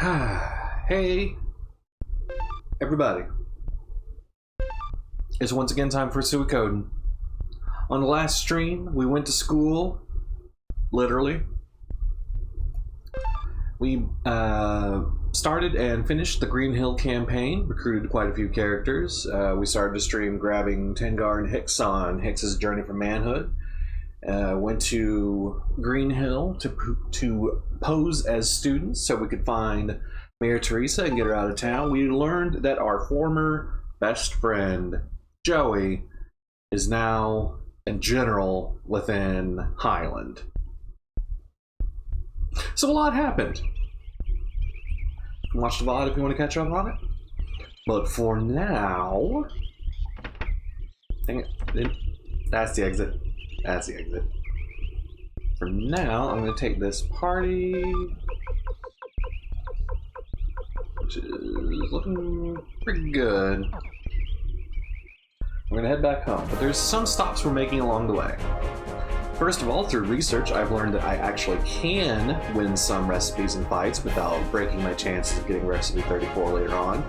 Hey, everybody. It's once again time for Suikoden. On the last stream, we went to school, literally. We started and finished the Green Hill campaign, recruited quite a few characters. We started the stream grabbing Tengar and Hicks on Hicks's journey from manhood. Went to Green Hill to pose as students so we could find Mayor Teresa and get her out of town. We learned that our former best friend, Joey, is now a general within Highland. So a lot happened. Watch the VOD if you want to catch up on it. But for now... Dang it. That's the exit. That's the exit. For now, I'm going to take this party, which is looking pretty good. We're going to head back home, but there's some stops we're making along the way. First of all, through research, I've learned that I actually can win some recipes and fights without breaking my chances of getting recipe 34 later on.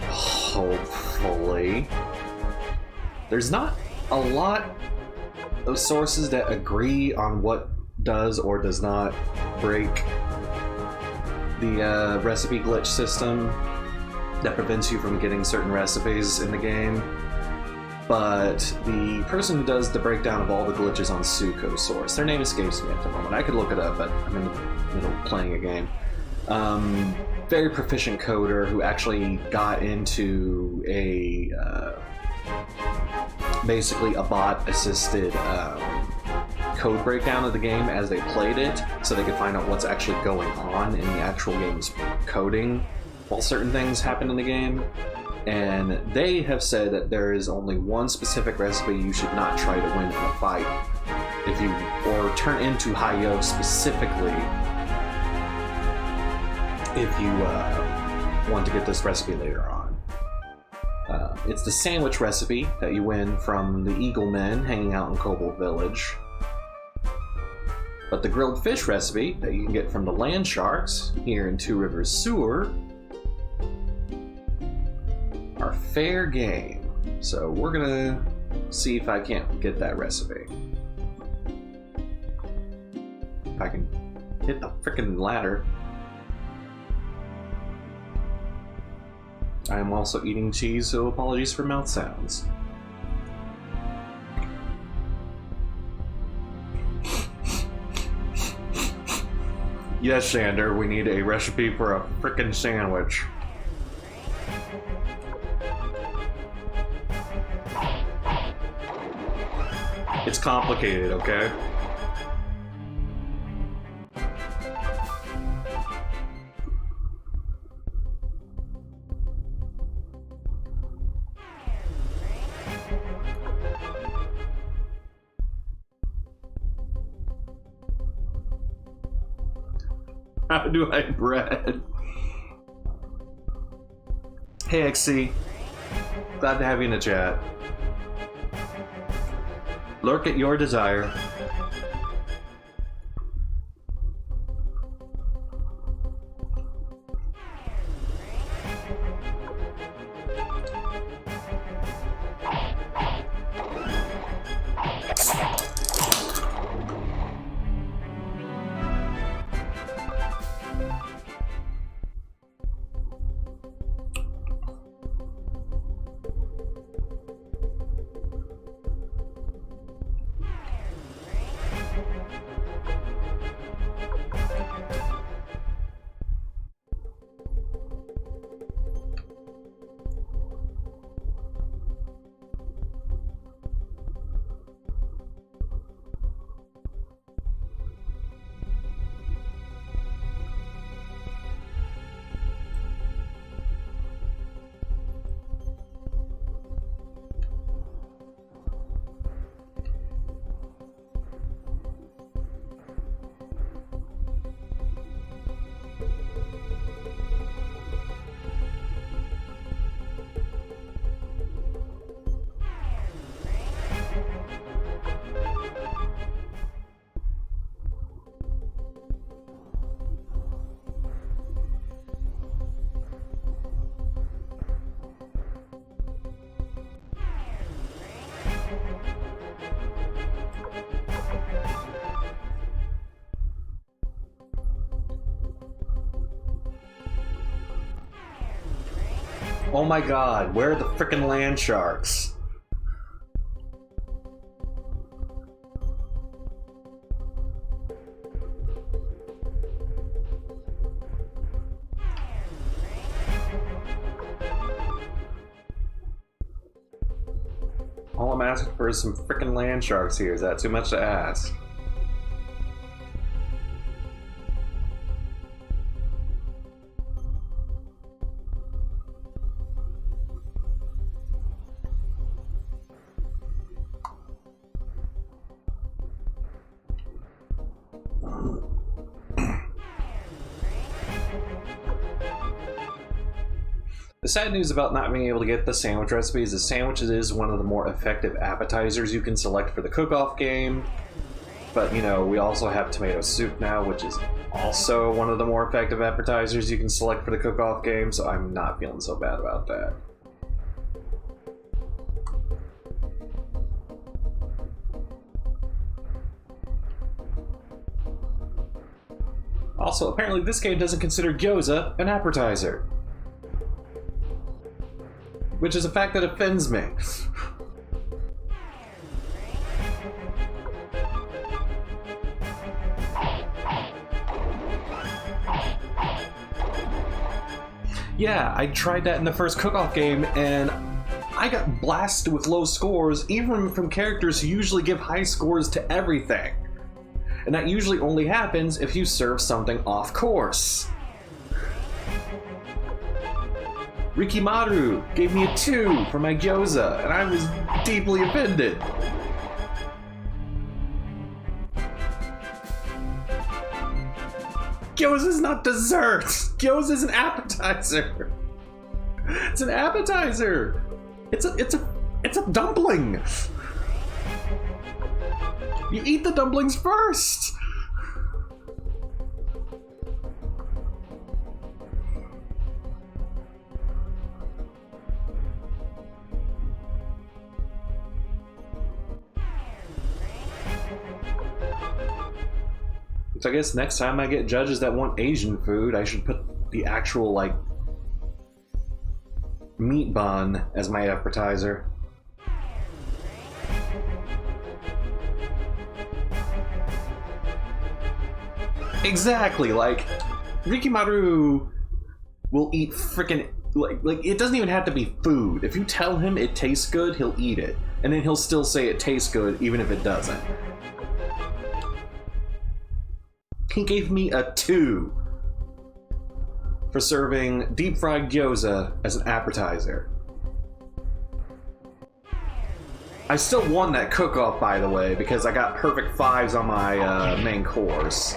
Hopefully. There's not a lot of sources that agree on what does or does not break the recipe glitch system that prevents you from getting certain recipes in the game. But the person who does the breakdown of all the glitches on Suiko source, their name escapes me at the moment. I could look it up, but I'm in the middle of playing a game. Very proficient coder who actually got into a basically a bot-assisted code breakdown of the game as they played it, so they could find out what's actually going on in the actual game's coding while certain things happen in the game. And they have said that there is only one specific recipe you should not try to win in a fight, if you or turn into Hayo specifically if you want to get this recipe later on. It's the sandwich recipe that you win from the Eagle Men hanging out in Cobalt Village. But the grilled fish recipe that you can get from the Land Sharks here in Two Rivers Sewer are fair game. So we're gonna see if I can't get that recipe. If I can hit the frickin' ladder. I am also eating cheese, so apologies for mouth sounds. Yes, Sander, we need a recipe for a frickin' sandwich. It's complicated, okay? How do I bread? Hey XC, glad to have you in the chat. Lurk at your desire. Oh my god, where are the frickin' land sharks? All I'm asking for is some frickin' land sharks here. Is that too much to ask? The sad news about not being able to get the sandwich recipes is sandwiches is one of the more effective appetizers you can select for the cook-off game. But, you know, we also have tomato soup now, which is also one of the more effective appetizers you can select for the cook-off game, so I'm not feeling so bad about that. Also, apparently this game doesn't consider gyoza an appetizer, which is a fact that offends me. Yeah, I tried that in the first cook-off game, and I got blasted with low scores, even from characters who usually give high scores to everything. And that usually only happens if you serve something off course. Rikimaru gave me a 2 for my gyoza, and I was deeply offended. Gyoza's not dessert! Gyoza's an appetizer! It's an appetizer! It's a dumpling! You eat the dumplings first! So I guess next time I get judges that want Asian food, I should put the actual, like, meat bun as my appetizer. Exactly, like, Rikimaru will eat frickin' like it doesn't even have to be food. If you tell him it tastes good, he'll eat it. And then he'll still say it tastes good even if it doesn't. He gave me a 2 for serving deep fried gyoza as an appetizer. I still won that cook-off, by the way, because I got perfect 5s on my main course.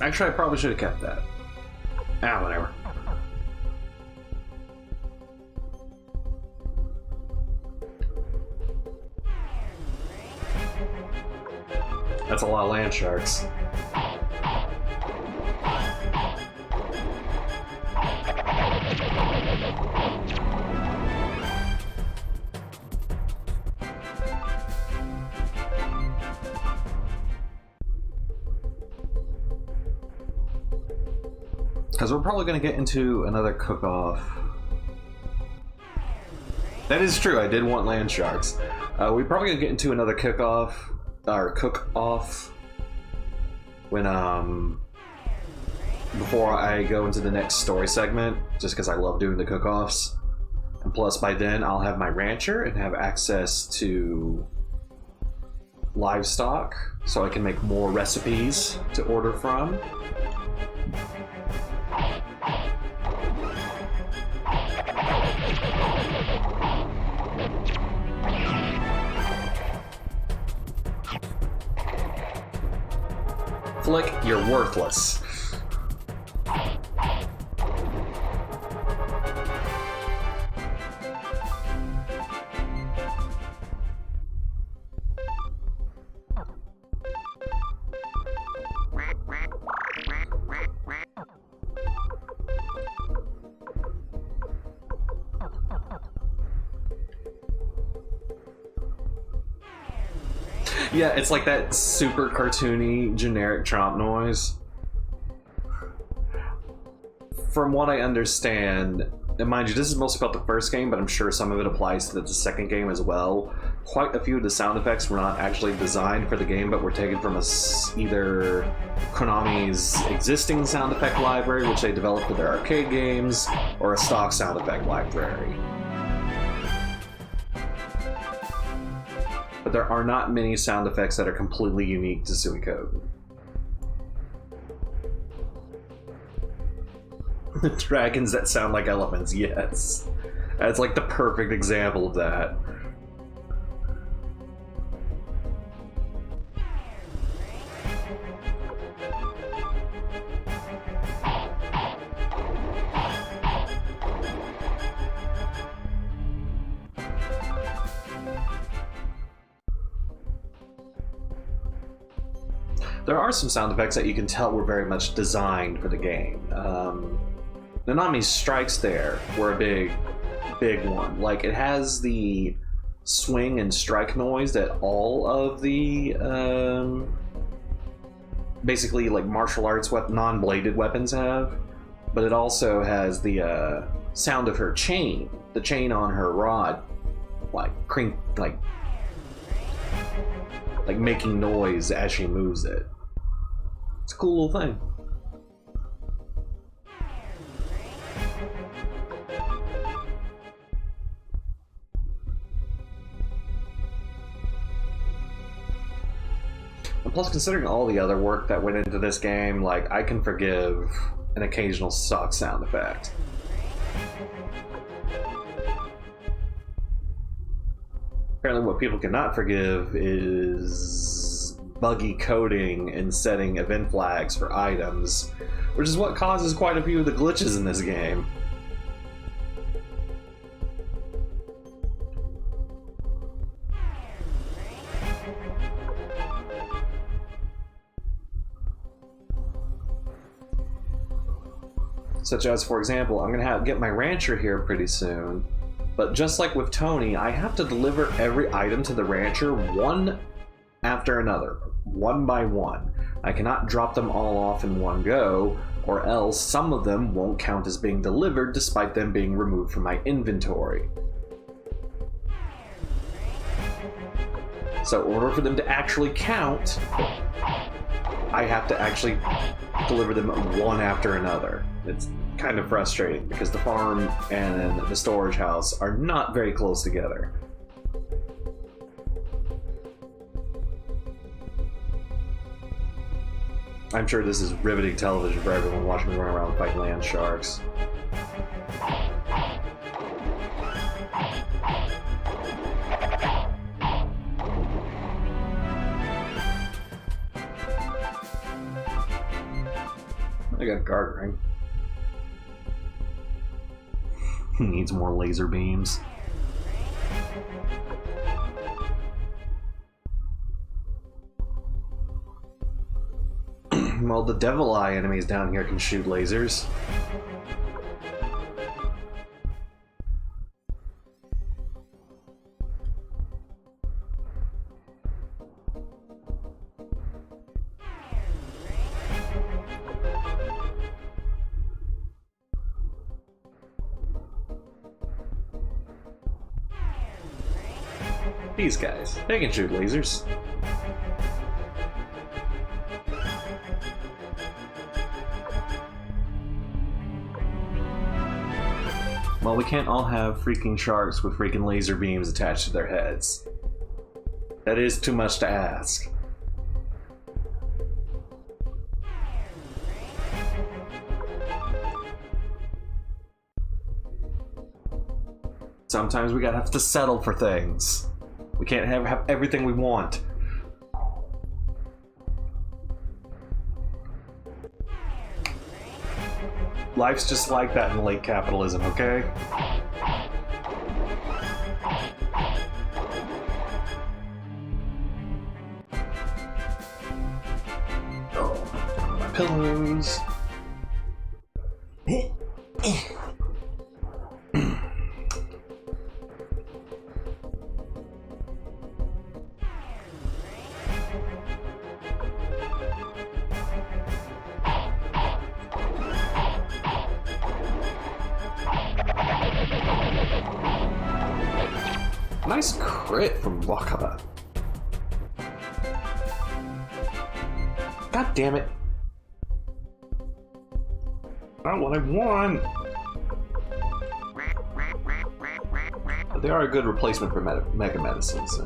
Actually, I probably should have kept that. Ah, whatever. That's a lot of land sharks. Because we're probably going to get into another cook-off. That is true, I did want land sharks. We're probably going to get into another cook-off, when, before I go into the next story segment, just because I love doing the cook-offs. And plus, by then, I'll have my rancher and have access to livestock, so I can make more recipes to order from. Flick, you're worthless. Yeah, it's like that super cartoony, generic chomp noise. From what I understand, and mind you, this is mostly about the first game, but I'm sure some of it applies to the second game as well. Quite a few of the sound effects were not actually designed for the game, but were taken from either Konami's existing sound effect library, which they developed for their arcade games, or a stock sound effect library. But there are not many sound effects that are completely unique to Suikoden. Dragons that sound like elephants, yes. That's like the perfect example of that. There are some sound effects that you can tell were very much designed for the game. Nanami's strikes there were a big one. Like, it has the swing and strike noise that all of the basically like martial arts non-bladed weapons have, but it also has the sound of her chain, the chain on her rod, like making noise as she moves it. It's a cool little thing. And plus, considering all the other work that went into this game, like, I can forgive an occasional suck sound effect. Apparently what people cannot forgive is buggy coding and setting event flags for items, which is what causes quite a few of the glitches in this game. Such as, for example, I'm going to get my rancher here pretty soon, but just like with Tony, I have to deliver every item to the rancher one after another, one by one. I cannot drop them all off in one go, or else some of them won't count as being delivered despite them being removed from my inventory. So in order for them to actually count, I have to actually deliver them one after another. It's kind of frustrating because the farm and the storage house are not very close together. I'm sure this is riveting television for everyone watching me run around fighting land sharks. I got a guard ring. He needs more laser beams. Well, the Devil Eye enemies down here can shoot lasers. These guys, they can shoot lasers. Well, we can't all have freaking sharks with freaking laser beams attached to their heads. That is too much to ask. Sometimes we gotta have to settle for things. We can't have everything we want. Life's just like that in late capitalism, okay? Oh, my pillows. Nice crit from Wakaba. God damn it. Not what I want. But they are a good replacement for mega medicines.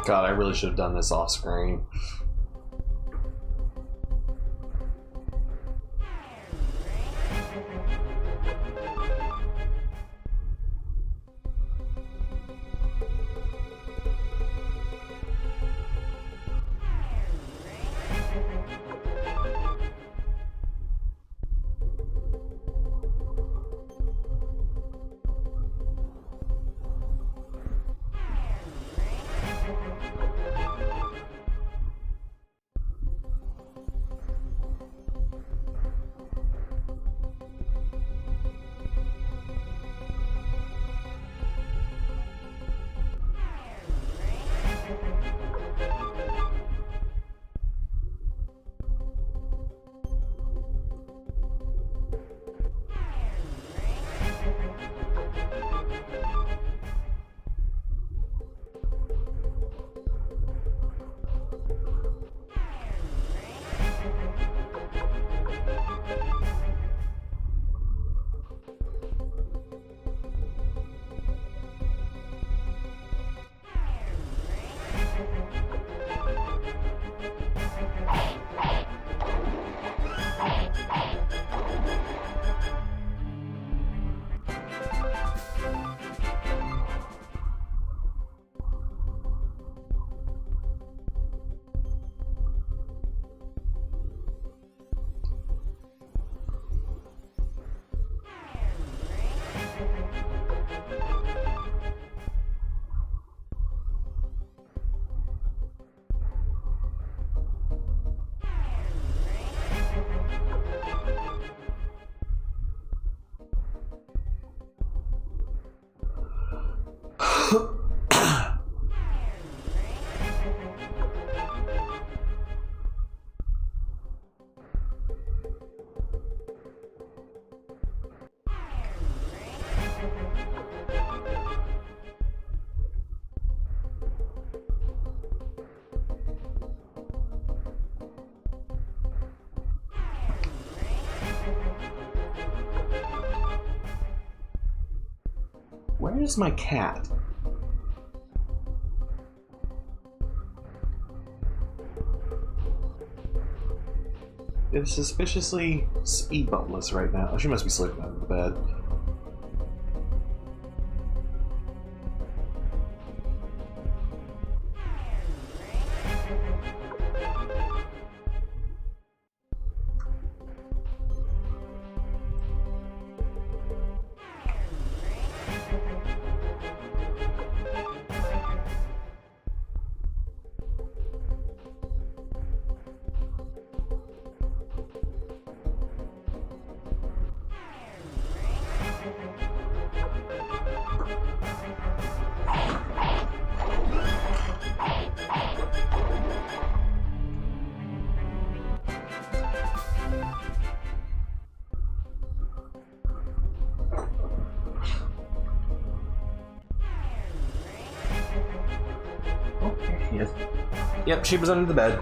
God, I really should have done this off screen. Where's my cat? It's suspiciously speed bumpless right now. She must be sleeping under the bed. Yes. Yep, she was under the bed.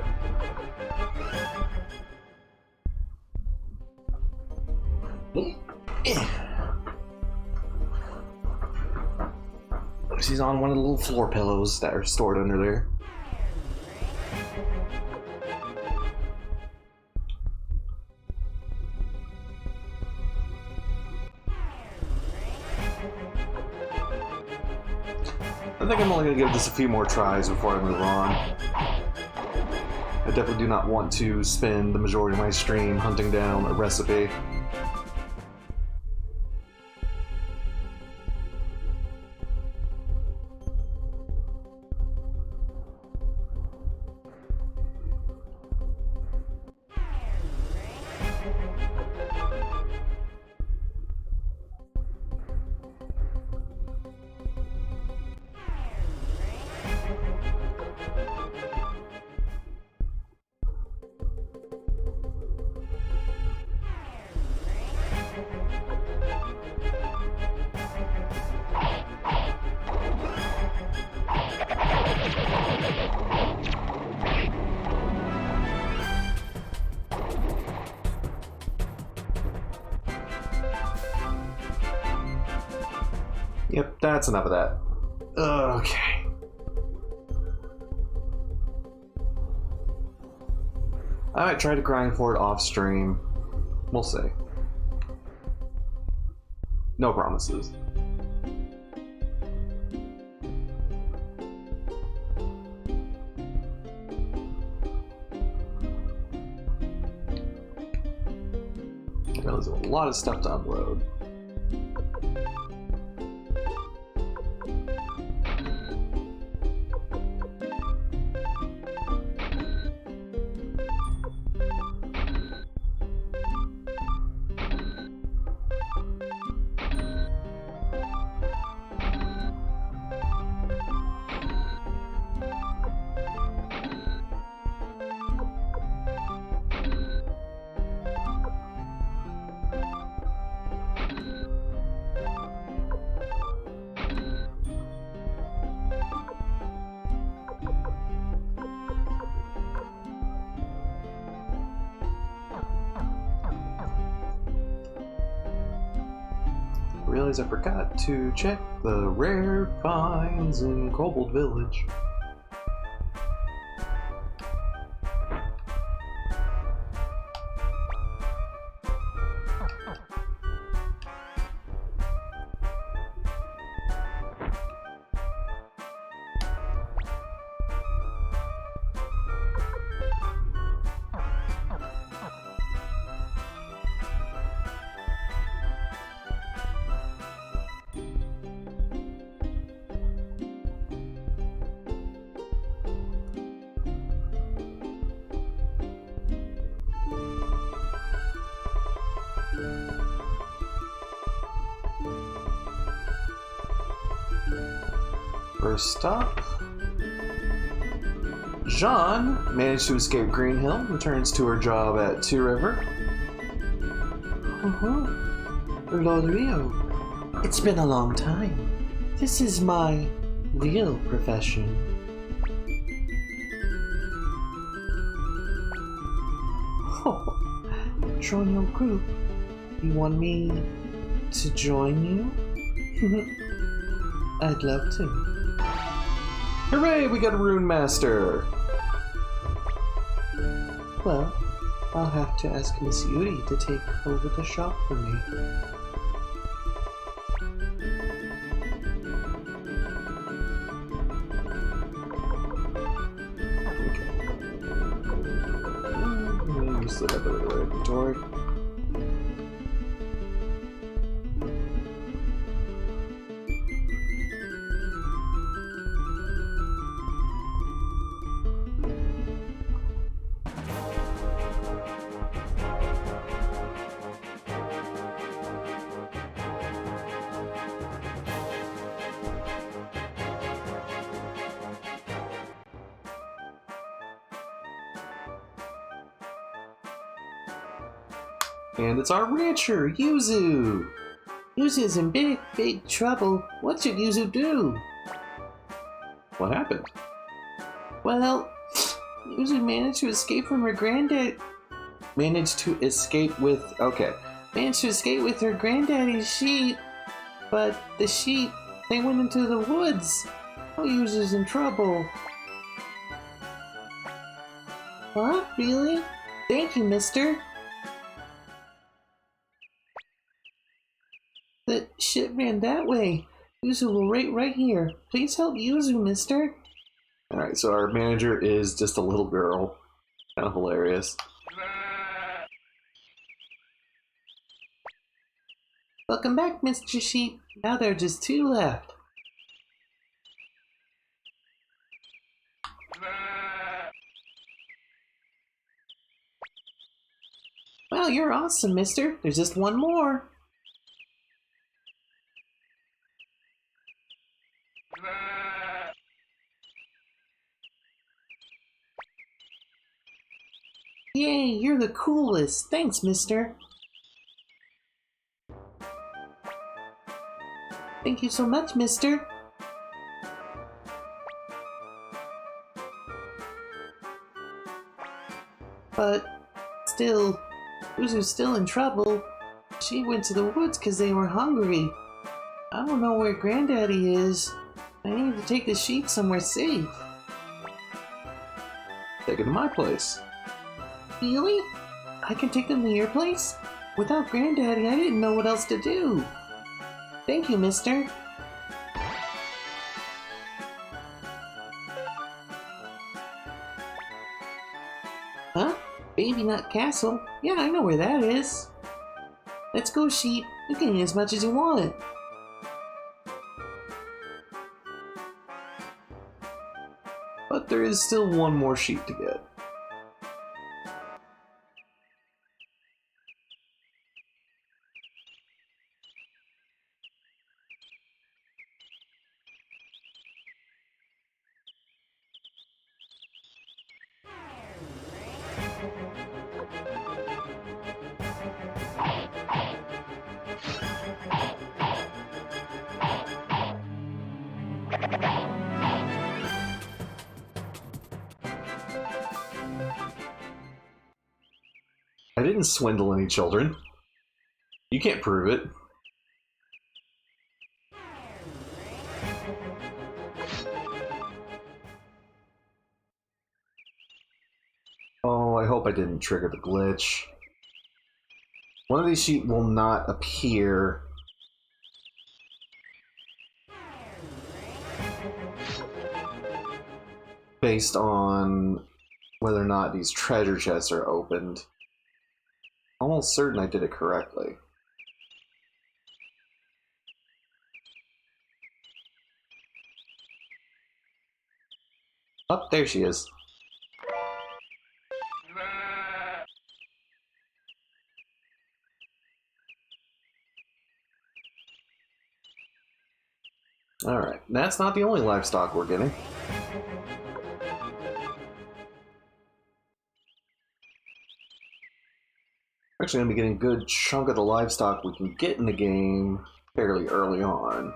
She's on one of the little floor pillows that are stored under there. I think I'm only going to give this a few more tries before I move on. I definitely do not want to spend the majority of my stream hunting down a recipe. Yep, that's enough of that. Okay. I might try to grind for it off stream. We'll see. No promises. There's a lot of stuff to upload. I realize I forgot to check the rare finds in Kobold Village. First stop. Jean managed to escape Green Hill, returns to her job at Two River. Lord Rio, it's been a long time. This is my real profession. Join your group. You want me to join you? I'd love to. Hooray, we got a Rune Master! Well, I'll have to ask Miss Yuri to take over the shop for me. Okay. You slid up over the inventory. And it's our rancher, Yuzu! Yuzu's in big, big trouble. What should Yuzu do? What happened? Well, Yuzu managed to escape from her granddad. Managed to escape with... Okay. Managed to escape with her granddaddy's sheep, but the sheep, they went into the woods. Oh, Yuzu's in trouble. What? Really? Thank you, mister. The ship ran that way. Yuzu will wait right here. Please help Yuzu, mister. Alright, so our manager is just a little girl. Kind of hilarious. Welcome back, Mr. Sheep. Now there are just 2 left. Wow, you're awesome, mister. There's just 1 more. Yay, you're the coolest. Thanks, mister. Thank you so much, mister. But still, Yuzu's still in trouble. She went to the woods because they were hungry. I don't know where Granddaddy is. I need to take the sheep somewhere safe. Take it to my place. Really? I can take them to your place? Without Granddaddy, I didn't know what else to do. Thank you, mister. Huh? Baby Nut Castle? Yeah, I know where that is. Let's go, sheep. You can eat as much as you want. But there is still 1 more sheep to get. I didn't swindle any children. You can't prove it. Oh, I hope I didn't trigger the glitch. One of these sheep will not appear. Based on whether or not these treasure chests are opened. Almost certain I did it correctly. Oh, there she is. Alright, that's not the only livestock we're getting. We're actually going to be getting a good chunk of the livestock we can get in the game fairly early on.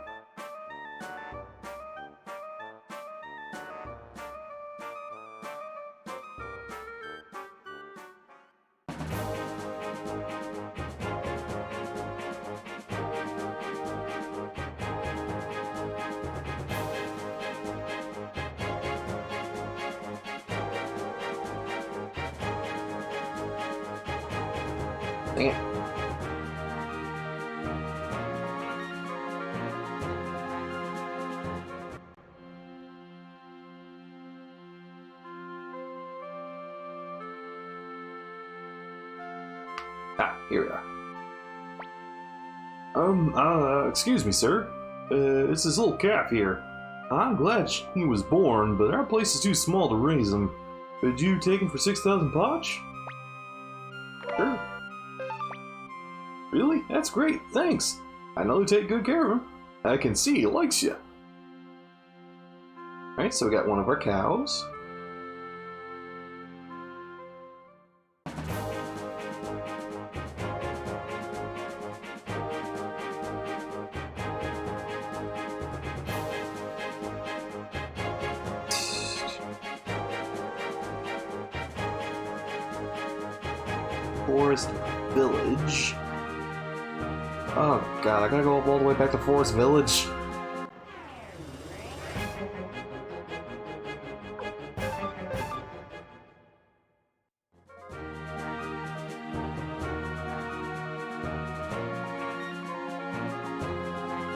Dang it. Ah, here we are. Excuse me, sir. It's this little calf here. I'm glad he was born, but our place is too small to raise him. Could you take him for 6,000 potch? Sure. Really? That's great, thanks. I know to take good care of him. I can see he likes you. Alright, so we got one of our cows. Forest Village. Oh god, I gotta go all the way back to Forest Village.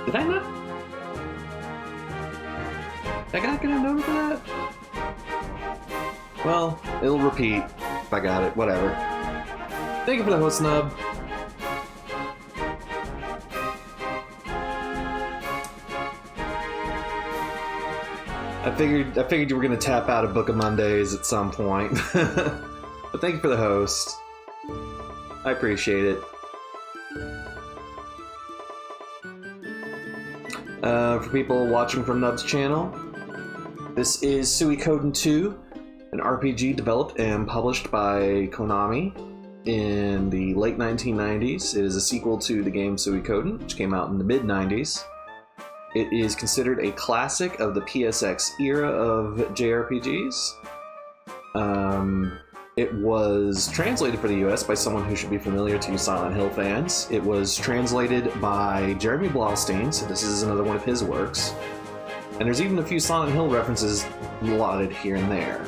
Did I not? Did I not get a note for that? Well, it'll repeat if I got it, whatever. Thank you for the host, Snub. I figured you were gonna tap out of Book of Mondays at some point. But thank you for the host. I appreciate it. For people watching from Nub's channel, this is Suikoden II, an RPG developed and published by Konami in the late 1990s. It is a sequel to the game Suikoden, which came out in the mid-90s. It is considered a classic of the PSX era of JRPGs. It was translated for the US by someone who should be familiar to you Silent Hill fans. It was translated by Jeremy Blaustein, so this is another one of his works. And there's even a few Silent Hill references allotted here and there.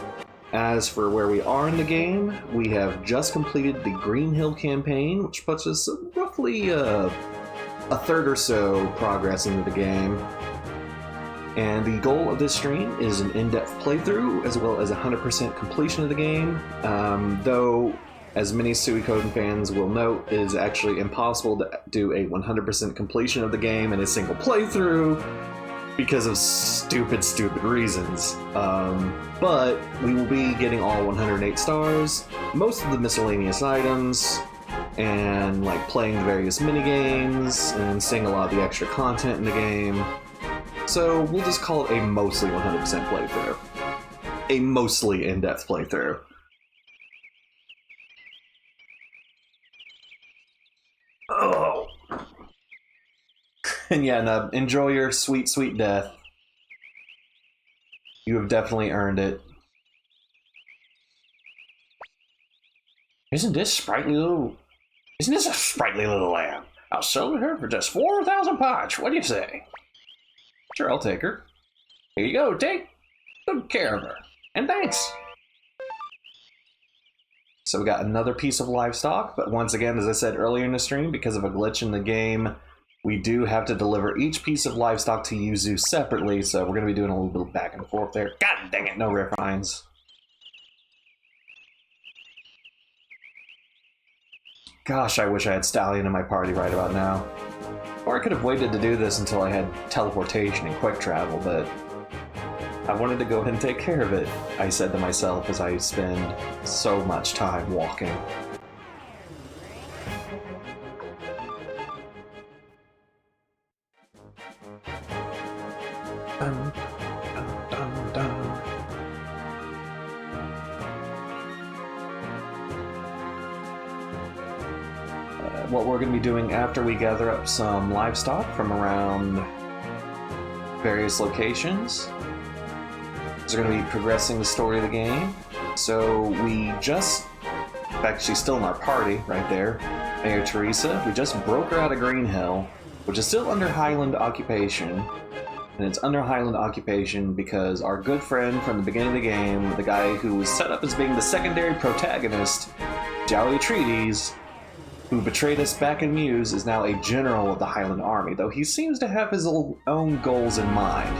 As for where we are in the game, we have just completed the Green Hill campaign, which puts us roughly a third or so progress into the game. And the goal of this stream is an in-depth playthrough, as well as 100% completion of the game, though, as many Suikoden fans will note, it is actually impossible to do a 100% completion of the game in a single playthrough, because of stupid reasons. But we will be getting all 108 stars, most of the miscellaneous items, and like playing the various mini-games, and seeing a lot of the extra content in the game. So we'll just call it a mostly 100% playthrough. A mostly in-depth playthrough. Oh! And yeah, Nub, enjoy your sweet, sweet death. You have definitely earned it. Isn't this a sprightly little lamb? I'll sell her for just 4,000 punch. What do you say? Sure, I'll take her. Here you go, take good care of her. And thanks. So we got another piece of livestock, but once again, as I said earlier in the stream, because of a glitch in the game, we do have to deliver each piece of livestock to Yuzu separately, so we're going to be doing a little bit of back and forth there. God dang it, no refines. Gosh, I wish I had Stallion in my party right about now. Or I could have waited to do this until I had teleportation and quick travel, but I wanted to go ahead and take care of it, I said to myself as I spend so much time walking. Dun, dun, dun, dun. What we're going to be doing after we gather up some livestock from around various locations is we're going to be progressing the story of the game. So we just, in fact she's still in our party right there, Mayor Teresa, we just broke her out of Green Hill, which is still under Highland occupation. And it's under Highland occupation because our good friend from the beginning of the game, the guy who was set up as being the secondary protagonist, Jolly Atreides, who betrayed us back in Muse, is now a general of the Highland Army, though he seems to have his own goals in mind.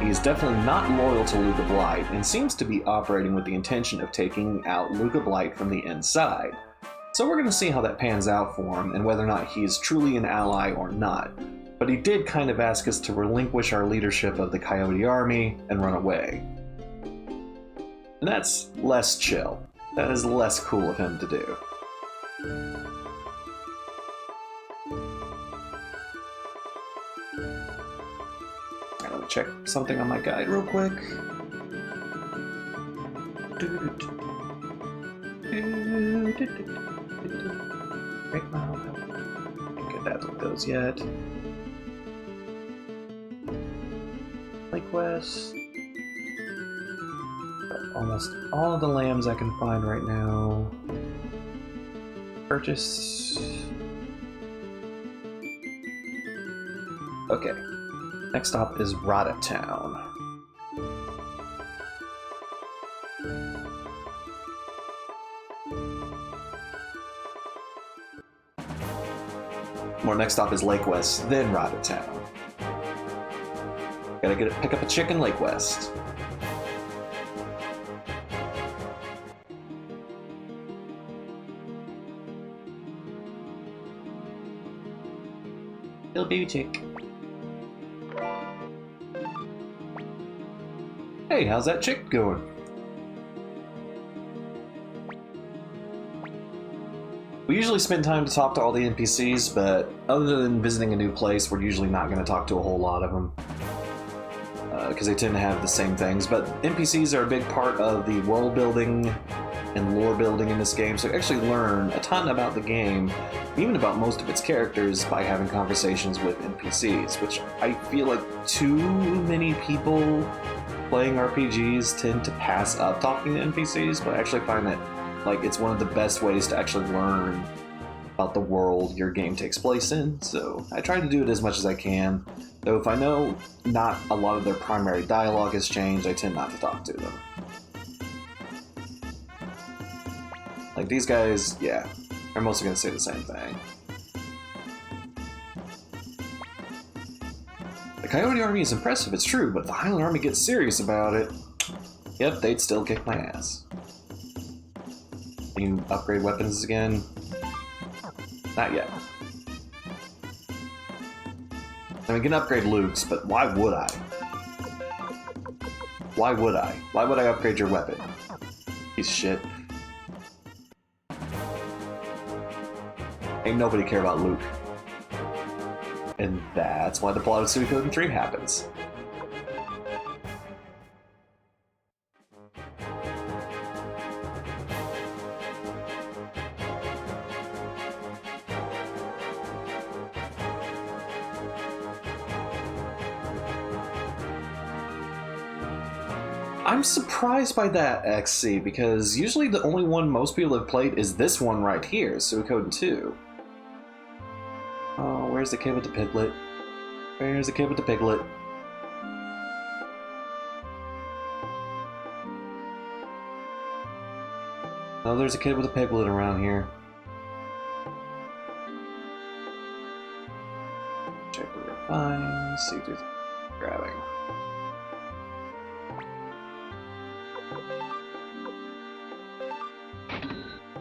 He is definitely not loyal to Luca Blight, and seems to be operating with the intention of taking out Luca Blight from the inside. So we're going to see how that pans out for him, and whether or not he is truly an ally or not. But he did kind of ask us to relinquish our leadership of the Coyote Army and run away. And that's less chill. That is less cool of him to do. Let me check something on my guide real quick. Great mile. Can't get that with those yet. Lake West. Almost all of the lambs I can find right now purchase. Okay. Next stop is Rada Town. Our next stop is Lake West, then Rada Town. Gotta pick up a chicken Lake West. Little baby chick. Hey, how's that chick going? We usually spend time to talk to all the NPCs, but other than visiting a new place, we're usually not going to talk to a whole lot of them. Because they tend to have the same things. But NPCs are a big part of the world building and lore building in this game, so you actually learn a ton about the game, even about most of its characters, by having conversations with NPCs, which I feel like too many people playing RPGs tend to pass up talking to NPCs, but I actually find that like it's one of the best ways to actually learn about the world your game takes place in, so I try to do it as much as I can. Though if I know not a lot of their primary dialogue has changed, I tend not to talk to them. Like these guys, yeah, are mostly going to say the same thing. The Coyote Army is impressive, it's true, but if the Highland Army gets serious about it, yep, they'd still kick my ass. Can you upgrade weapons again? Not yet. I mean, we can upgrade Luke's, but why would I? Why would I? Why would I upgrade your weapon? Piece of shit. Ain't nobody care about Luke. And that's why the plot of Suikoden III happens. I'm surprised by that, XC, because usually the only one most people have played is this one right here, Suikoden II. Oh, where's the kid with the piglet? Where's the kid with the piglet? Oh, there's a kid with a piglet around here. Check the refine, see if there's grabbing.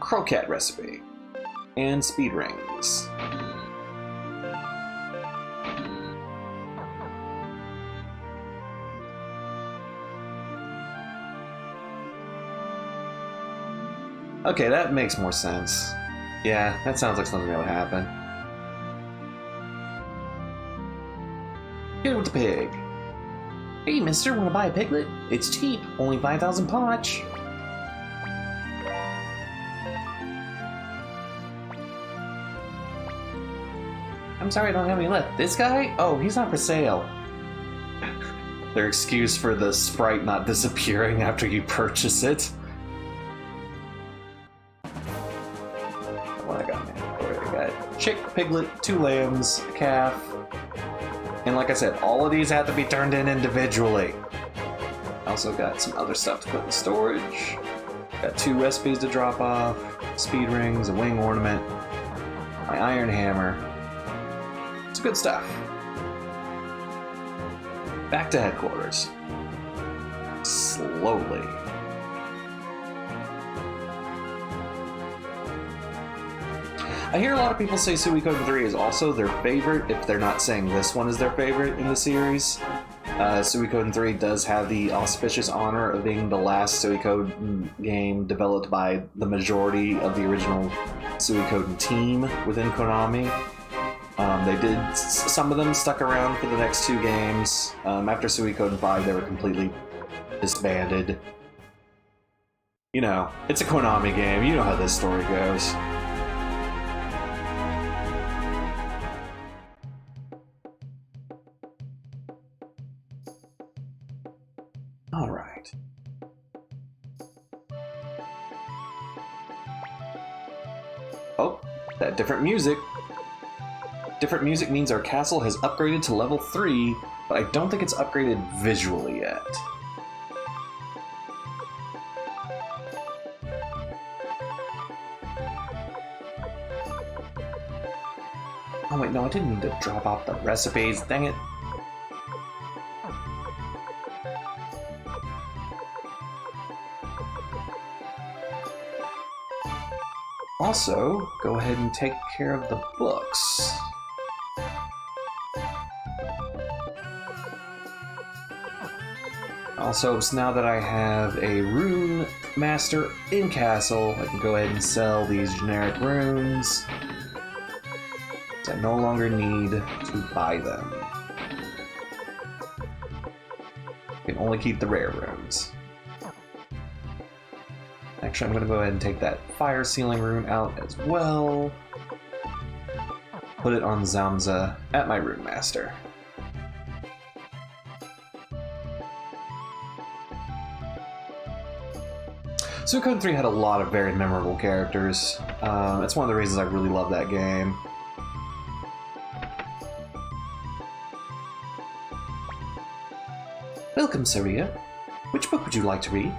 Croquette recipe and speed rings. Okay, that makes more sense. Yeah, that sounds like something that would happen. Get with the pig. Hey, mister, wanna buy a piglet? It's cheap, only 5,000 potch. I'm sorry, I don't have any left. This guy? Oh, he's not for sale. Their excuse for the sprite not disappearing after you purchase it. What I got, man? I got chick, piglet, 2 lambs, a calf. And like I said, all of these have to be turned in individually. Also got some other stuff to put in storage. Got 2 recipes to drop off, speed rings, a wing ornament, my iron hammer. It's good stuff. Back to headquarters. Slowly. I hear a lot of people say Suikoden 3 is also their favorite, if they're not saying this one is their favorite in the series. Suikoden 3 does have the auspicious honor of being the last Suikoden game developed by the majority of the original Suikoden team within Konami. Some of them stuck around for the next 2 games. After Suikoden 5, they were completely disbanded. You know, it's a Konami game. You know how this story goes. All right. Oh. That different music. Different music means our castle has upgraded to level 3, but I don't think it's upgraded visually yet. Oh wait, no, I didn't mean to drop off the recipes, dang it. Also, go ahead and take care of the books. Also, now that I have a rune master in castle, I can go ahead and sell these generic runes. I no longer need to buy them. I can only keep the rare runes. Actually, I'm going to go ahead and take that fire sealing rune out as well. Put it on Zamza at my rune master. Suikoden III had a lot of very memorable characters. It's one of the reasons I really love that game. Welcome, Saria. Which book would you like to read?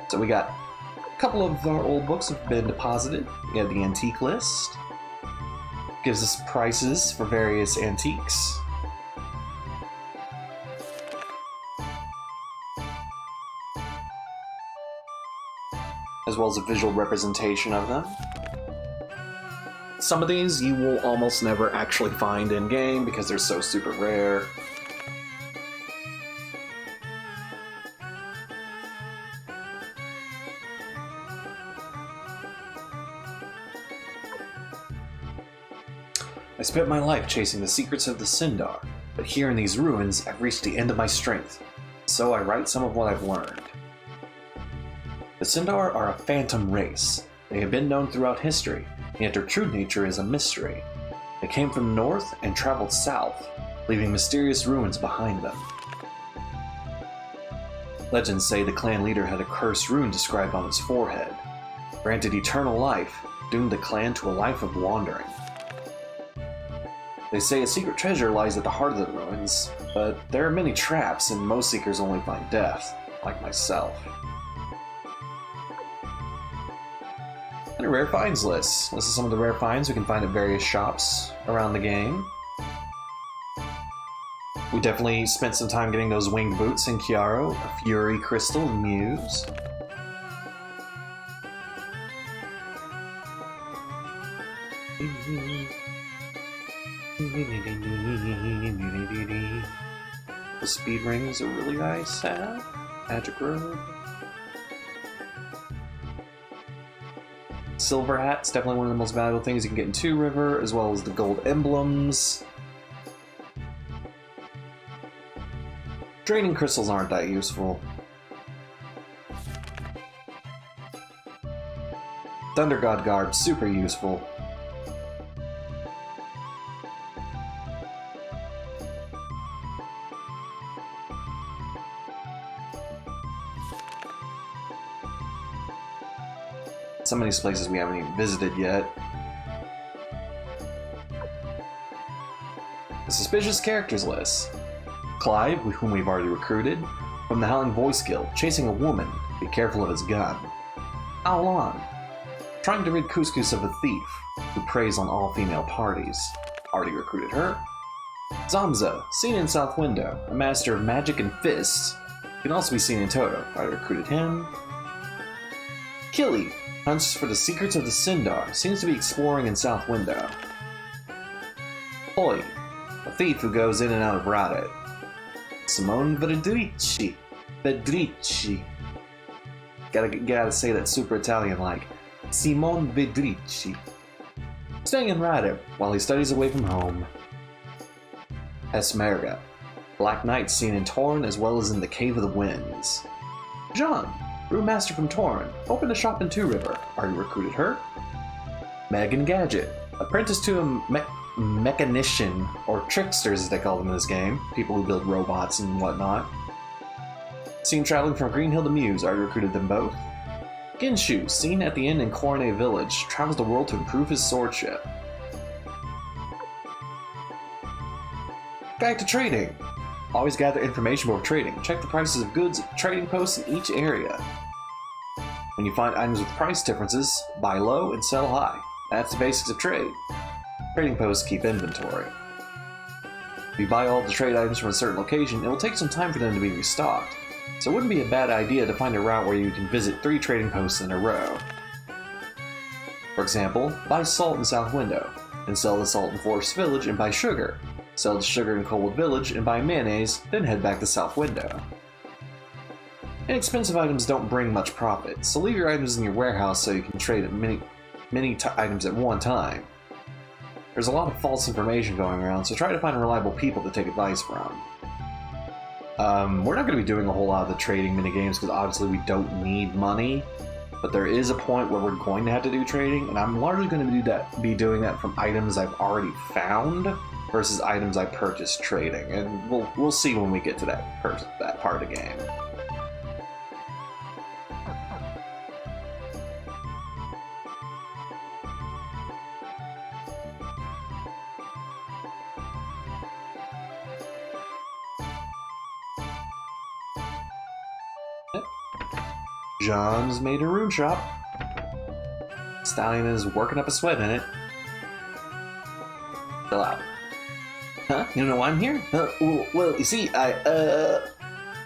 So we got a couple of our old books have been deposited. We have the antique list. Gives us prices for various antiques. As well as a visual representation of them. Some of these you will almost never actually find in-game because they're so super rare. I spent my life chasing the secrets of the Sindar, but here in these ruins I've reached the end of my strength, so I write some of what I've learned. The Sindar are a phantom race. They have been known throughout history, yet their true nature is a mystery. They came from the north and traveled south, leaving mysterious ruins behind them. Legends say the clan leader had a cursed rune described on his forehead, granted eternal life, doomed the clan to a life of wandering. They say a secret treasure lies at the heart of the ruins, but there are many traps and most seekers only find death, like myself. And a rare finds list. This is some of the rare finds we can find at various shops around the game. We definitely spent some time getting those winged boots in Chiaro, a Fury Crystal and Muse. The speed rings are really nice. Magic robe. Silver hat's definitely one of the most valuable things you can get in Two River, as well as the gold emblems. Draining crystals aren't that useful. Thunder God Garb, super useful. Some of these places we haven't even visited yet. The suspicious characters list. Clive, whom we've already recruited, from the Howling Voice Guild, chasing a woman, be careful of his gun. Aolan, trying to rid Couscous of a thief, who preys on all female parties, already recruited her. Zamza, seen in South Window, a master of magic and fists, can also be seen in Toto, already recruited him. Killy, hunts for the secrets of the Sindar, seems to be exploring in South Window. Hoi, a thief who goes in and out of Radit. Simone Vedrici. Gotta say that super Italian like. Simone Vedrici. Staying in Radit while he studies away from home. Esmerga, Black Knight seen in Torn as well as in the Cave of the Winds. Jean, brewmaster from Torn, opened a shop in Two River, already recruited her. Megan Gadget, apprentice to a mechanician, or tricksters as they call them in this game, people who build robots and whatnot. Seen traveling from Green Hill to Muse, already recruited them both. Ginshu, seen at the inn in Korone Village, travels the world to improve his swordship. Back to trading. Always gather information before trading. Check the prices of goods at trading posts in each area. When you find items with price differences, buy low and sell high. That's the basics of trade. Trading posts keep inventory. If you buy all the trade items from a certain location, it will take some time for them to be restocked. So it wouldn't be a bad idea to find a route where you can visit 3 trading posts in a row. For example, buy salt in South Window, and sell the salt in Forest Village and buy sugar. Sell the sugar in Coldwood Village and buy mayonnaise, then head back to South Window. Inexpensive items don't bring much profit, so leave your items in your warehouse so you can trade many items at one time. There's a lot of false information going around, so try to find reliable people to take advice from. We're not going to be doing a whole lot of the trading minigames because obviously we don't need money, but there is a point where we're going to have to do trading, and I'm largely going to be doing that from items I've already found versus items I purchased trading, and we'll see when we get to that part of the game. John's made a rune shop. Stallion is working up a sweat in it. Chill out. Huh? You know why I'm here? Well, you see, I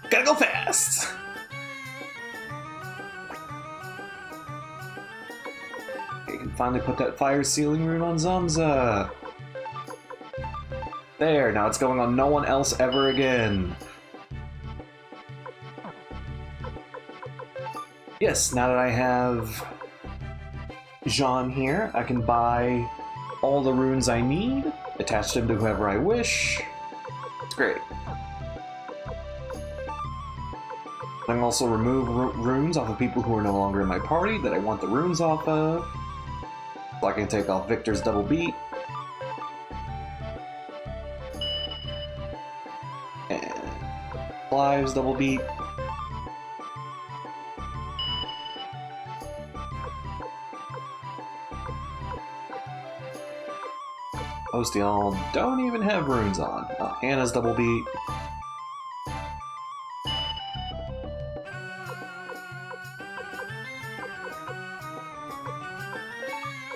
gotta go fast. You can finally put that fire sealing rune on Zamza. There, now it's going on no one else ever again. Yes, now that I have Jean here, I can buy all the runes I need, attach them to whoever I wish. It's great. I can also remove runes off of people who are no longer in my party that I want the runes off of. So I can take off Victor's double beat. And Clive's double beat. Most of y'all don't even have runes on. Oh, Hannah's double beat.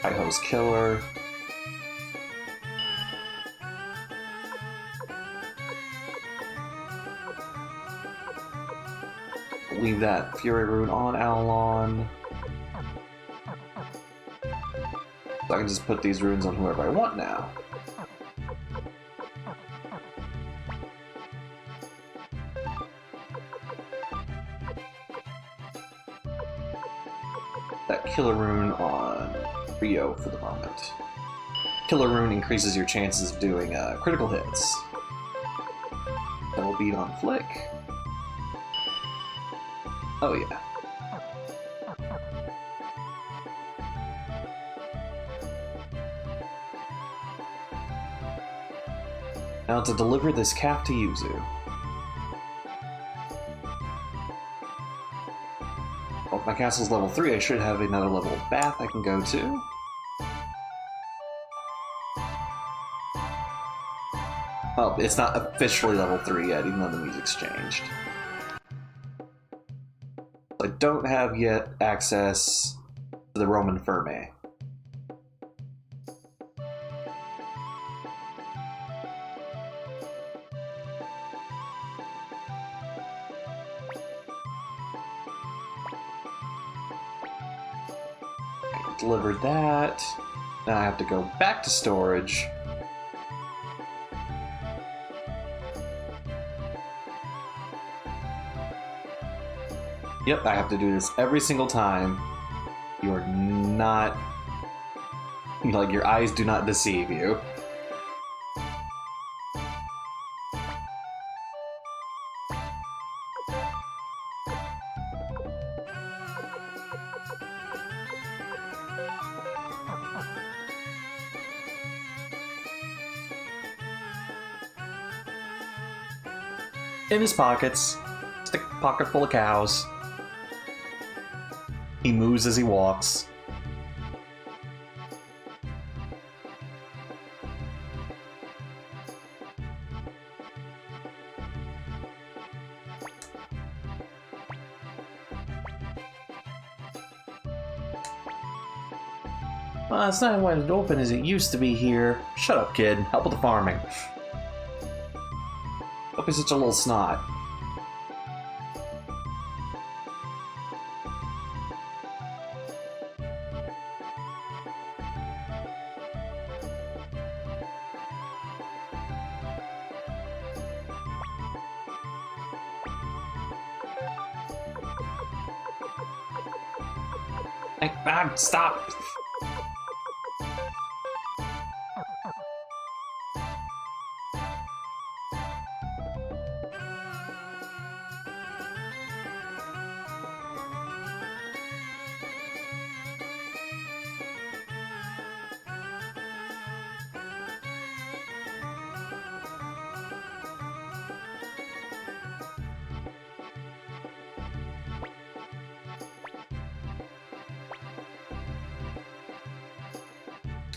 Iho's killer. Leave that Fury rune on Avalon. So I can just put these runes on whoever I want now. That killer rune on Rio for the moment. Killer rune increases your chances of doing critical hits. Double beat on Flick. Oh yeah. Now to deliver this calf to Yuzu. Well, if my castle's level 3, I should have another level of bath I can go to. Well, it's not officially level 3 yet, even though the music's changed. I don't have yet access to the Roman Ferme. Delivered that. Now I have to go back to storage. Yep, I have to do this every single time. You're not... Like, your eyes do not deceive you. In his pockets. Stick pocket full of cows. He moves as he walks. Well, it's not quite as open as it used to be here. Shut up, kid. Help with the farming. Don't be such a little snot. Stop!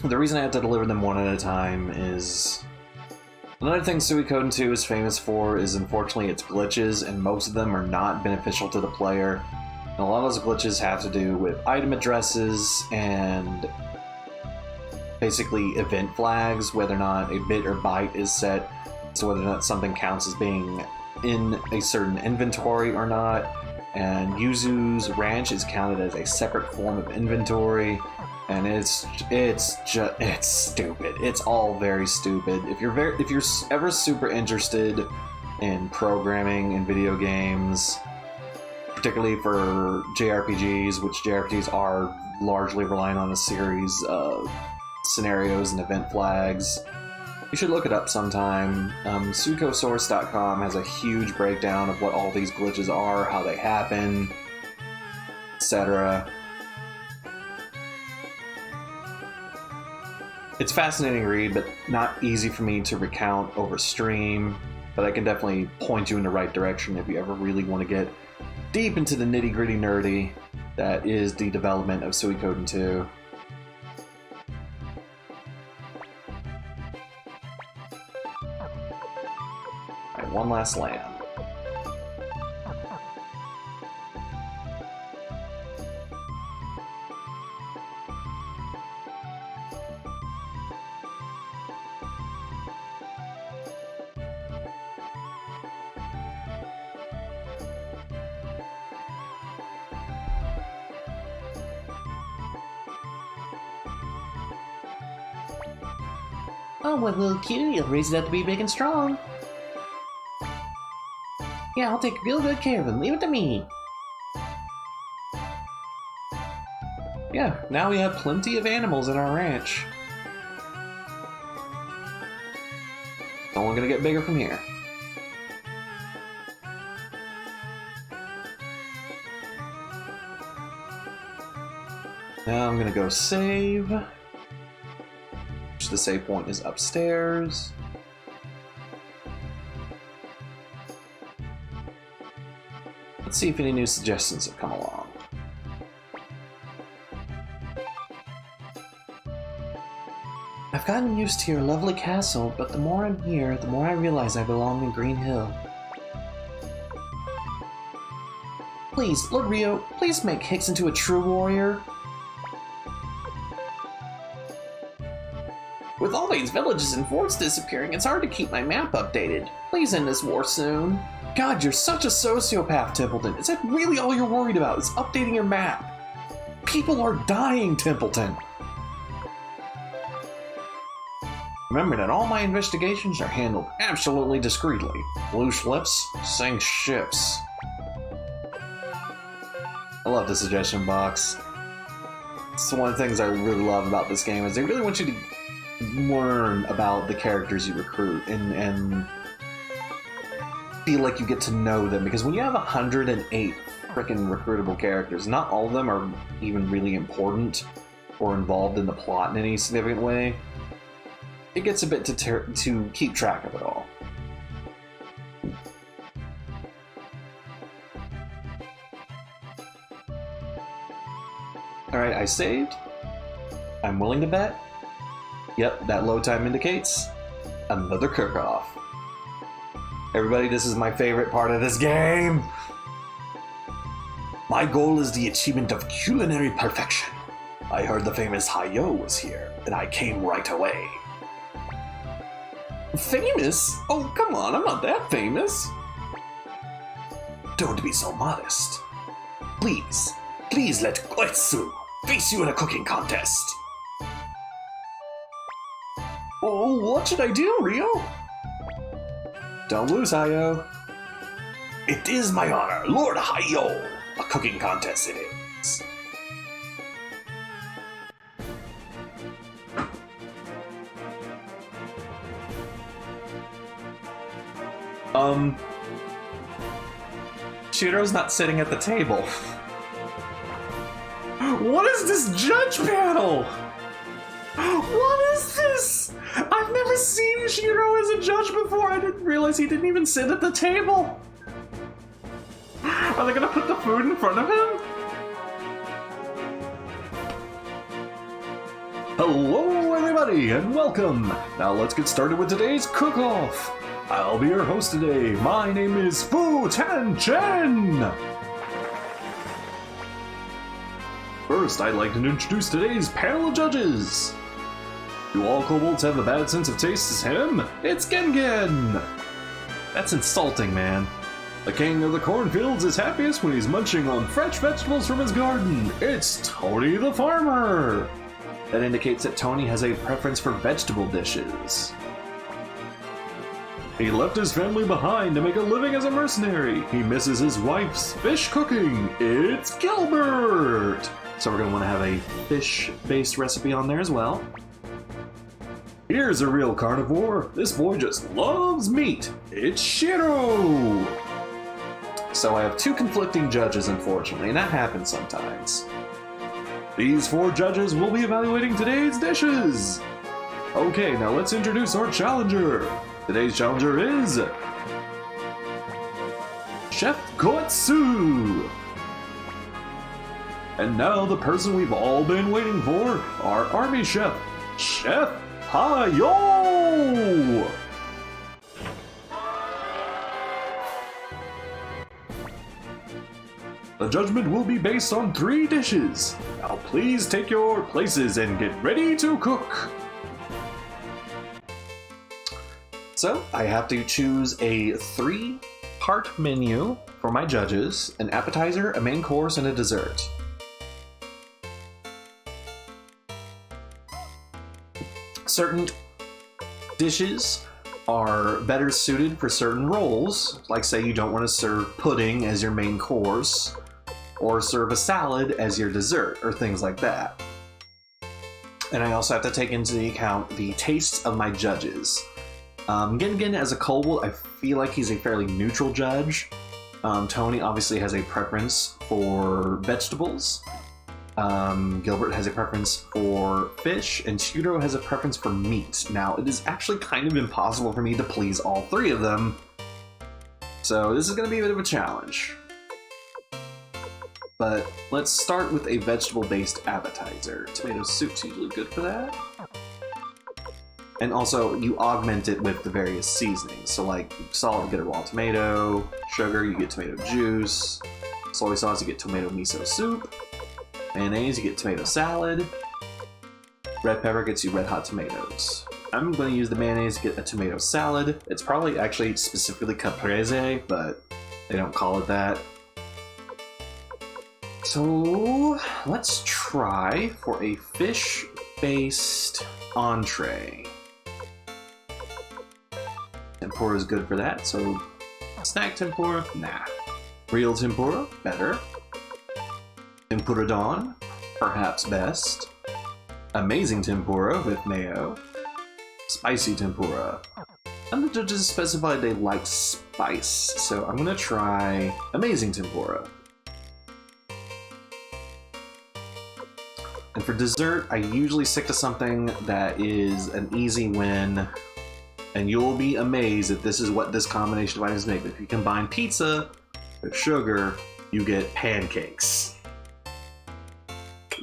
The reason I have to deliver them one at a time is... Another thing Suikoden II is famous for is unfortunately its glitches, and most of them are not beneficial to the player. And a lot of those glitches have to do with item addresses and basically event flags, whether or not a bit or byte is set, so whether or not something counts as being in a certain inventory or not. And Yuzu's ranch is counted as a separate form of inventory. And it's stupid. It's all very stupid. If you're ever super interested in programming in video games, particularly for JRPGs, which JRPGs are largely relying on a series of scenarios and event flags, you should look it up sometime. Suikosource.com has a huge breakdown of what all these glitches are, how they happen, etc. It's a fascinating read, but not easy for me to recount over stream, but I can definitely point you in the right direction if you ever really want to get deep into the nitty-gritty nerdy that is the development of Suikoden II. Alright, one last land. Oh, what a little cutie. You'll raise it up to be big and strong. Yeah, I'll take real good care of him. Leave it to me. Yeah, now we have plenty of animals in our ranch. It's only gonna get bigger from here. Now I'm gonna go save. The save point is upstairs. Let's see if any new suggestions have come along. I've gotten used to your lovely castle, but the more I'm here, the more I realize I belong in Green Hill. Please, Lord Rio, please make Hicks into a true warrior. With all these villages and forts disappearing, it's hard to keep my map updated. Please end this war soon. God, you're such a sociopath, Templeton. Is that really all you're worried about, is updating your map? People are dying, Templeton. Remember that all my investigations are handled absolutely discreetly. Loose lips sink ships. I love the suggestion box. It's one of the things I really love about this game, is they really want you to learn about the characters you recruit and feel like you get to know them, because when you have 108 freaking recruitable characters, not all of them are even really important or involved in the plot in any significant way. It gets a bit to keep track of it all. Alright, I saved. I'm willing to bet. Yep, that load time indicates another cook-off. Everybody, this is my favorite part of this game. My goal is the achievement of culinary perfection. I heard the famous Hayo was here, and I came right away. Famous? Oh, come on, I'm not that famous. Don't be so modest. Please let Koetsu face you in a cooking contest. Oh, what should I do, Rio? Don't lose, Hayo. It is my honor, Lord Hayo. A cooking contest it is. Shiro's not sitting at the table. What is this judge panel? What is this? I've never seen Shiro as a judge before. I didn't realize he didn't even sit at the table. Are they gonna put the food in front of him? Hello everybody and welcome! Now let's get started with today's cook-off! I'll be your host today. My name is Fu Tan Chen! First, I'd like to introduce today's panel of judges. Do all kobolds have a bad sense of taste as him? It's Gengen! That's insulting, man. The king of the cornfields is happiest when he's munching on fresh vegetables from his garden. It's Tony the farmer! That indicates that Tony has a preference for vegetable dishes. He left his family behind to make a living as a mercenary. He misses his wife's fish cooking. It's Gilbert! So we're going to want to have a fish-based recipe on there as well. Here's a real carnivore. This boy just loves meat. It's Shiro! So I have two conflicting judges, unfortunately, and that happens sometimes. These four judges will be evaluating today's dishes. Okay, now let's introduce our challenger. Today's challenger is Chef Koetsu. And now the person we've all been waiting for, our army chef, Chef Hayo! The judgment will be based on 3 dishes. Now please take your places and get ready to cook. So I have to choose a 3-part menu for my judges: an appetizer, a main course, and a dessert. Certain dishes are better suited for certain roles, like say you don't want to serve pudding as your main course, or serve a salad as your dessert, or things like that. And I also have to take into account the tastes of my judges. Gengen, as a kobold, I feel like he's a fairly neutral judge. Tony obviously has a preference for vegetables. Gilbert has a preference for fish, and Shiro has a preference for meat. Now, it is actually kind of impossible for me to please all 3 of them, so this is going to be a bit of a challenge. But let's start with a vegetable-based appetizer. Tomato soup's usually good for that. And also, you augment it with the various seasonings. So like, salt, you get a raw tomato. Sugar, you get tomato juice. Soy sauce, you get tomato miso soup. Mayonnaise, you get tomato salad. Red pepper gets you red hot tomatoes. I'm going to use the mayonnaise to get a tomato salad. It's probably actually specifically caprese, but they don't call it that. So let's try for a fish-based entree. Tempura is good for that, so snack tempura, nah. Real tempura, better. Tempura Don, perhaps best. Amazing tempura with mayo. Spicy tempura. And the judges specified they like spice, so I'm gonna try amazing tempura. And for dessert, I usually stick to something that is an easy win, and you'll be amazed that this is what this combination of items make. If you combine pizza with sugar, you get pancakes.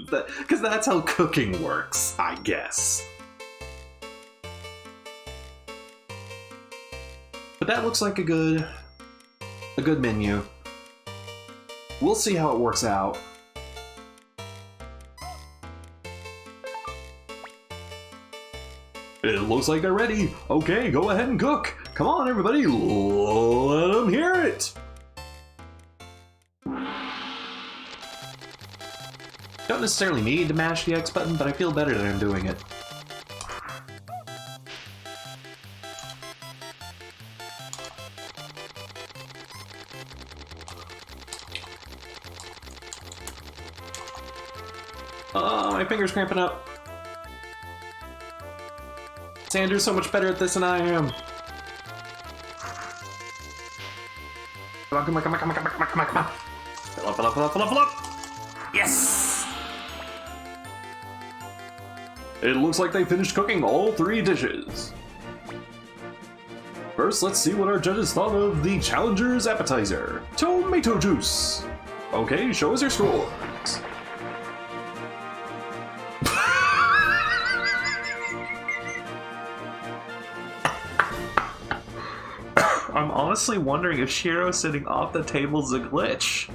Because that's how cooking works, I guess. But that looks like a good menu. We'll see how it works out. It looks like they're ready. Okay, go ahead and cook. Come on, everybody, let them hear it. Don't necessarily need to mash the X button, but I feel better that I'm doing it. Oh, my finger's cramping up. Sanders so much better at this than I am. Come on, come on, come on, come on, come on, come on, come on, come on. Fill up, fill up, fill up, fill up, fill up. Yes! It looks like they finished cooking all 3 dishes. First, let's see what our judges thought of the Challenger's appetizer. Tomato juice. Okay, show us your scores. I'm honestly wondering if Shiro sitting off the table is a glitch.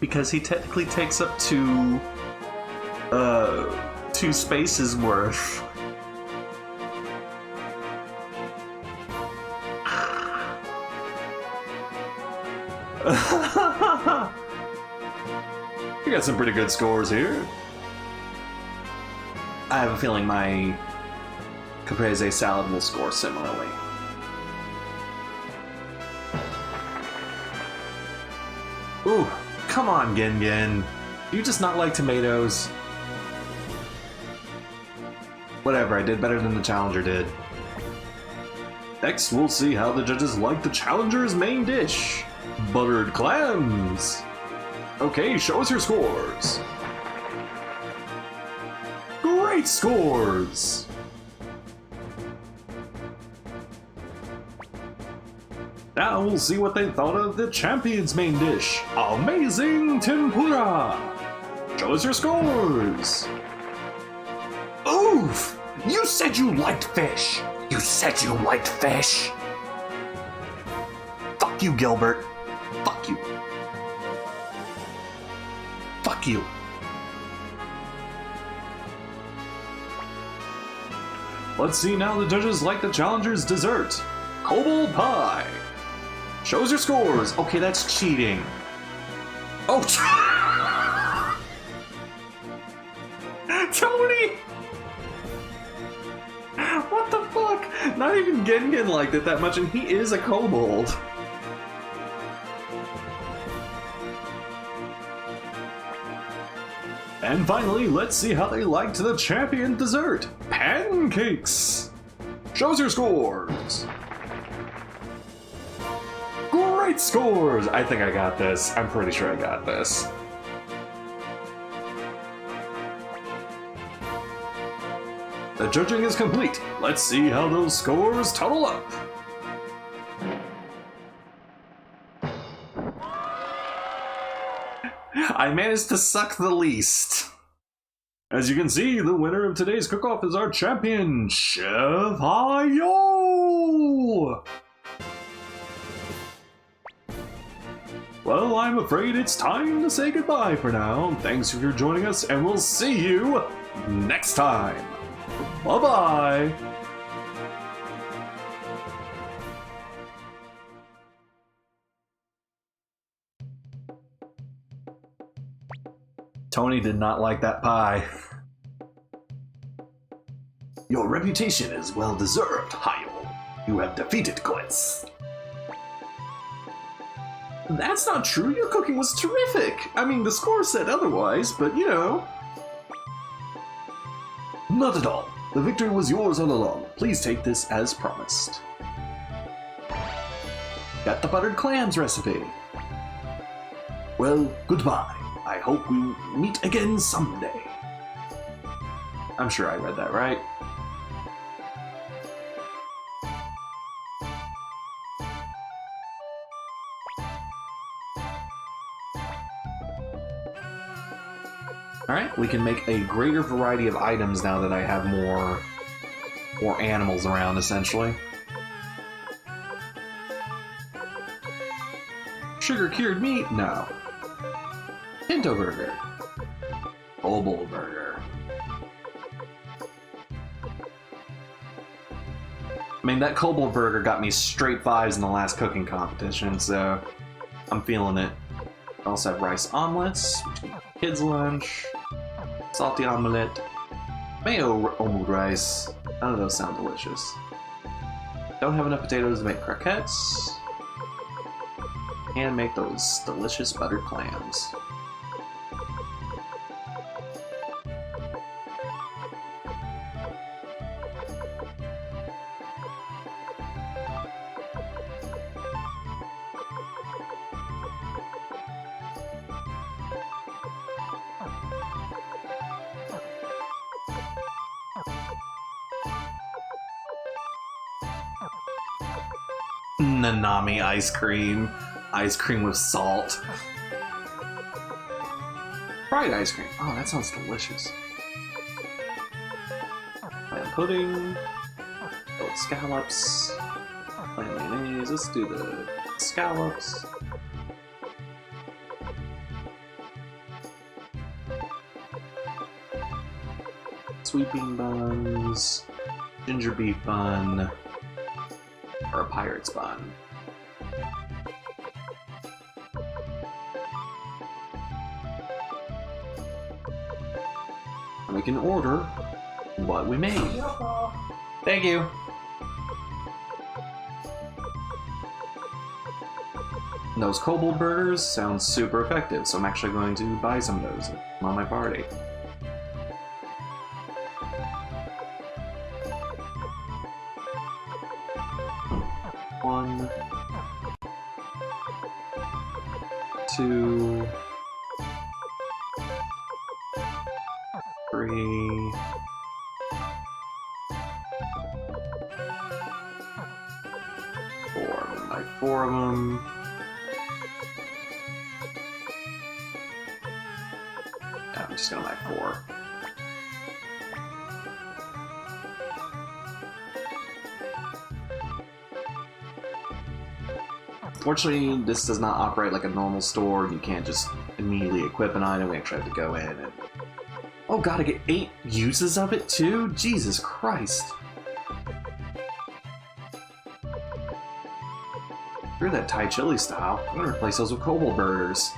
Because he technically takes up 2 spaces worth. You got some pretty good scores here. I have a feeling my caprese salad will score similarly. Ooh, come on, Gin Gin. Do you just not like tomatoes? Whatever, I did better than the Challenger did. Next, we'll see how the judges like the Challenger's main dish. Buttered clams. Okay, show us your scores. Great scores! Now we'll see what they thought of the champion's main dish. Amazing tempura! Show us your scores! Oof! You said you liked fish! You said you liked fish! Fuck you, Gilbert. Fuck you. Fuck you. Let's see now the judges like the Challenger's dessert. Kobold pie. Shows your scores. Okay, that's cheating. Oh, Tony! What the fuck? Not even Gengen liked it that much, and he is a kobold. And finally, let's see how they liked the champion dessert. Pancakes. Shows your scores. Great scores! I think I got this. I'm pretty sure I got this. The judging is complete. Let's see how those scores total up. I managed to suck the least. As you can see, the winner of today's cook-off is our champion, Chef Hayo! Well, I'm afraid it's time to say goodbye for now. Thanks for joining us, and we'll see you next time. Bye-bye! Tony did not like that pie. Your reputation is well deserved, Hayo. You have defeated Quest. That's not true. Your cooking was terrific. I mean, the score said otherwise, but you know. Not at all. The victory was yours all along. Please take this as promised. Got the buttered clams recipe. Well, goodbye. I hope we meet again someday. I'm sure I read that right. Alright, we can make a greater variety of items now that I have more animals around, essentially. Sugar cured meat? No. Pinto burger. Oboe burger. I mean, that kobold burger got me straight 5s in the last cooking competition, so I'm feeling it. I also have rice omelets, kids' lunch, salty omelette, mayo omelette rice. None of those sound delicious. Don't have enough potatoes to make croquettes. And make those delicious buttered clams. Nanami ice cream. Ice cream with salt. Fried ice cream. Oh, that sounds delicious. Lamb pudding. Oh, scallops. Lamb mayonnaise. Let's do the scallops. Sweet bean buns. Ginger beef bun. Or a pirate's bun. We can order what we made. Thank you. Those kobold burgers sound super effective, so I'm actually going to buy some of those on my party. One, two, three, four. I'm gonna buy 4 of them. Yeah, I'm just gonna buy 4. Fortunately, this does not operate like a normal store. You can't just immediately equip an item. We actually have to go in and... Oh god, I get 8 uses of it too? Jesus Christ. Screw that Thai chili style. I'm gonna replace those with kobold burgers.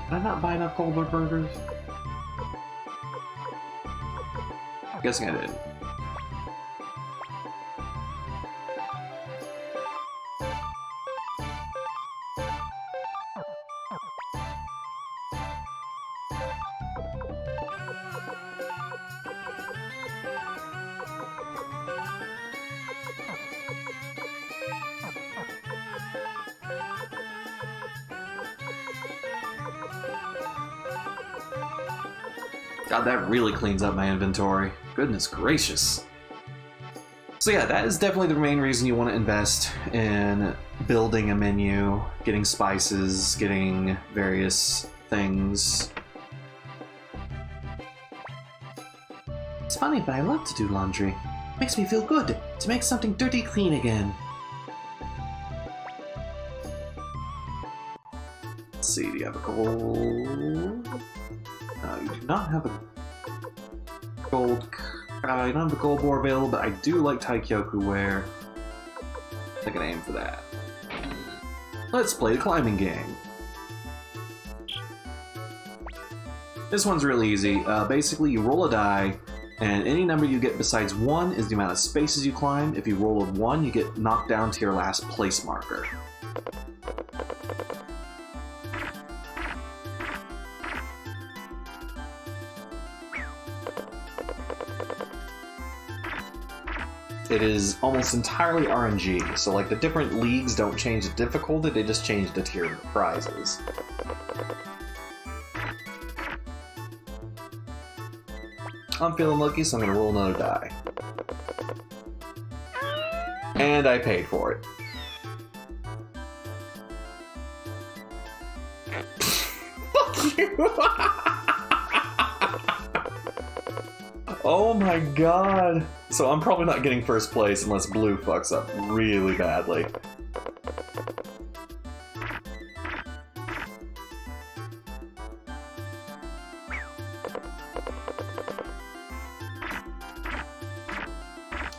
Did I not buy enough kobold burgers? I'm guessing I did. God, that really cleans up my inventory. Goodness gracious. So yeah, that is definitely the main reason you want to invest in building a menu, getting spices, getting various things. It's funny, but I love to do laundry. It makes me feel good to make something dirty clean again. Let's see, do you have a gold? No, you do not have a gold. I don't have a gold boar available, but I do like Taikyoku ware. I can aim for that. Let's play the climbing game. This one's really easy. Basically, you roll a die, and any number you get besides 1 is the amount of spaces you climb. If you roll a 1, you get knocked down to your last place marker. It is almost entirely RNG, so like the different leagues don't change the difficulty, they just change the tier prizes. I'm feeling lucky, so I'm gonna roll another die. And I paid for it. Fuck you! Oh my god! So I'm probably not getting first place unless blue fucks up really badly.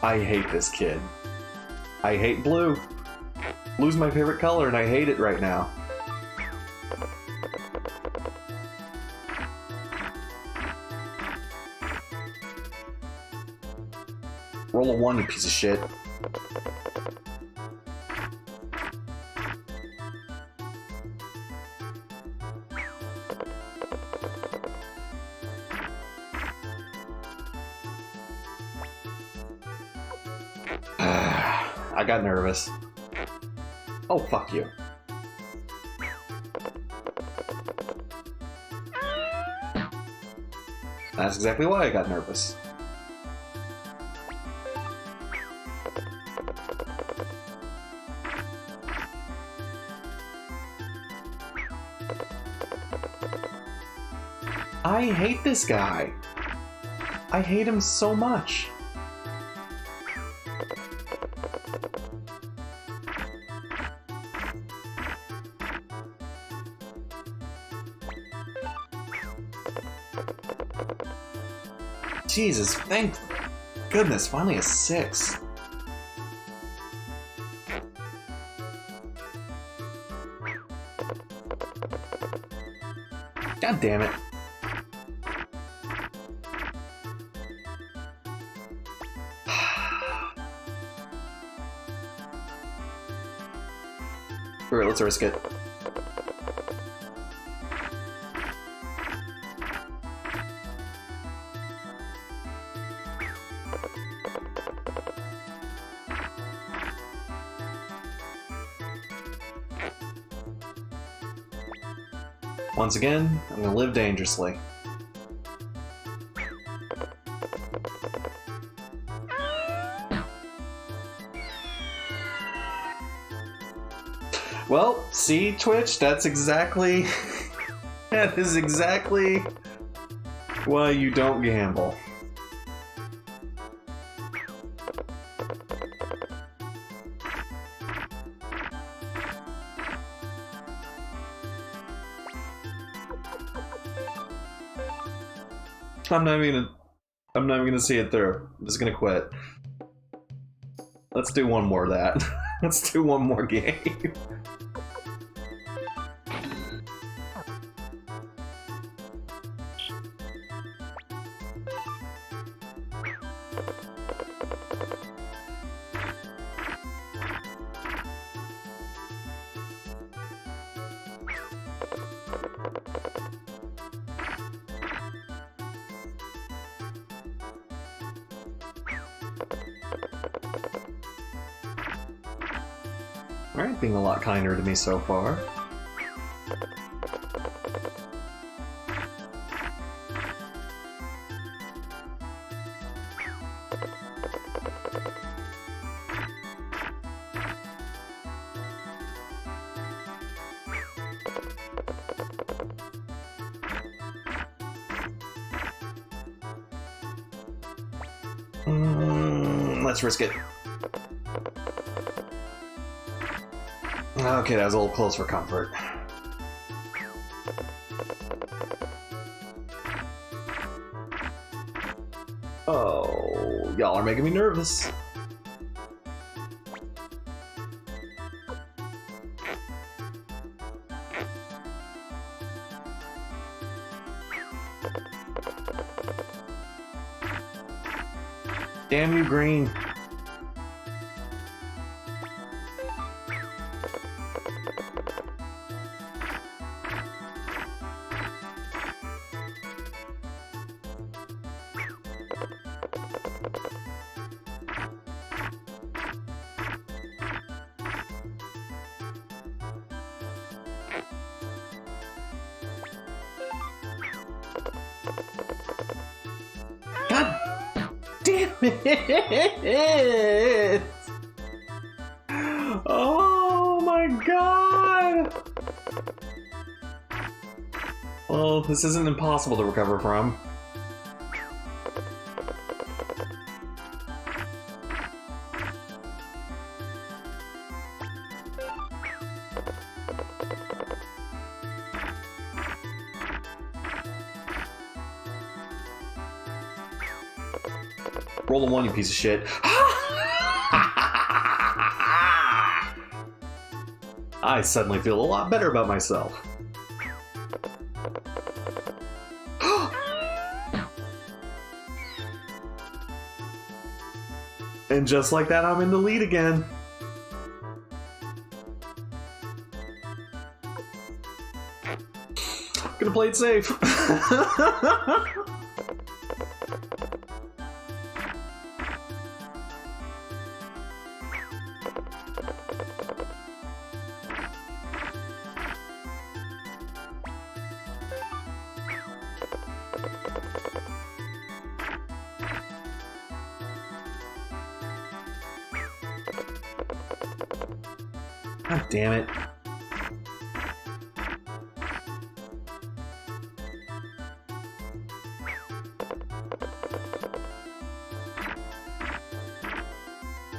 I hate this kid. I hate blue. Blue's my favorite color and I hate it right now. Roll a 1, you piece of shit. I got nervous. Oh, fuck you. That's exactly why I got nervous. I hate this guy. I hate him so much. Jesus, thank goodness, finally a 6. God damn it. Alright, let's risk it. Once again, I'm gonna live dangerously. Well, see, Twitch, that's exactly... that is exactly why you don't gamble. I'm not even gonna see it through. I'm just gonna quit. Let's do one more of that. Let's do one more game. Alright, being a lot kinder to me so far. Let's risk it. Okay, that was a little close for comfort. Oh, y'all are making me nervous. Damn you, green. Damn it! Oh my god! Well, this isn't impossible to recover from. Roll a 1, you piece of shit. I suddenly feel a lot better about myself. And just like that, I'm in the lead again. Gonna play it safe. God damn it.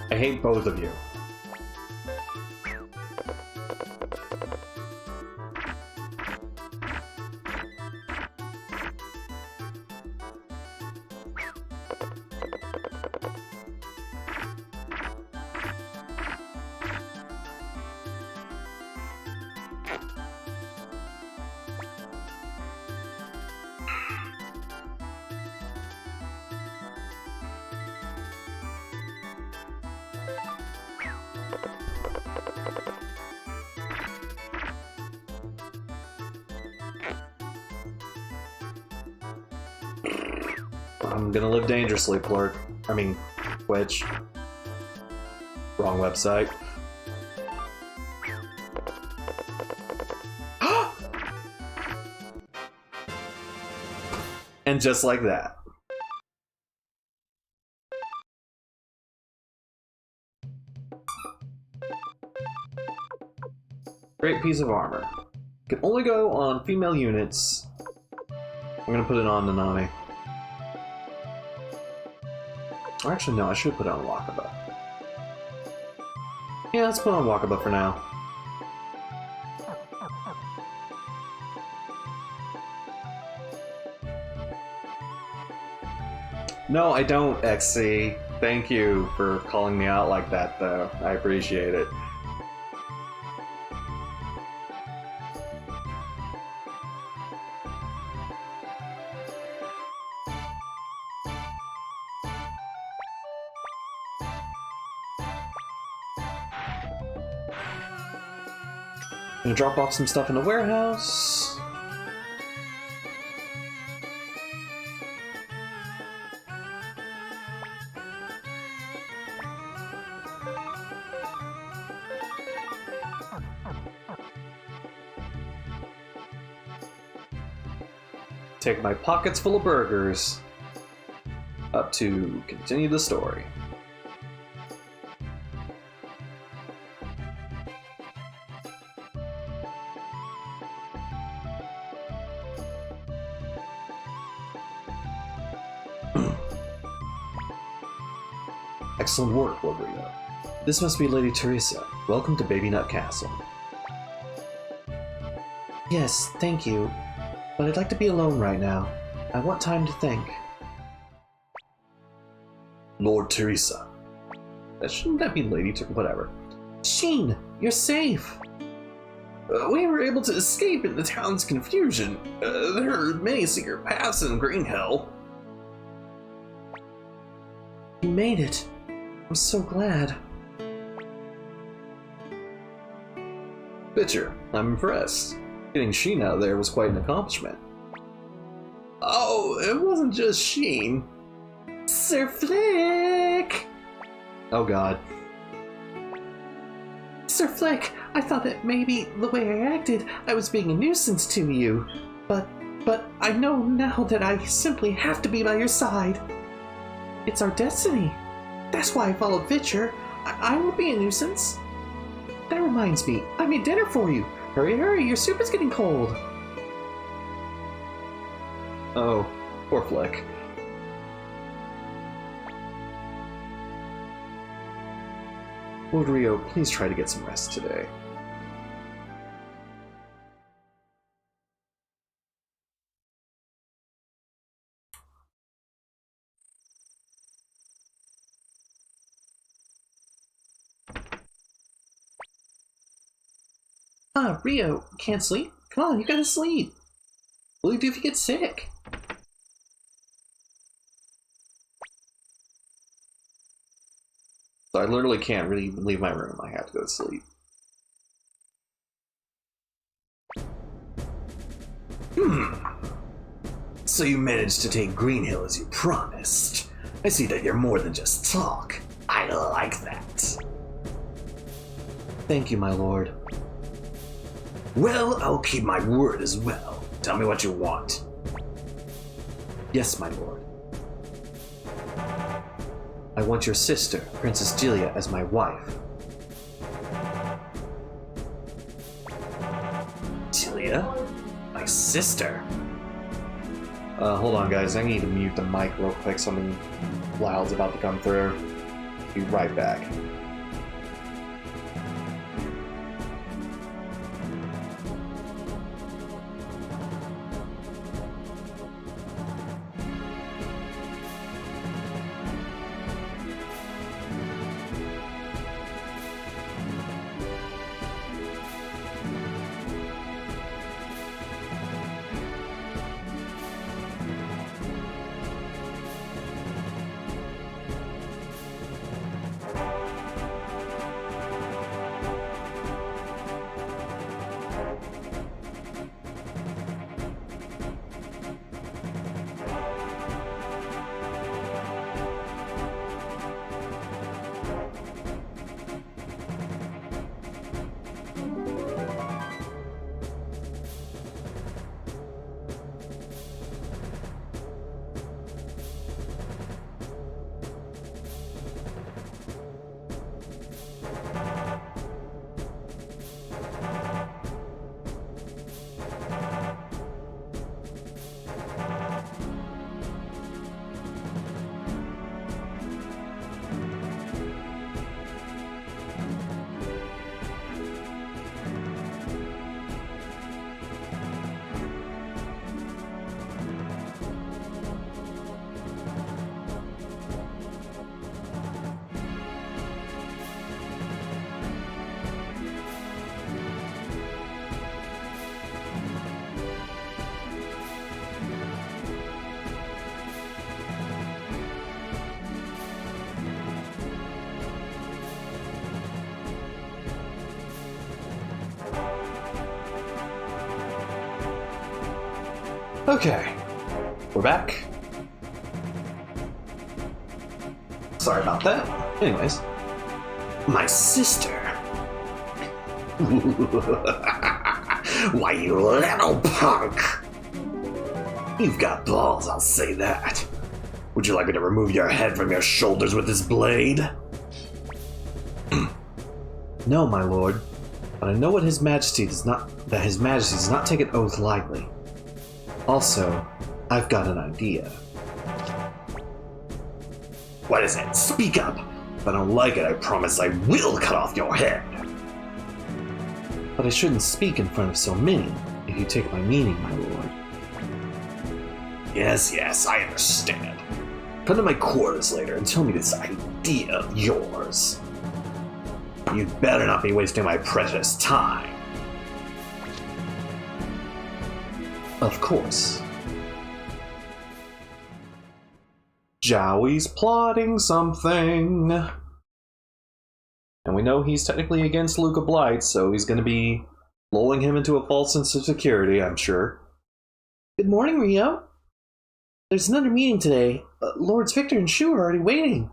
I hate both of you. I'm gonna live dangerously, clerk. I mean, Twitch. Wrong website. And just like that. Great piece of armor. Can only go on female units. I'm gonna put it on Nanami. Or actually, no, I should put it on Wakaba. Yeah, let's put on Wakaba for now. No, I don't, XC. Thank you for calling me out like that, though. I appreciate it. Gonna drop off some stuff in the warehouse. Take my pockets full of burgers up to continue the story. Excellent work, Rodrigo. This must be Lady Teresa. Welcome to Baby Nut Castle. Yes, thank you. But I'd like to be alone right now. I want time to think. Lord Teresa. Shouldn't that be Lady Teresa? Whatever. Sheen, you're safe! We were able to escape in the town's confusion. There are many secret paths in Green Hill. You made it. I'm so glad. Bitcher, I'm impressed. Getting Sheen out of there was quite an accomplishment. Oh, it wasn't just Sheen. Sir Flick! Oh god. Sir Flick, I thought that maybe the way I acted, I was being a nuisance to you. But I know now that I simply have to be by your side. It's our destiny. That's why I followed Fitcher. I won't be a nuisance. That reminds me, I made dinner for you. Hurry, hurry, your soup is getting cold. Oh, poor Flick. Lord Rio, please try to get some rest today. Ah, Rio, can't sleep? Come on, you gotta sleep. What will you do if you get sick? So I literally can't really leave my room. I have to go to sleep. So you managed to take Green Hill as you promised. I see that you're more than just talk. I like that. Thank you, my lord. Well, I'll keep my word as well. Tell me what you want. Yes, my lord. I want your sister, Princess Julia, as my wife. Julia? My sister? Hold on, guys. I need to mute the mic real quick. Something loud's about to come through. Be right back. Okay, we're back. Sorry about that. Anyways, My sister? Why, you little punk! You've got balls, I'll say that. Would you like me to remove your head from your shoulders with this blade? No, my lord. But I know what His Majesty does not take an oath lightly. Also, I've got an idea. What is it? Speak up! If I don't like it, I promise I will cut off your head! But I shouldn't speak in front of so many, if you take my meaning, my lord. Yes, I understand. Come to my quarters later and tell me this idea of yours. You'd better not be wasting my precious time. Of course. Jowie's plotting something. And we know he's technically against Luca Blight, so he's going to be lulling him into a false sense of security, I'm sure. Good morning, Rio. There's another meeting today. Lords Victor and Shu are already waiting.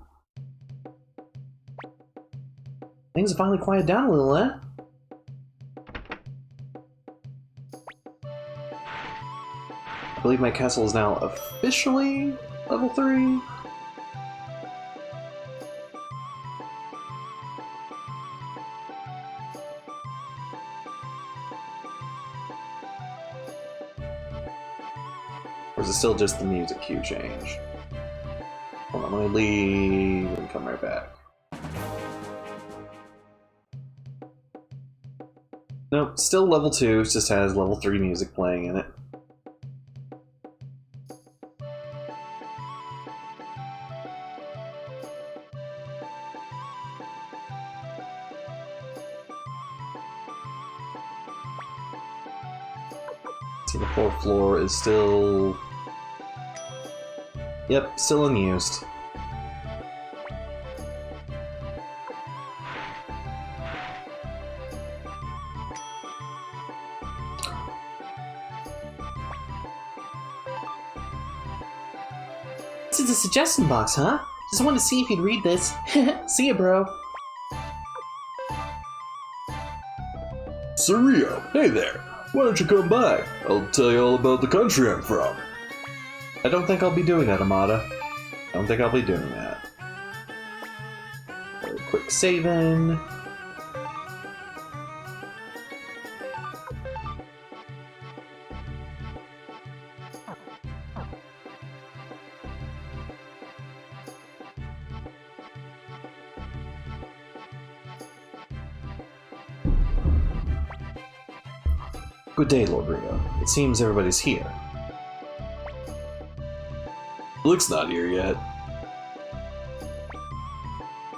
Things have finally quieted down a little, eh? I believe my castle is now officially level 3. Or is it still just the music cue change? Hold on, I'm gonna leave and come right back. Nope, still level 2, it just has level 3 music playing in it. See, the 4th floor is still... Yep, still unused. This is a suggestion box, huh? Just wanted to see if you'd read this. See ya, bro. Surio, hey there. Why don't you come by? I'll tell you all about the country I'm from. I don't think I'll be doing that, Amada. I don't think I'll be doing that. A quick saving. Good day, Lord Rio. It seems everybody's here. Luke's not here yet.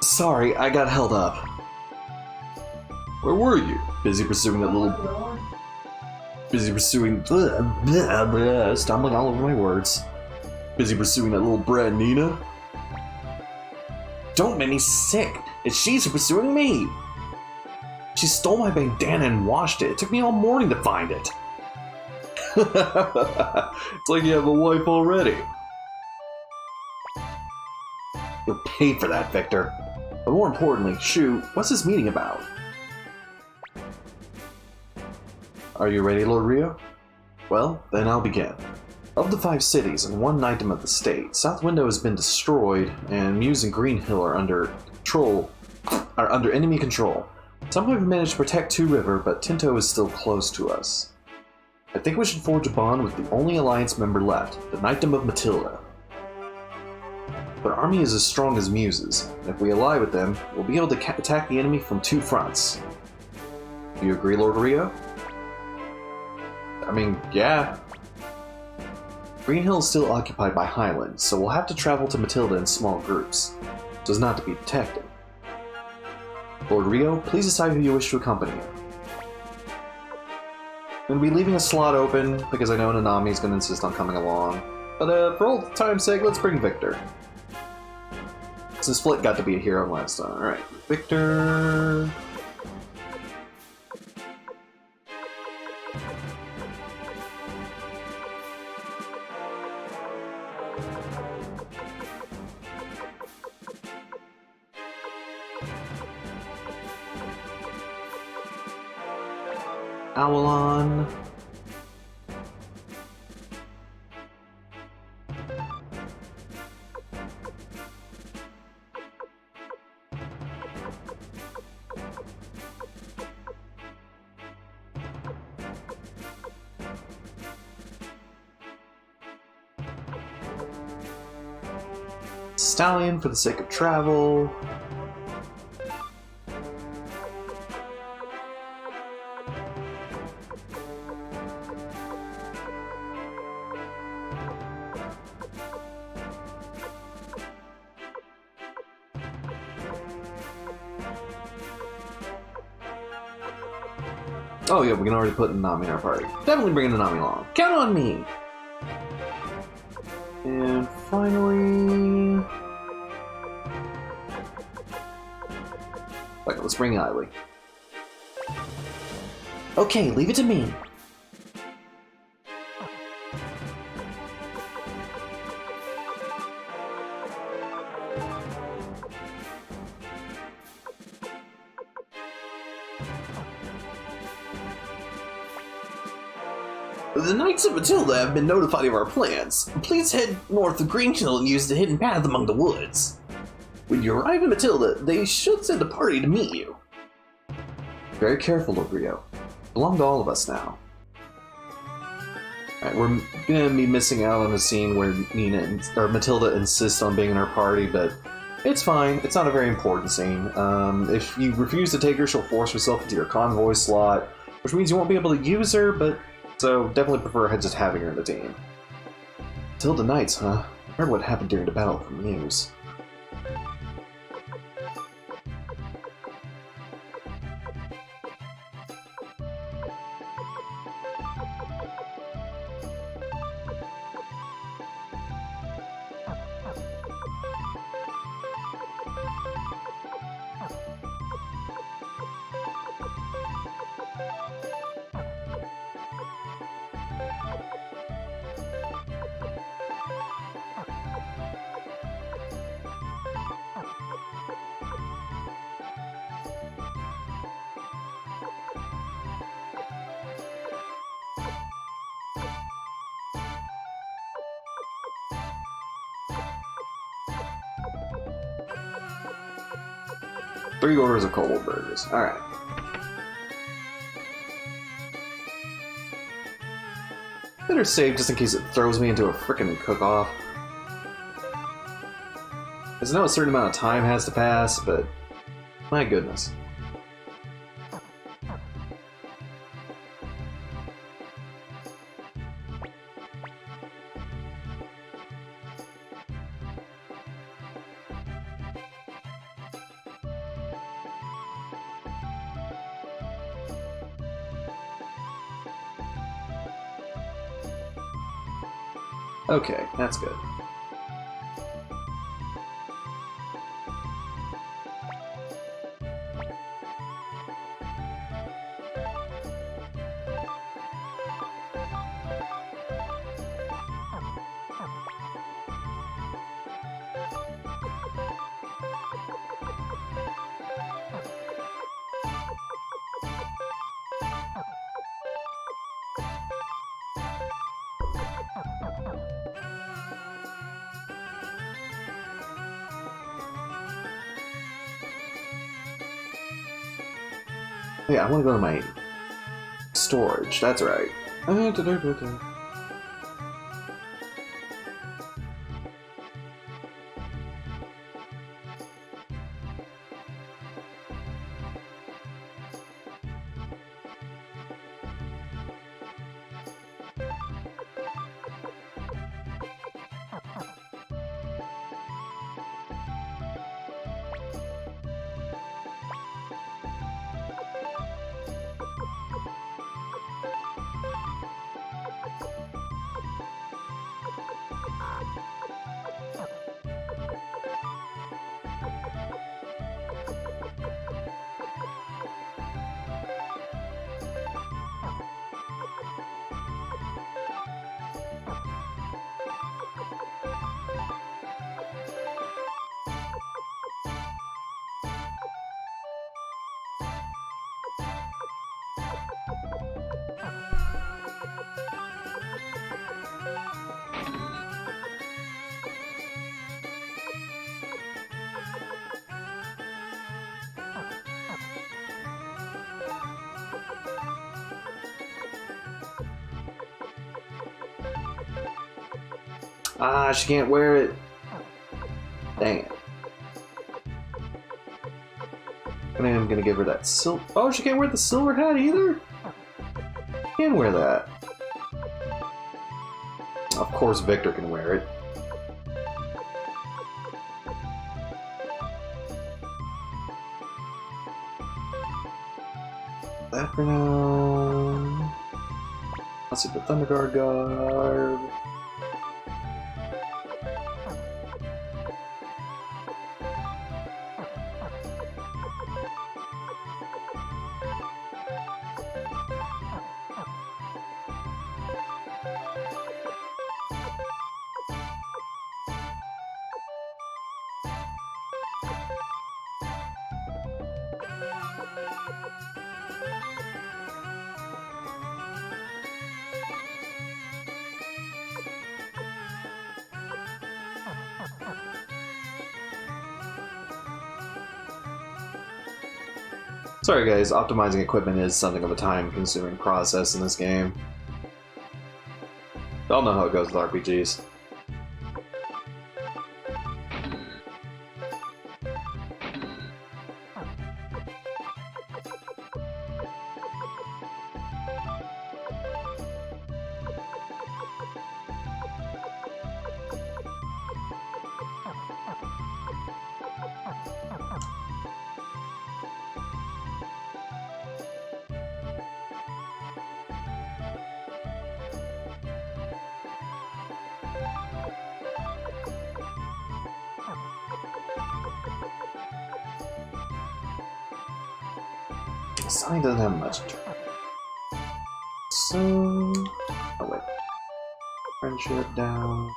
Sorry, I got held up. Where were you? Busy pursuing that little... Stumbling all over my words. Busy pursuing that little brat Nina? Don't make me sick! It's she's who's pursuing me! She stole my bandana and washed it. It took me all morning to find it. It's like you have a wife already. You'll pay for that, Victor. But more importantly, Shu, what's this meeting about? Are you ready, Lord Rio? Well, then I'll begin. Of the 5 cities and 1 item of the state, South Window has been destroyed, and Muse and Green Hill are under enemy control. Some have managed to protect Two River, but Tinto is still close to us. I think we should forge a bond with the only Alliance member left, the Knightdom of Matilda. Their army is as strong as Muse's, and if we ally with them, we'll be able to attack the enemy from 2 fronts. Do you agree, Lord Rio? I mean, yeah. Green Hill is still occupied by Highland, so we'll have to travel to Matilda in small groups, so as not to be detected. Lord Rio, please decide who you wish to accompany you. I'm going to be leaving a slot open, because I know Nanami is going to insist on coming along. But for old time's sake, let's bring Victor. Since Split got to be a hero last time. Alright, Victor... Owlon. Stallion for the sake of travel. Oh yeah, we can already put Nanami in our party. Definitely bringing Nanami along. Count on me! And finally... Okay, let's bring Eily. Okay, leave it to me. The Knights of Matilda have been notified of our plans. Please head north of Green Hill and use the hidden path among the woods. When you arrive in Matilda, they should send a party to meet you. Very careful, Lord Rio. Belong to all of us now. Alright, we're gonna be missing out on a scene where Matilda insists on being in our party, but it's fine. It's not a very important scene. If you refuse to take her, she'll force herself into your convoy slot, which means you won't be able to use her, but so definitely prefer just having her in the team. Matilda Knights, huh? I heard what happened during the battle from news. Three orders of kobold burgers. Alright. Better save just in case it throws me into a frickin' cook-off. Because I know a certain amount of time has to pass, but my goodness. Okay, that's good. Yeah, I want to go to my storage. That's right. Ah, she can't wear it. Dang it. And I'm gonna give her that silver. Oh, she can't wear the silver hat either? She can wear that. Of course, Victor can wear it. That for now. Let's see the Thunder Guard garb. Sorry guys, optimizing equipment is something of a time-consuming process in this game. Y'all know how it goes with RPGs. Sunny doesn't have much. So... oh wait. Friendship down.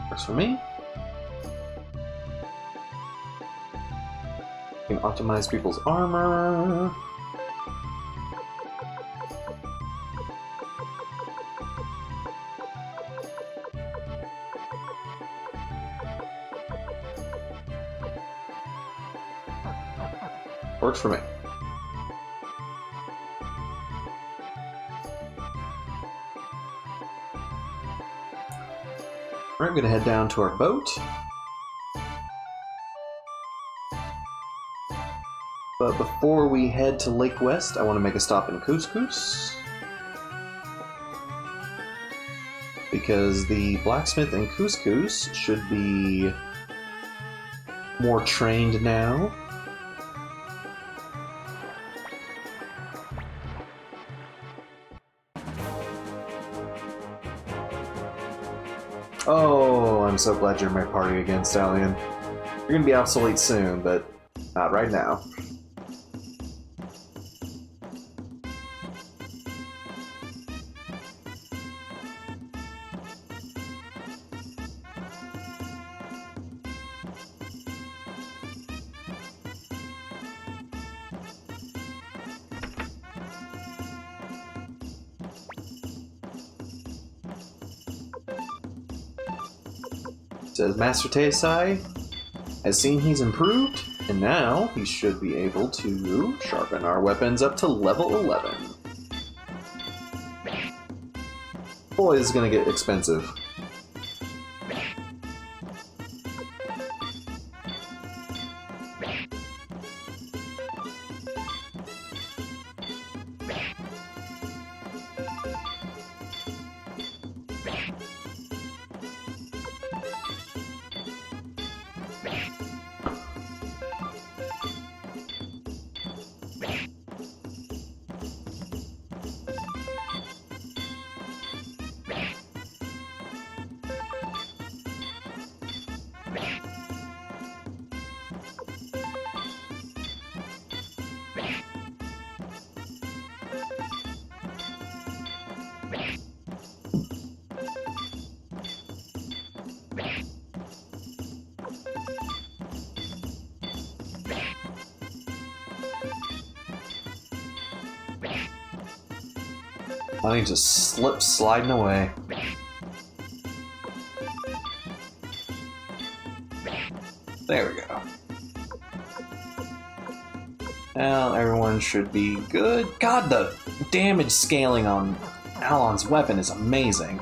Works for me. You can optimize people's armor. Works for me. Alright, I'm gonna head down to our boat. But before we head to Lake West, I want to make a stop in Couscous. Because the blacksmith in Couscous should be more trained now. Oh, I'm so glad you're in my party again, Stallion. You're gonna be obsolete soon, but not right now. Says Master Teisai has seen he's improved, and now he should be able to sharpen our weapons up to level 11. Boy, this is gonna get expensive. Money just slips sliding away. There we go. Now everyone should be good. God, the damage scaling on Alon's weapon is amazing.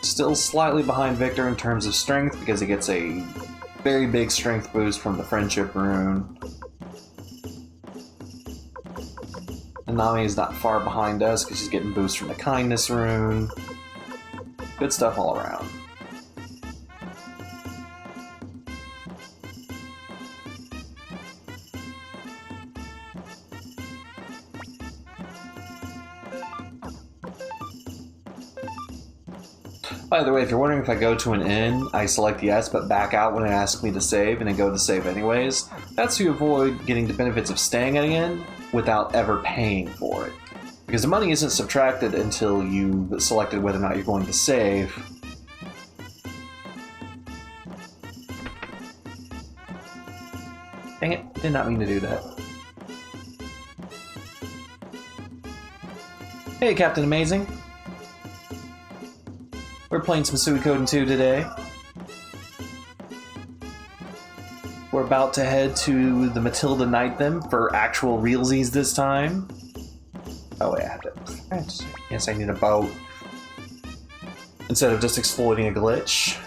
Still slightly behind Victor in terms of strength because he gets a very big strength boost from the Friendship Rune. And Nami's not far behind us because she's getting boosts from the Kindness Rune. Good stuff all around. By the way, if you're wondering if I go to an inn, I select yes, but back out when it asks me to save, and then go to save anyways. That's to avoid getting the benefits of staying at an inn without ever paying for it. Because the money isn't subtracted until you've selected whether or not you're going to save. Dang it, did not mean to do that. Hey, Captain Amazing. We're playing some Suikoden II today. We're about to head to the Matilda Night then for actual realsies this time. Oh wait, I have to... Yes, I need a boat. Instead of just exploiting a glitch.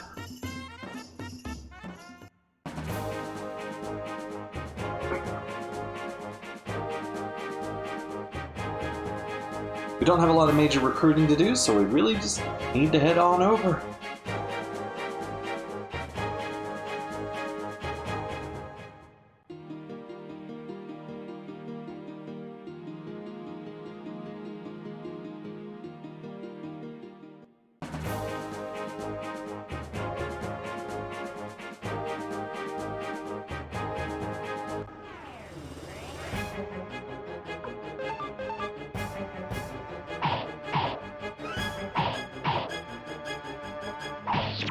We don't have a lot of major recruiting to do, so we really just need to head on over.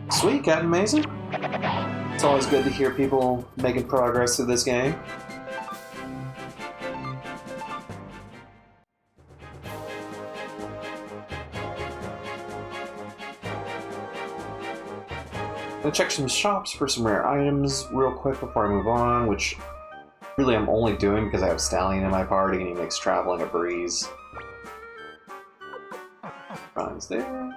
Sweet, Captain Amazing. It's always good to hear people making progress through this game. I'll check some shops for some rare items real quick before I move on, which really I'm only doing because I have Stallion in my party and he makes traveling a breeze. Runs there.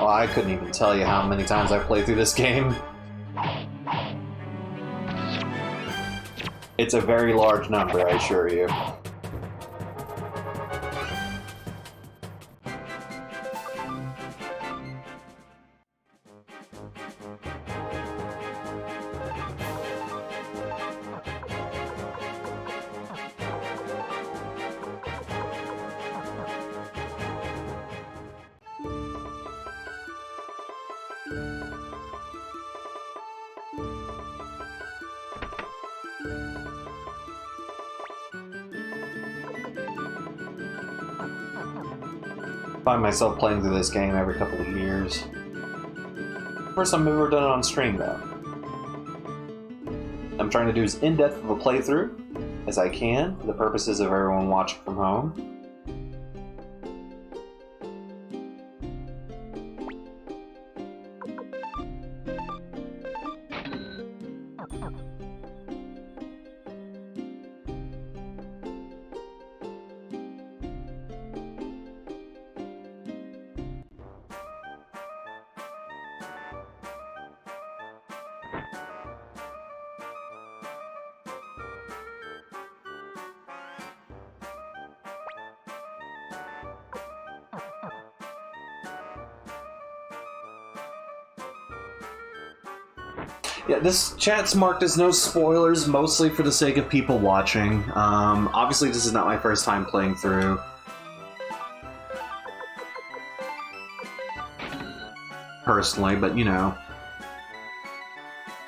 Oh, I couldn't even tell you how many times I've played through this game. It's a very large number, I assure you. Find myself playing through this game every couple of years. First time I've ever done it on stream, though. I'm trying to do as in-depth of a playthrough as I can for the purposes of everyone watching from home. Yeah, this chat's marked as no spoilers, mostly for the sake of people watching. Obviously, this is not my first time playing through. Personally, but you know.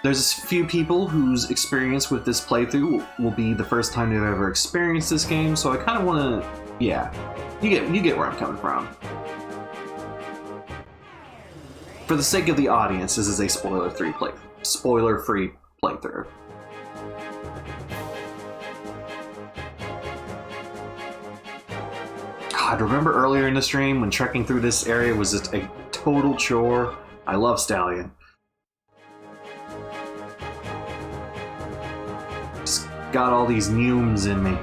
There's a few people whose experience with this playthrough will be the first time they've ever experienced this game, so I kind of want to... Yeah, you get where I'm coming from. For the sake of the audience, this is a spoiler-free playthrough. God, remember earlier in the stream when trekking through this area was just a total chore? I love Stallion. Just got all these neumes in me.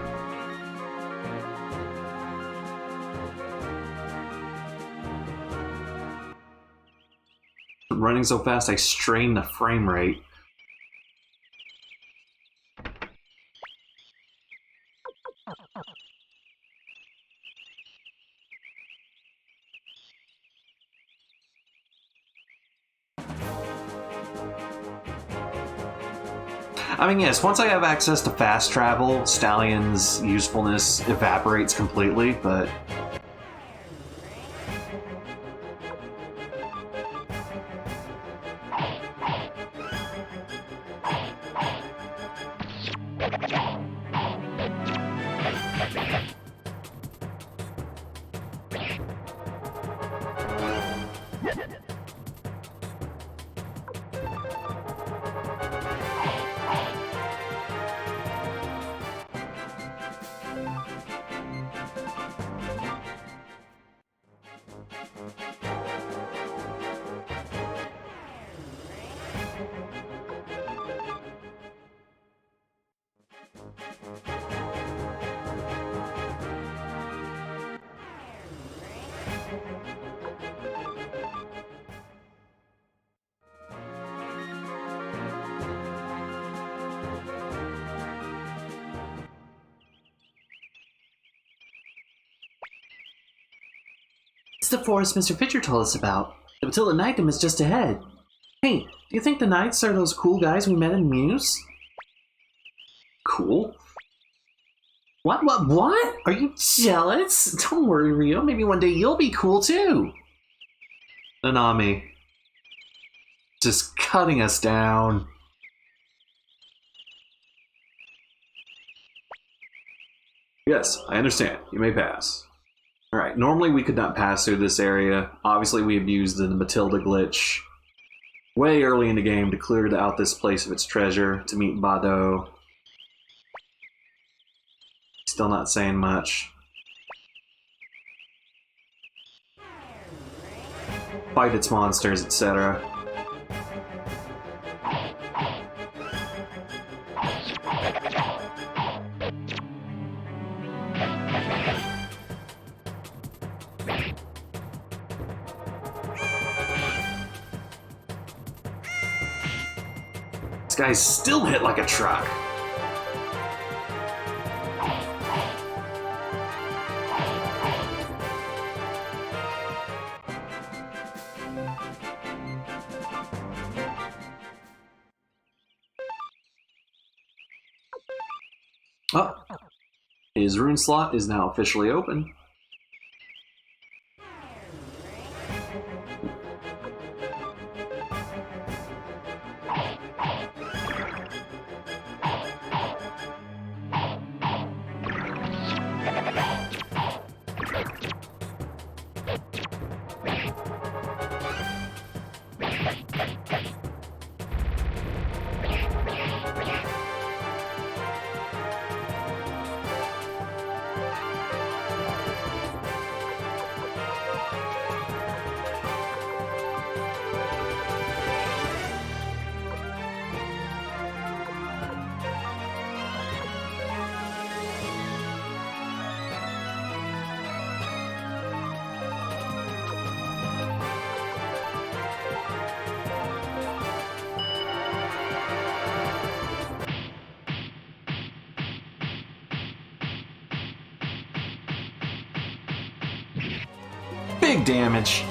Running so fast I strain the frame rate. I mean, yes, once I have access to fast travel, Stallion's usefulness evaporates completely, but... It's the forest Mr. Fisher told us about. The Matilda Knightum is just ahead. Hey, do you think the Knights are those cool guys we met in Muse? Cool? What? Are you jealous? Don't worry, Rio. Maybe one day you'll be cool too. Nanami. Just cutting us down. Yes, I understand. You may pass. Alright, normally we could not pass through this area. Obviously we have used the Matilda glitch way early in the game to clear out this place of its treasure, to meet Bado. Still not saying much. Fight its monsters, etc. This guy's still hit like a truck. Oh, his rune slot is now officially open. Big damage.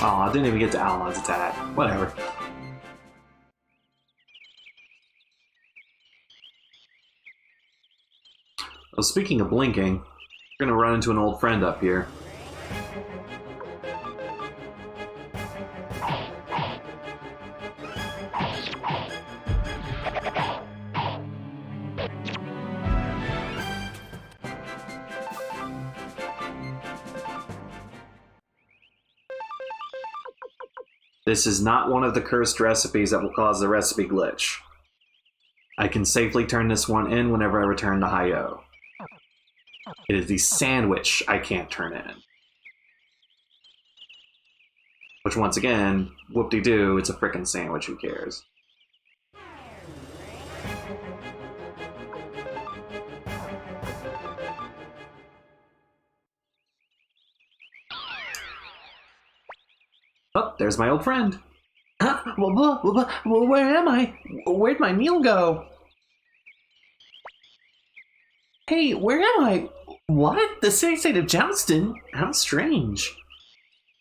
Oh, I didn't even get to Almon's attack. Whatever. Well, speaking of blinking, we're gonna run into an old friend up here. This is not one of the cursed recipes that will cause the recipe glitch. I can safely turn this one in whenever I return to Hayo. It is the sandwich I can't turn in. Which, once again, whoop-de-doo, it's a frickin' sandwich, who cares? Oh, there's my old friend. Huh? Well, where am I? Where'd my meal go? Hey, where am I? What? The city state of Johnston? How strange.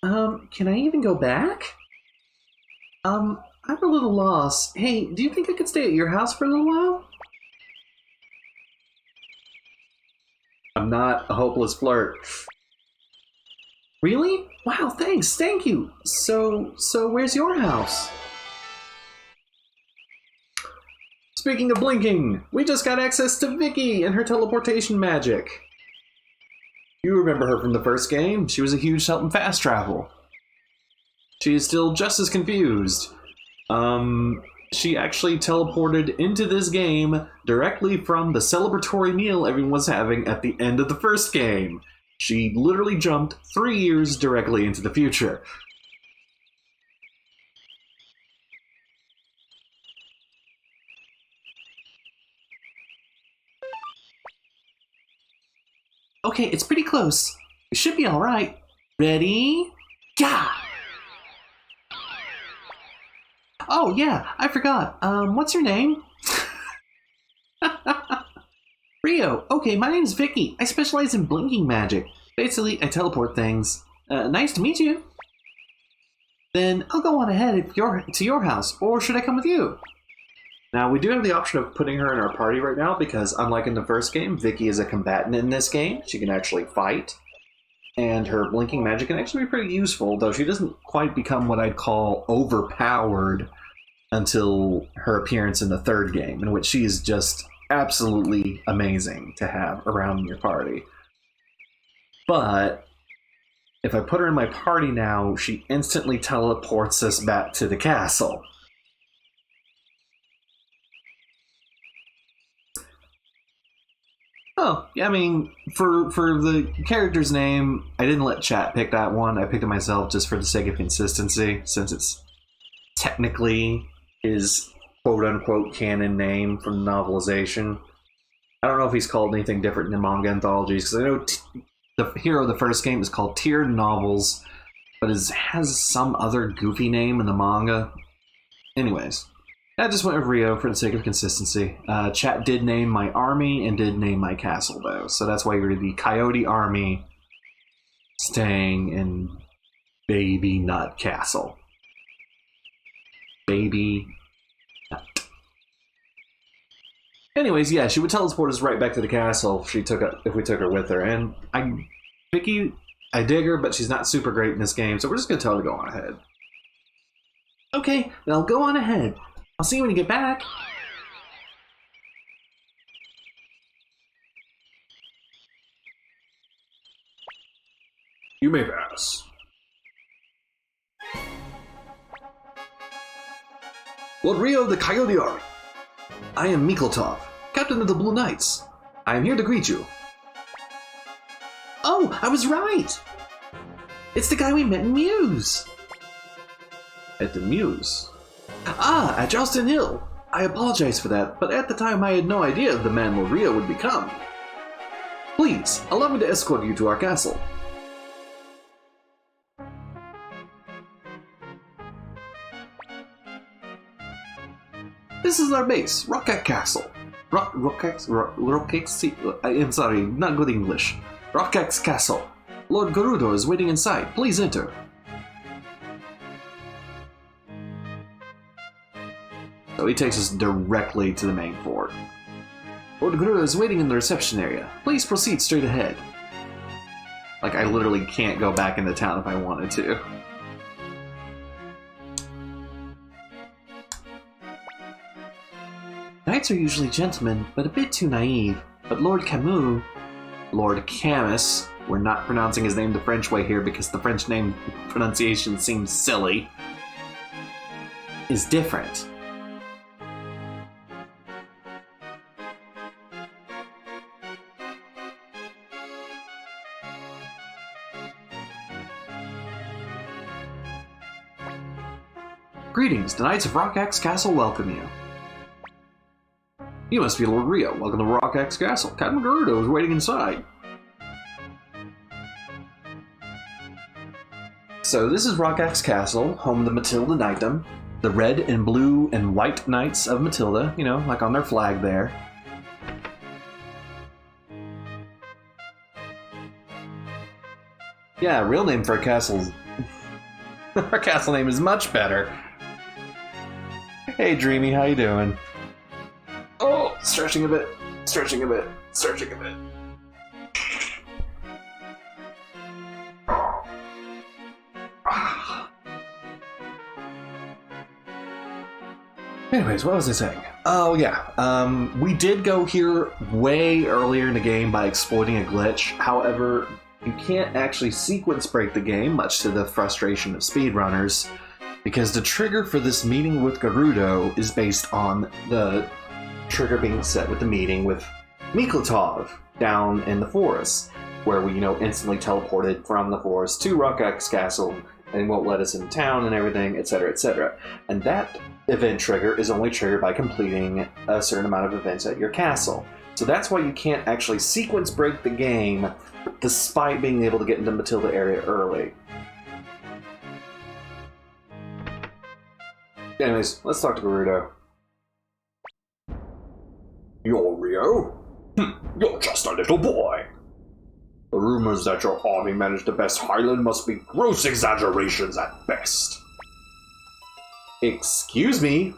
Can I even go back? I'm a little lost. Hey, do you think I could stay at your house for a little while? I'm not a hopeless flirt. Really? Wow, thanks, thank you. So where's your house? Speaking of blinking, we just got access to Vicky and her teleportation magic. You remember her from the first game? She was a huge help in fast travel. She is still just as confused. She actually teleported into this game directly from the celebratory meal everyone was having at the end of the first game. She literally jumped 3 years directly into the future. Okay, it's pretty close. We should be alright. Ready? Yeah! Oh, yeah, I forgot. What's your name? Rio. Okay, my name's Vicky. I specialize in blinking magic. Basically, I teleport things. Nice to meet you. Then I'll go on ahead to your house, or should I come with you? Now, we do have the option of putting her in our party right now because, unlike in the first game, Vicky is a combatant in this game. She can actually fight, and her blinking magic can actually be pretty useful, though she doesn't quite become what I'd call overpowered until her appearance in the third game, in which she is just absolutely amazing to have around your party. But if I put her in my party now, she instantly teleports us back to the castle. Oh, yeah, I mean, for the character's name, I didn't let chat pick that one. I picked it myself just for the sake of consistency, since it's technically his quote-unquote canon name from the novelization. I don't know if he's called anything different in manga anthologies, because I know the hero of the first game is called Tiered Novels, but has some other goofy name in the manga. Anyways, I just went with Rio for the sake of consistency. Chat did name my army and did name my castle, though, so that's why you're the Coyote Army staying in Baby Nut Castle. Baby Nut. Anyways, yeah, she would teleport us right back to the castle if we took her with her. And Vicky, I dig her, but she's not super great in this game, so we're just gonna tell her to go on ahead. Okay, then I'll go on ahead. I'll see you when you get back. You may pass. Lord Rio of the Coyote Army. I am Mikoltov, captain of the Blue Knights. I am here to greet you. Oh, I was right! It's the guy we met in Muse. At the Muse? Ah, at Johnston Hill. I apologize for that, but at the time I had no idea of the man Lord Rio would become. Please, allow me to escort you to our castle. This is our base, Rocket Castle. I'm sorry, not good English. Rocket's Castle. Lord Gerudo is waiting inside. Please enter. So he takes us directly to the main fort. Lord Gerudo is waiting in the reception area. Please proceed straight ahead. Like, I literally can't go back into town if I wanted to. Knights are usually gentlemen, but a bit too naive. But Lord Camus... Lord Camus, we're not pronouncing his name the French way here because the French name pronunciation seems silly, is different. Greetings, the Knights of Rockaxe Castle welcome you. You must be Lord Rio. Welcome to Rockaxe Castle. Captain Gerudo is waiting inside. So this is Rockaxe Castle, home of the Matilda Knightdom. The red and blue and white knights of Matilda, you know, like on their flag there. Yeah, real name for a castle. Our castle name is much better. Hey, Dreamy, how you doing? Oh, stretching a bit, stretching a bit, stretching a bit. Anyways, what was I saying? Oh yeah, we did go here way earlier in the game by exploiting a glitch. However, you can't actually sequence break the game, much to the frustration of speedrunners, because the trigger for this meeting with Gerudo is based on the trigger being set with the meeting with Miklatov down in the forest, where we, instantly teleported from the forest to Rockaxe Castle and won't let us in town and everything, etc., etc. And that event trigger is only triggered by completing a certain amount of events at your castle. So that's why you can't actually sequence break the game despite being able to get into Matilda area early. Anyways, let's talk to Gerudo. You're Rio? You're just a little boy. The rumors that your army managed to best Highland must be gross exaggerations at best. Excuse me?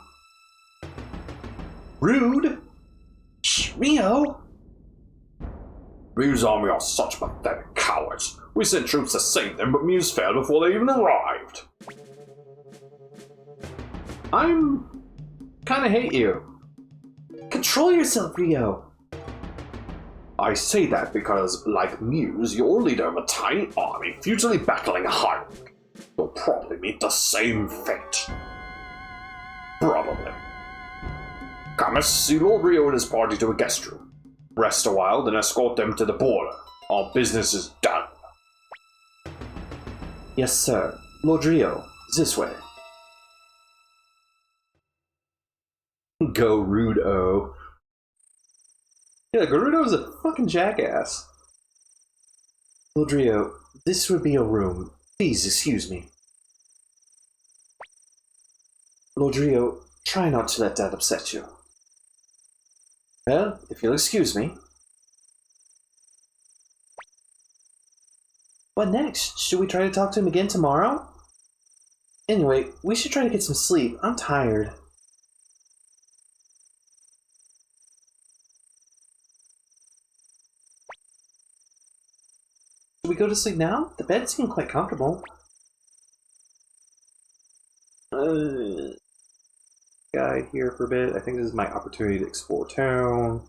Rude? Shh, Rio? Mew's army are such pathetic cowards. We sent troops to save them, but Mews fell before they even arrived. I'm kinda hate you. Control yourself, Rio. I say that because, like Mews, your leader of a tiny army futilely battling a Highland. You'll probably meet the same fate. Probably. Come see Lord Rio and his party to a guest room. Rest a while, then escort them to the border. Our business is done. Yes, sir. Lord Rio, this way. Go Rudo. Yeah, Gerudo's a fucking jackass. Lord Rio, this would be your room. Please excuse me. Lord Rio, try not to let that upset you. Well, if you'll excuse me. What next? Should we try to talk to him again tomorrow? Anyway, we should try to get some sleep. I'm tired. Should we go to sleep now? The bed seemed quite comfortable. Guy here for a bit. I think this is my opportunity to explore town.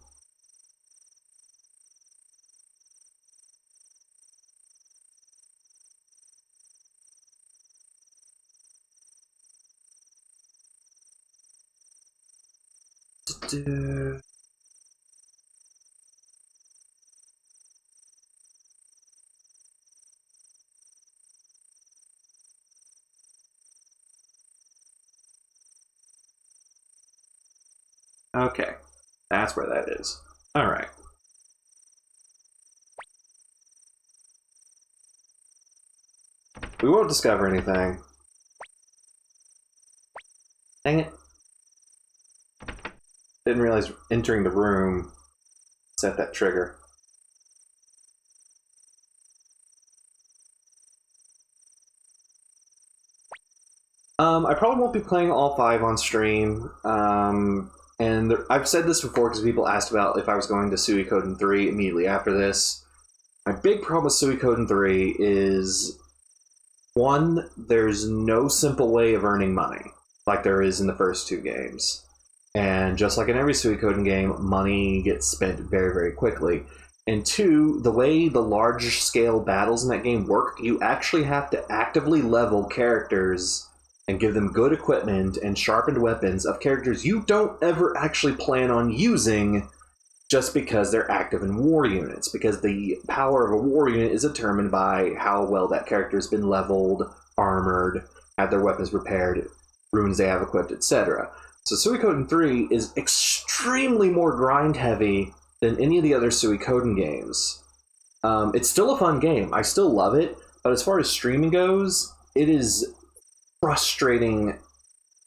Okay, that's where that is. Alright. We won't discover anything. Dang it. Didn't realize entering the room set that trigger. I probably won't be playing all 5 on stream. And I've said this before because people asked about if I was going to Suikoden 3 immediately after this. My big problem with Suikoden 3 is, one, there's no simple way of earning money, like there is in the first 2 games. And just like in every Suikoden game, money gets spent very, very quickly. And 2, the way the large-scale battles in that game work, you actually have to actively level characters and give them good equipment and sharpened weapons of characters you don't ever actually plan on using just because they're active in war units, because the power of a war unit is determined by how well that character has been leveled, armored, had their weapons repaired, runes they have equipped, etc. So Suikoden 3 is extremely more grind-heavy than any of the other Suikoden games. It's still a fun game. I still love it, but as far as streaming goes, it is frustrating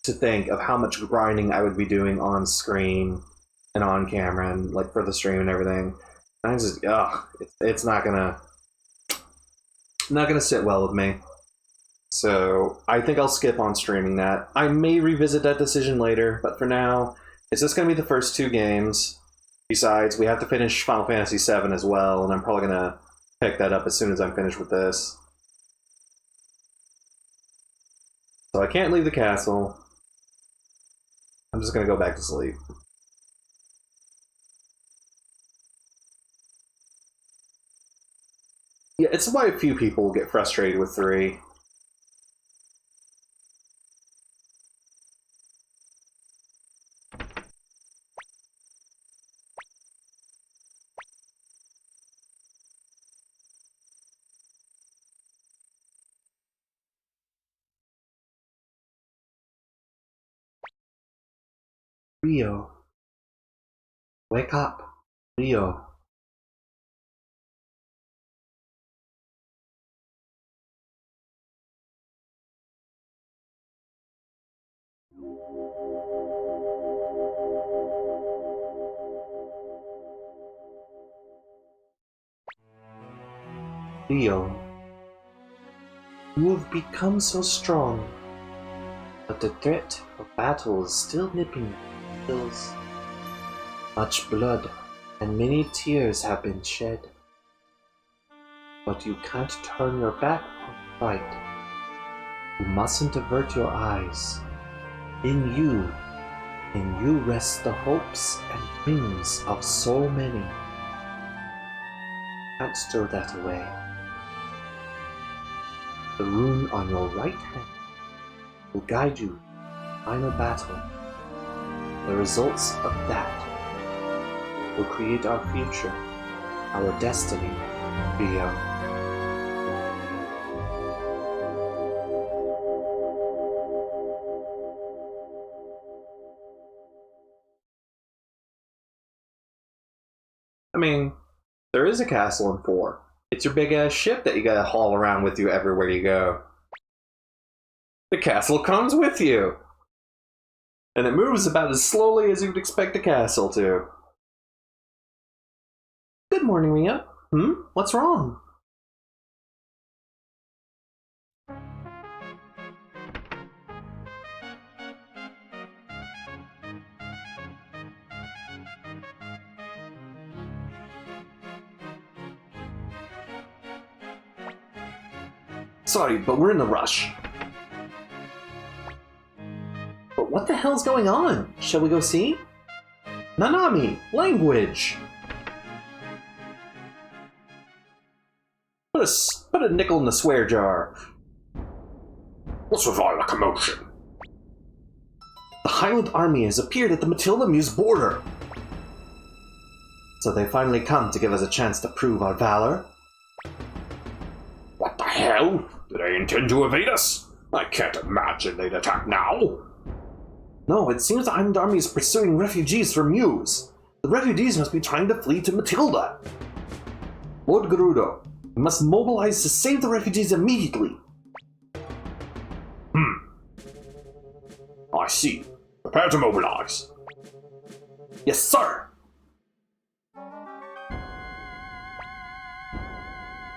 to think of how much grinding I would be doing on screen and on camera and like for the stream and everything. And I just, it's not gonna sit well with me. So I think I'll skip on streaming that. I may revisit that decision later, but for now, it's just gonna be the first 2 games. Besides, we have to finish Final Fantasy VII as well, and I'm probably gonna pick that up as soon as I'm finished with this. So I can't leave the castle. I'm just gonna go back to sleep. Yeah, it's why a few people get frustrated with 3. Rio. Wake up, Rio. Rio. You have become so strong, but the threat of battle is still nipping at your heels. Much blood and many tears have been shed. But you can't turn your back on the fight. You mustn't avert your eyes. In you rest the hopes and dreams of so many. Can't stir that away. The rune on your right hand will guide you to the final battle. The results of that will create our future, our destiny, Rio. I mean, there is a castle in 4. It's your big ass ship that you gotta haul around with you everywhere you go. The castle comes with you! And it moves about as slowly as you'd expect a castle to. Good morning, Ria. What's wrong? Sorry, but we're in a rush. But what the hell's going on? Shall we go see? Nanami! Language! Put a nickel in the swear jar. What's with all the commotion? The Highland army has appeared at the Matilda Muse border. So they finally come to give us a chance to prove our valor. What the hell? Do they intend to evade us? I can't imagine they'd attack now. No, it seems the Highland army is pursuing refugees from Muse. The refugees must be trying to flee to Matilda. Lord Gerudo, we must mobilize to save the refugees immediately. I see. Prepare to mobilize. Yes, sir!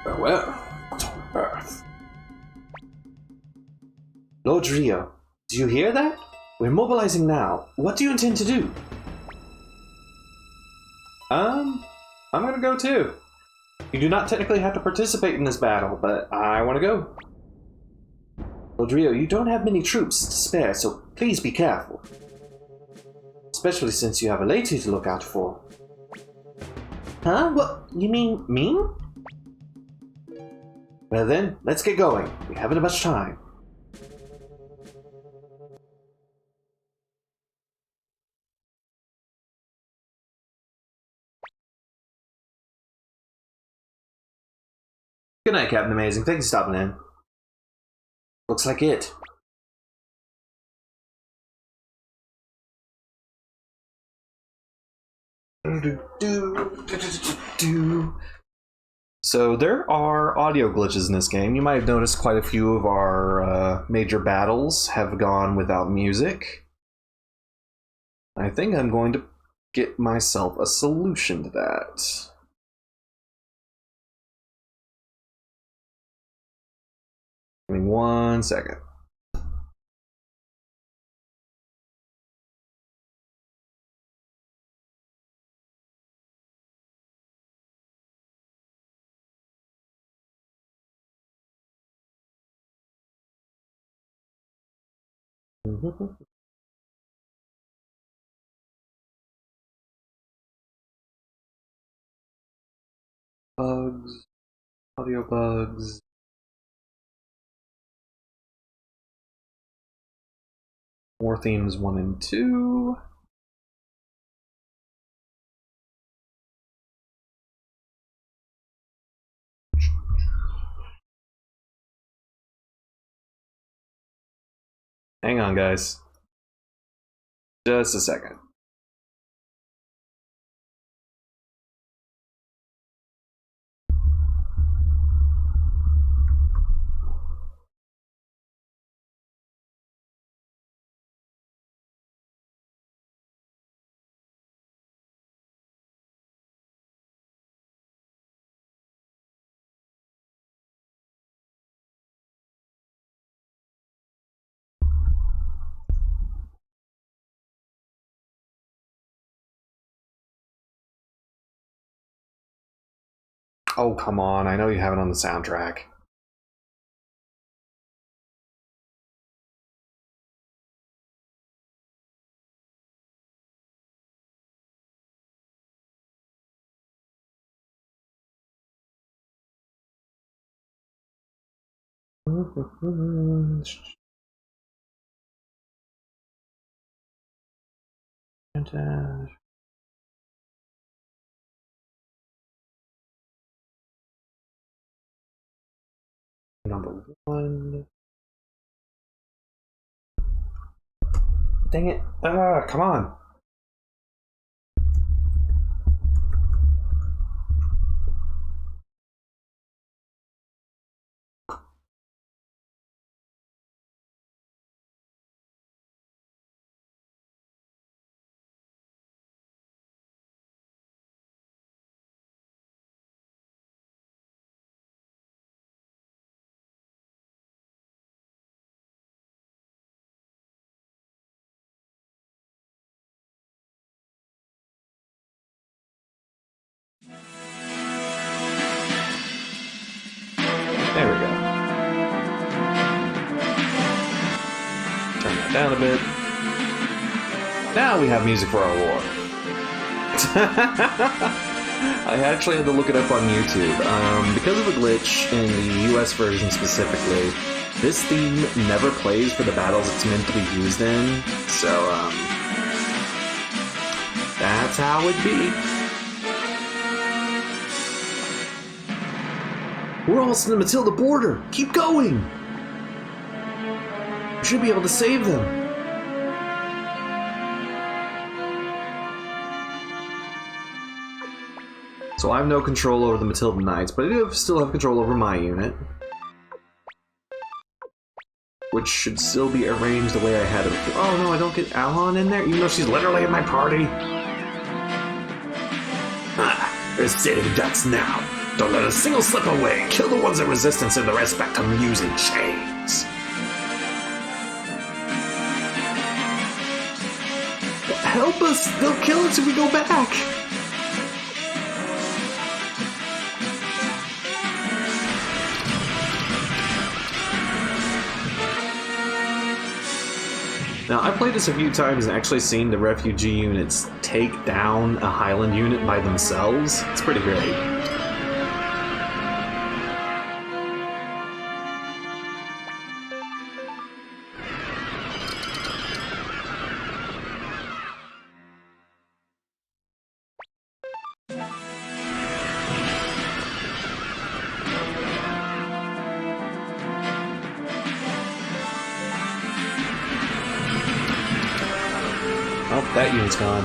Well, what on earth? Lord Rio, do you hear that? We're mobilizing now. What do you intend to do? I'm gonna go too. You do not technically have to participate in this battle, but I want to go. Lord Rio, you don't have many troops to spare, so please be careful. Especially since you have a lady to look out for. Huh? What? You mean me? Well then, let's get going. We haven't much time. Good night, Captain Amazing. Thanks for stopping in. Looks like it. So there are audio glitches in this game. You might have noticed quite a few of our major battles have gone without music. I think I'm going to get myself a solution to that. Give me 1 second. Bugs, audio bugs. More themes 1 and 2. Hang on, guys. Just a second. Oh, come on. I know you have it on the soundtrack. Number 1. Dang it. Come on. There we go. Turn that down a bit. Now we have music for our war. I actually had to look it up on YouTube. Because of a glitch in the US version specifically, this theme never plays for the battles it's meant to be used in. So, that's how it be. We're almost in the Matilda border. Keep going. We should be able to save them. So I have no control over the Matilda Knights, but I do still have control over my unit. Which should still be arranged the way I had it. Oh no, I don't get Alon in there, even though she's literally in my party. There's saving ducks now. Don't let a single slip away. Kill the ones in resistance and the rest back to using chains. Help us! They'll kill us if we go back! Now, I've played this a few times and actually seen the refugee units take down a Highland unit by themselves. It's pretty great. Oh, that unit's gone.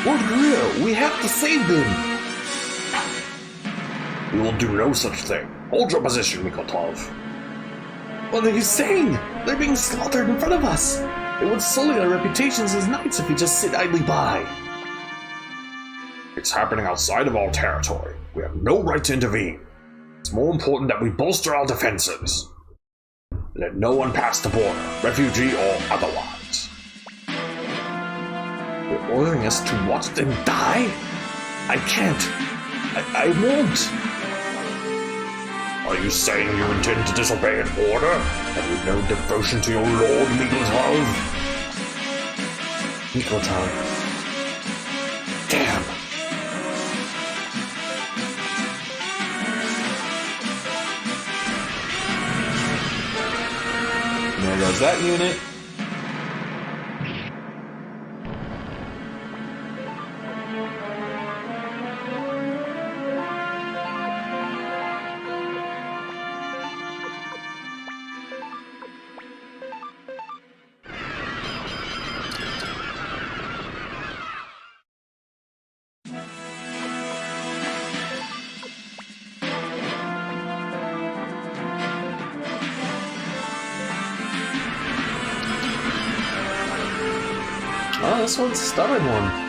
Lord Greer, we have to save them! We will do no such thing. Hold your position, Mikotov. What are you saying? They're being slaughtered in front of us! It would sully our reputations as knights if we just sit idly by. It's happening outside of our territory. We have no right to intervene. It's more important that we bolster our defenses. Let no one pass the border, refugee or otherwise. You're ordering us to watch them die? I can't. I won't. Are you saying you intend to disobey an order? Have you no devotion to your lord, Mikotov? Mikotov. Damn. There goes that unit. Oh, this one's a stubborn one.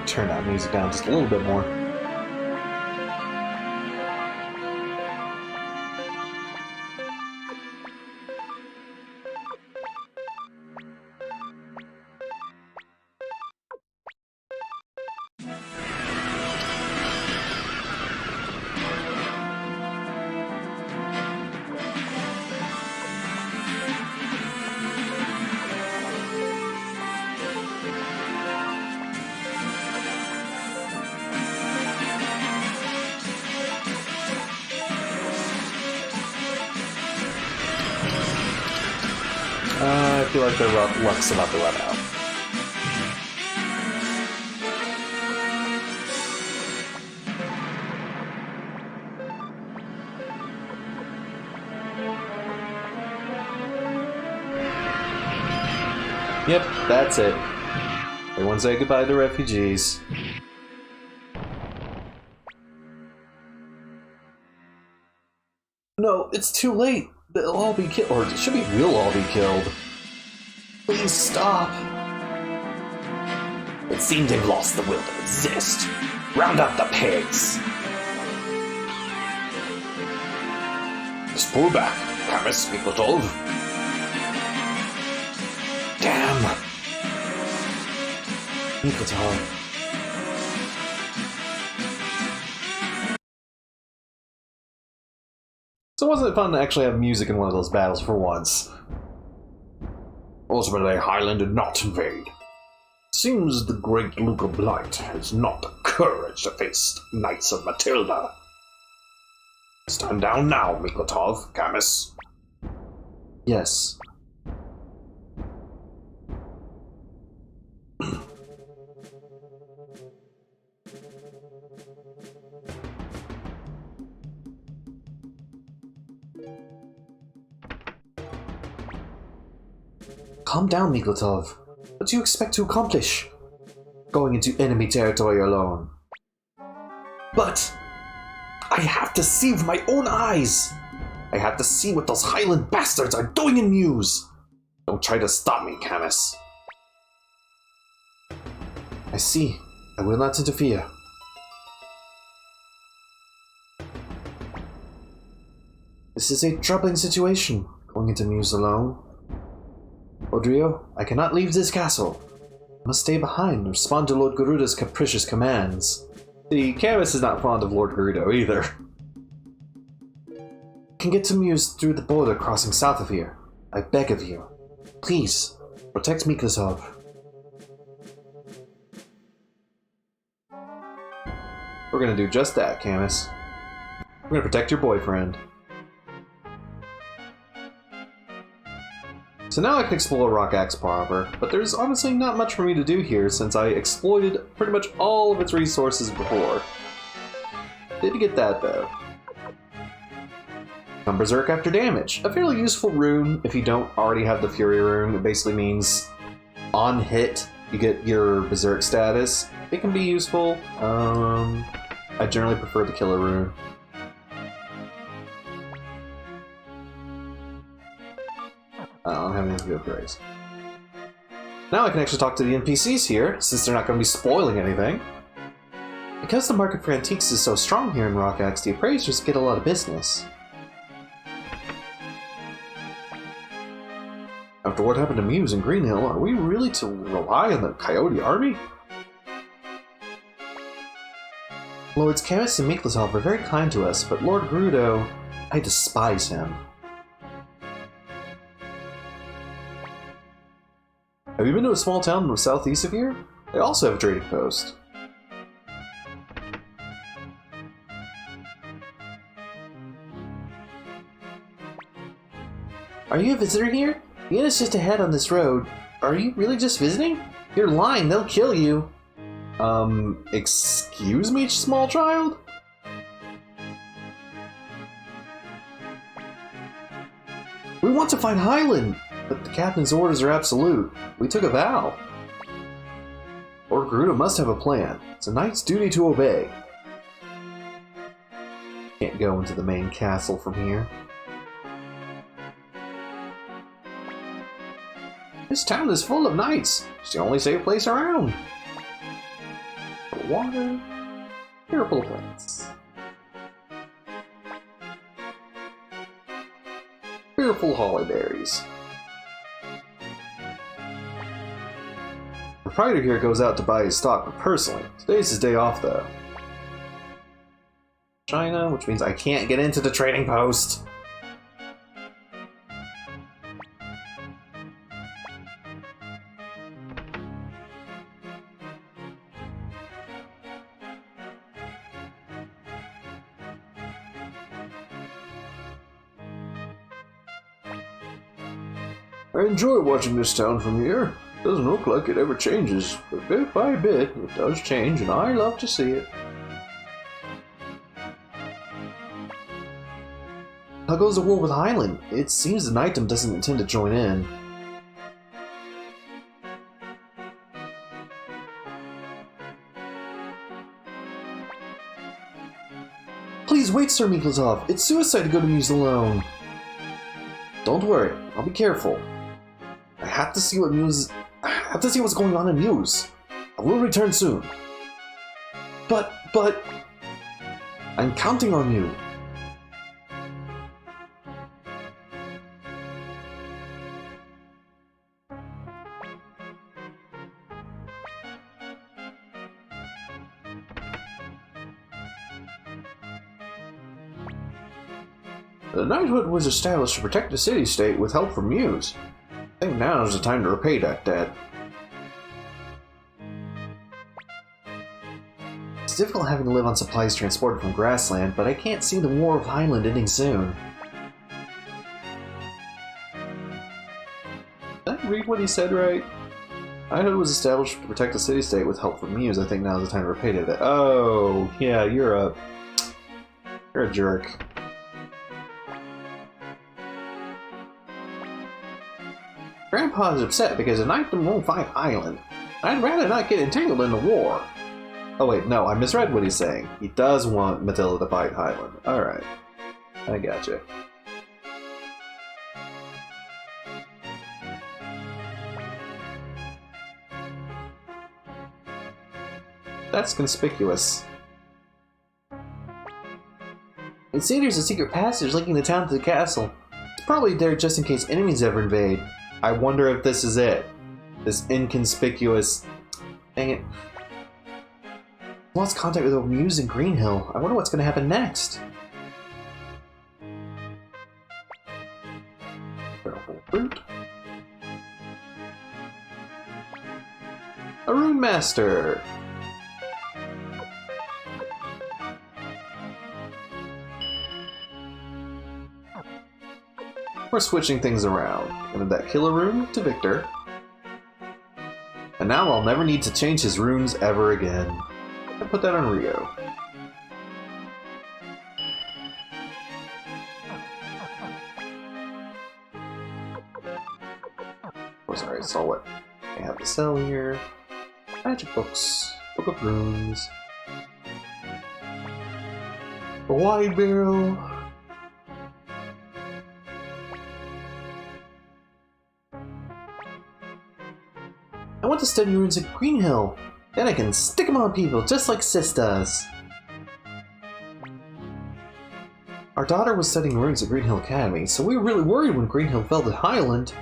Turn that music down just a little bit more. I feel like their luck's about to run out. Yep, that's it. Everyone say goodbye to refugees. No, it's too late. They'll all be killed. Or it should be, we'll all be killed. Please stop. It seems they've lost the will to resist. Round up the pigs. Just pull back, Kamis Mikotov. Damn. Mikotov. So wasn't it fun to actually have music in one of those battles for once? Ultimately, Highland did not invade. Seems the great Luca Blight has not the courage to face Knights of Matilda. Stand down now, Mikotov, Kamis. Yes. Calm down, Mikotov. What do you expect to accomplish? Going into enemy territory alone. But I have to see with my own eyes. I have to see what those Highland bastards are doing in Muse. Don't try to stop me, Camus. I see. I will not interfere. This is a troubling situation, going into Muse alone. Rodrigo, I cannot leave this castle. I must stay behind and respond to Lord Garuda's capricious commands. See, Camus is not fond of Lord Garuda either. I can get to Muse through the border crossing south of here. I beg of you. Please, protect Mikosov. We're gonna do just that, Camus. We're gonna protect your boyfriend. So now I can explore Rock Axe proper, but there's honestly not much for me to do here since I exploited pretty much all of its resources before. Did get that though. Become Berserk after damage. A fairly useful rune if you don't already have the Fury rune. It basically means on hit you get your Berserk status. It can be useful. I generally prefer the Killer rune. I don't have anything to praise. Now I can actually talk to the NPCs here, since they're not going to be spoiling anything. Because the market for antiques is so strong here in Rock Axe, the appraisers get a lot of business. After what happened to Muse and Greenhill, are we really to rely on the Coyote army? Lords Karis and Miklasov are very kind to us, but Lord Gerudo, I despise him. Have you been to a small town in the southeast of here? They also have a trading post. Are you a visitor here? The inn is just ahead on this road. Are you really just visiting? You're lying, they'll kill you. Excuse me, small child? We want to find Highland, but the captain's orders are absolute. We took a vow. Lord Gerudo must have a plan. It's a knight's duty to obey. Can't go into the main castle from here. This town is full of knights. It's the only safe place around. Water, purple plants. Fearful hollyberries. The proprietor here goes out to buy his stock personally. Today's his day off though. China, which means I can't get into the trading post. I enjoy watching this town from here. It doesn't look like it ever changes, but bit by bit it does change, and I love to see it. How goes the war with Highland? It seems the Knightum doesn't intend to join in. Please wait, Sir Miklasov. It's suicide to go to Muse alone. Don't worry, I'll be careful. I have to see what's going on in Muse. I will return soon. But I'm counting on you. The knighthood was established to protect the city-state with help from Muse. I think now is the time to repay that debt. It's difficult having to live on supplies transported from Grassland, but I can't see the War of Highland ending soon. Did I read what he said right? Knighthood was established to protect the city-state with help from Muse. I think now is the time to repay that debt. Oh, yeah, you're a jerk. Grandpa's upset because the Knightum won't fight Highland. I'd rather not get entangled in the war. Oh wait, no, I misread what he's saying. He does want Matilda to fight Highland. Alright. I gotcha. That's conspicuous. It seems there's a secret passage linking the town to the castle. It's probably there just in case enemies ever invade. I wonder if this is it. This inconspicuous... Dang it. Lost contact with Muse and Greenhill. I wonder what's going to happen next. Purple fruit. A Rune Master. We're switching things around. Giving that killer rune to Victor. And now I'll never need to change his runes ever again. I'll put that on Rio. Oh, sorry, I saw what I have to sell here. Magic books, book of runes, a wide barrel. I want to study runes at Green Hill. Then I can stick them on people just like Sis does. Our daughter was studying runes at Green Hill Academy, so we were really worried when Green Hill fell to Highland.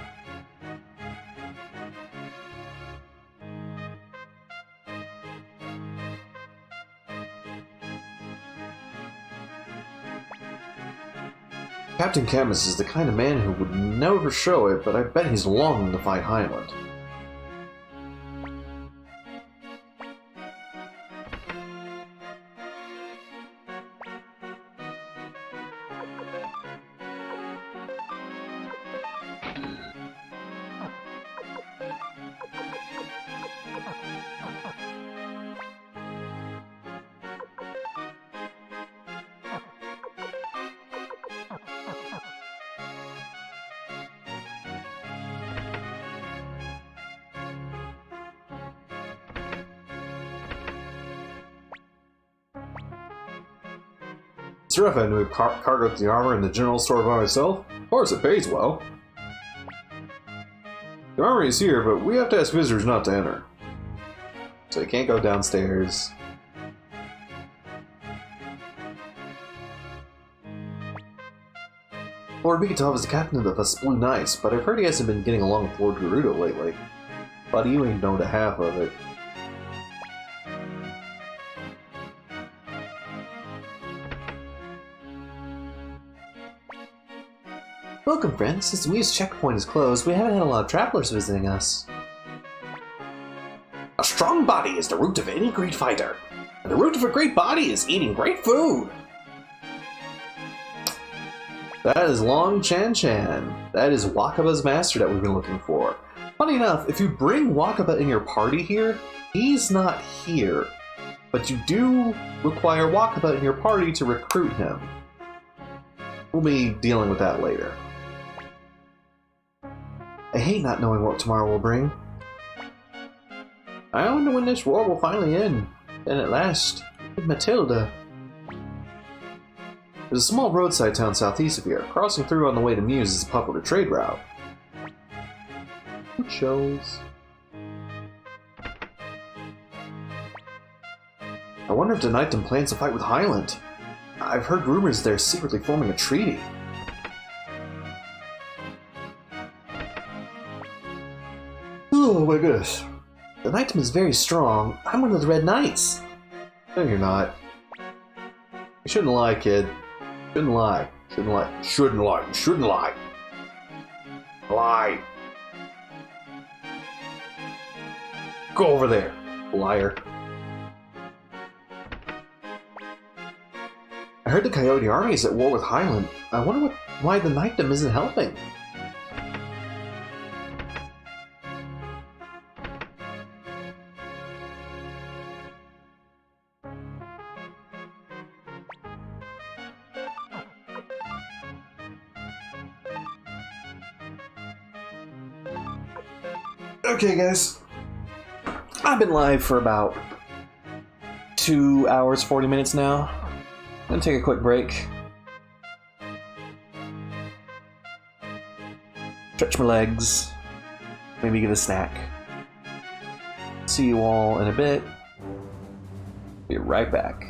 Captain Camus is the kind of man who would never show it, but I bet he's longing to fight Highland. It's rough I knew cargo the armor in the general store by myself. Of course, it pays well. The armory is here, but we have to ask visitors not to enter. So you can't go downstairs. Lord Mikitov is the captain of the Blue Knights, but I've heard he hasn't been getting along with Lord Gerudo lately. Buddy, you ain't known to half of it. Welcome, friends. Since the Muse checkpoint is closed, we haven't had a lot of travelers visiting us. A strong body is the root of any great fighter, and the root of a great body is eating great food. That is Long Chan Chan. That is Wakaba's master that we've been looking for. Funny enough, if you bring Wakaba in your party here, he's not here. But you do require Wakaba in your party to recruit him. We'll be dealing with that later. I hate not knowing what tomorrow will bring. I wonder when this war will finally end. And at last, Matilda. There's a small roadside town southeast of here. Crossing through on the way to Muse is a popular trade route. It shows. I wonder if the Knighton plans to fight with Highland. I've heard rumors they're secretly forming a treaty. Oh my goodness. The Knighton is very strong. I'm one of the Red Knights. No, you're not. You shouldn't lie, kid. Shouldn't lie. Shouldn't lie. Shouldn't lie. Shouldn't lie. Lie. Go over there, liar. I heard the Coyote army is at war with Highland. I wonder why the Knightdom isn't helping. Okay, guys. I've been live for about 2 hours, 40 minutes now. I'm gonna take a quick break. Stretch my legs. Maybe get a snack. See you all in a bit. Be right back.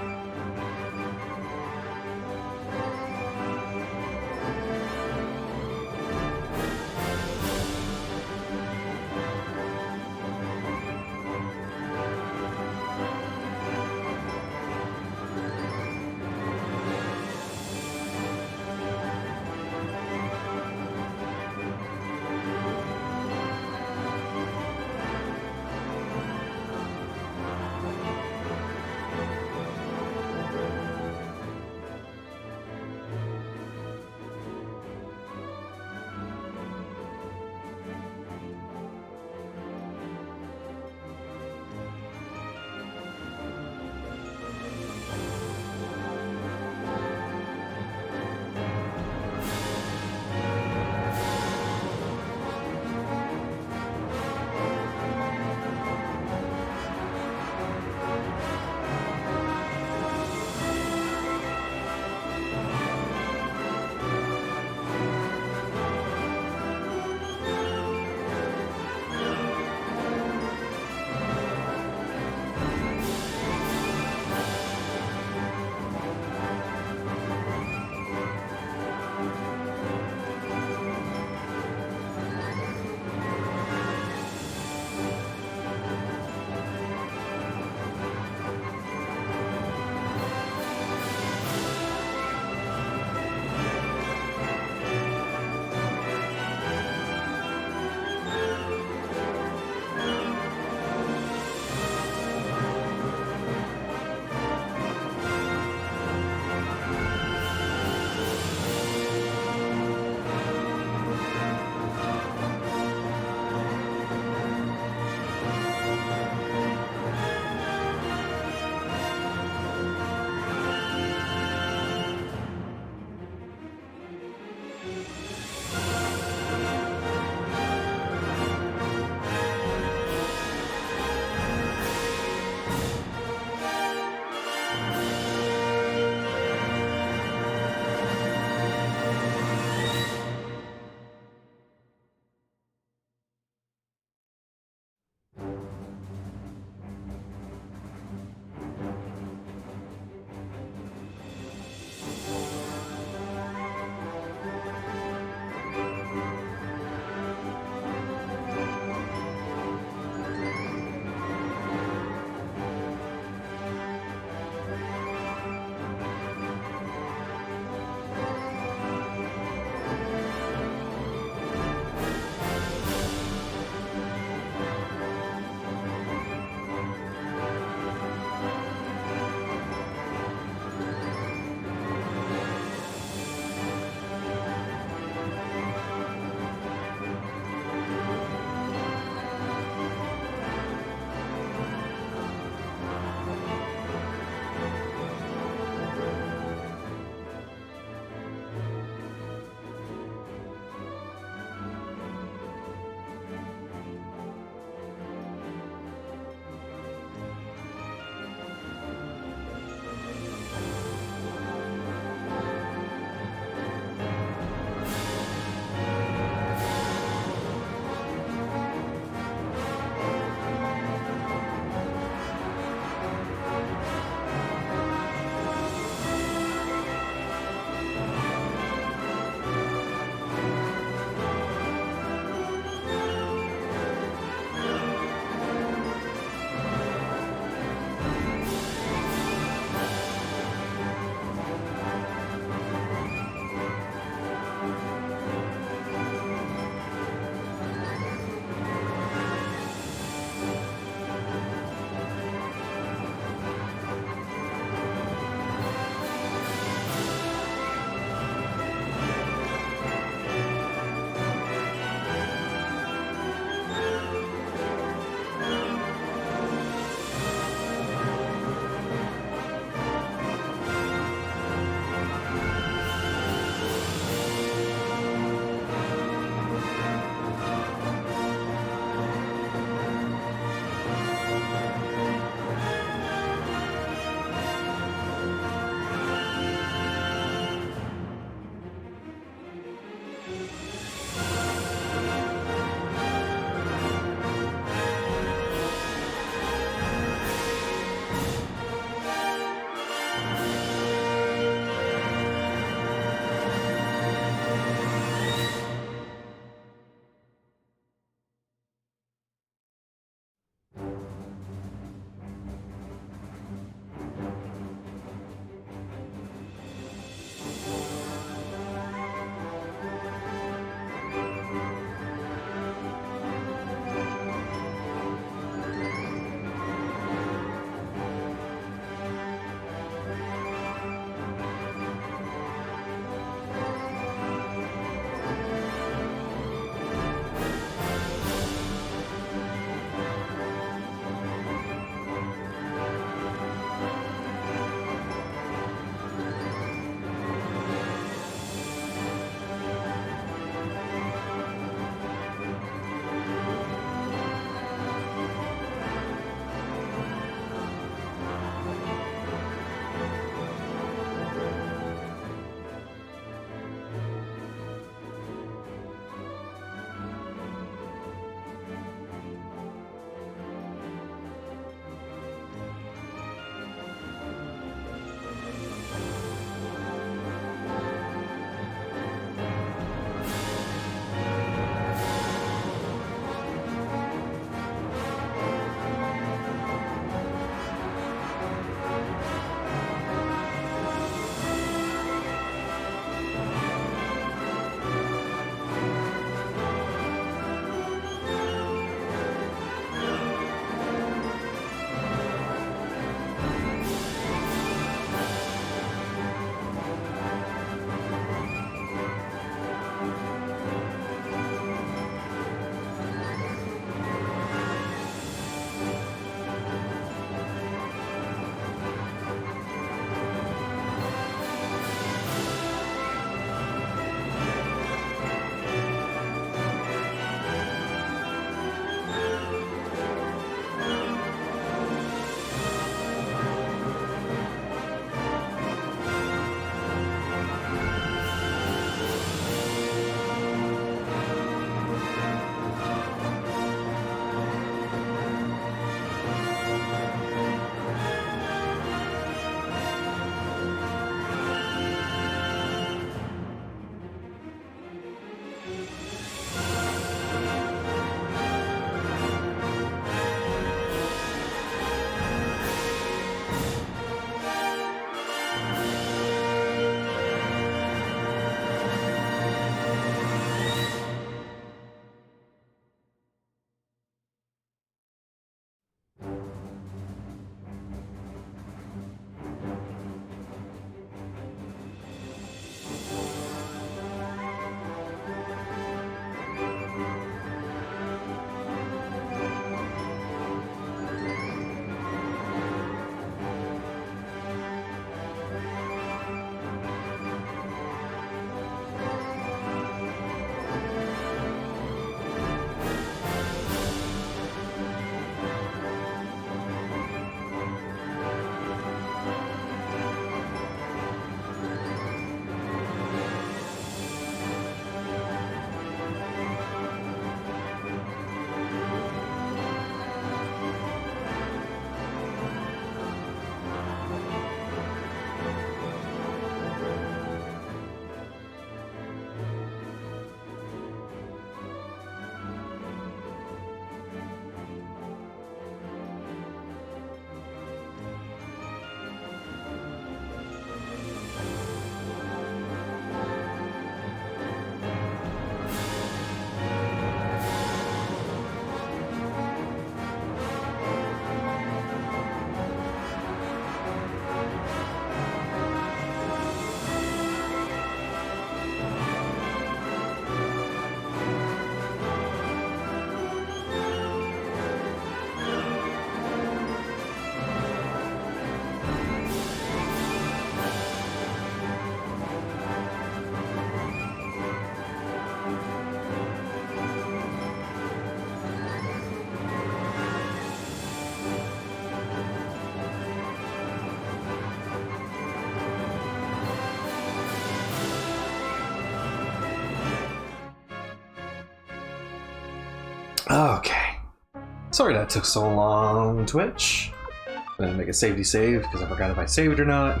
Sorry that took so long, Twitch. I'm gonna make a safety save because I forgot if I saved or not.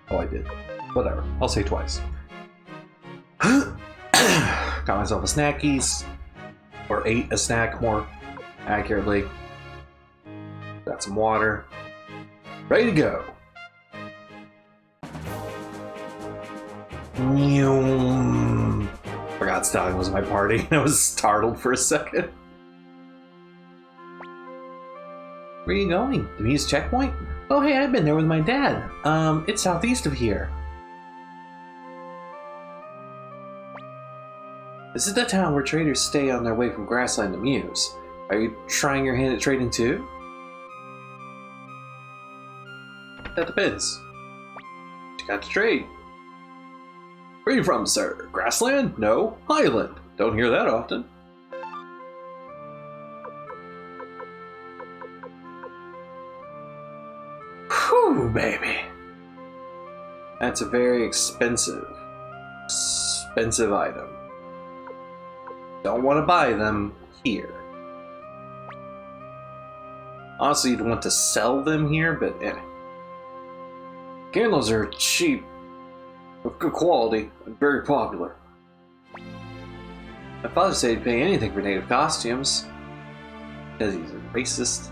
Oh, I did. Whatever. I'll say twice. Got myself a snackies. Or ate a snack more accurately. Got some water. Ready to go. Forgot Stallion was in my party. I was startled for a second. Where are you going? The Muse checkpoint? Oh hey, I've been there with my dad. It's southeast of here. This is the town where traders stay on their way from Grassland to Muse. Are you trying your hand at trading too? That depends. What you got to trade? Where are you from, sir? Grassland? No. Highland. Don't hear that often. Whew, baby. That's a very expensive item. Don't want to buy them here. Honestly, you'd want to sell them here, but eh. Candles are cheap, of good quality, and very popular. My father said he'd pay anything for native costumes, because he's a racist.